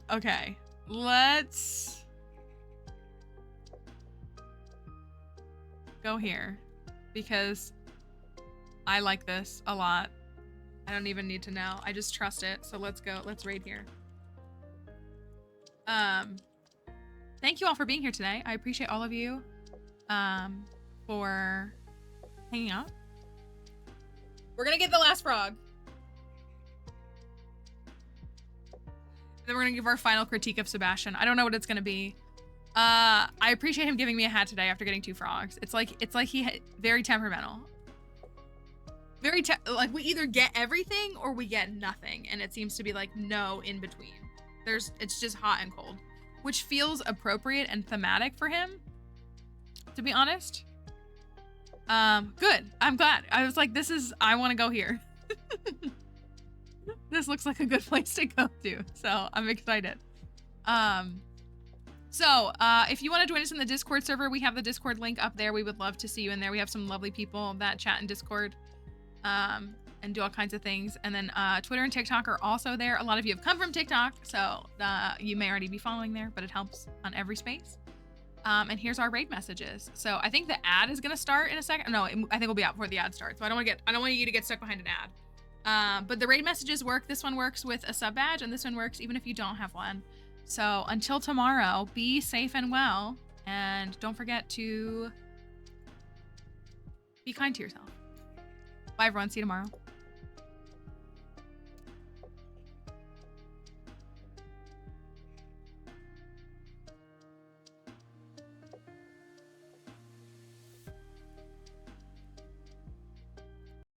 Okay. Let's go here because I like this a lot. I don't even need to know. I just trust it. So let's go. Let's raid here. thank you all for being here today. I appreciate all of you for hanging out. We're gonna get the last frog. Then we're gonna give our final critique of Sebastian. I don't know what it's gonna be. I appreciate him giving me a hat today after getting 2 frogs. It's like he very temperamental. Like we either get everything or we get nothing, and it seems to be like no in between. It's just hot and cold, which feels appropriate and thematic for him, to be honest. Good. I'm glad. I was like, I want to go here. This looks like a good place to go to, so I'm excited. So if you want to join us in the Discord server, we have the Discord link up there. We would love to see you in there. We have some lovely people that chat in Discord and do all kinds of things. And then Twitter and TikTok are also there. A lot of you have come from TikTok, so you may already be following there, but it helps on every space. And here's our raid messages. So I think the ad is gonna start in a second. No, I think it'll be out before the ad starts. So I don't want you to get stuck behind an ad. But the raid messages work. This one works with a sub badge, and this one works even if you don't have one. So until tomorrow, be safe and well, and don't forget to be kind to yourself. Bye everyone, see you tomorrow.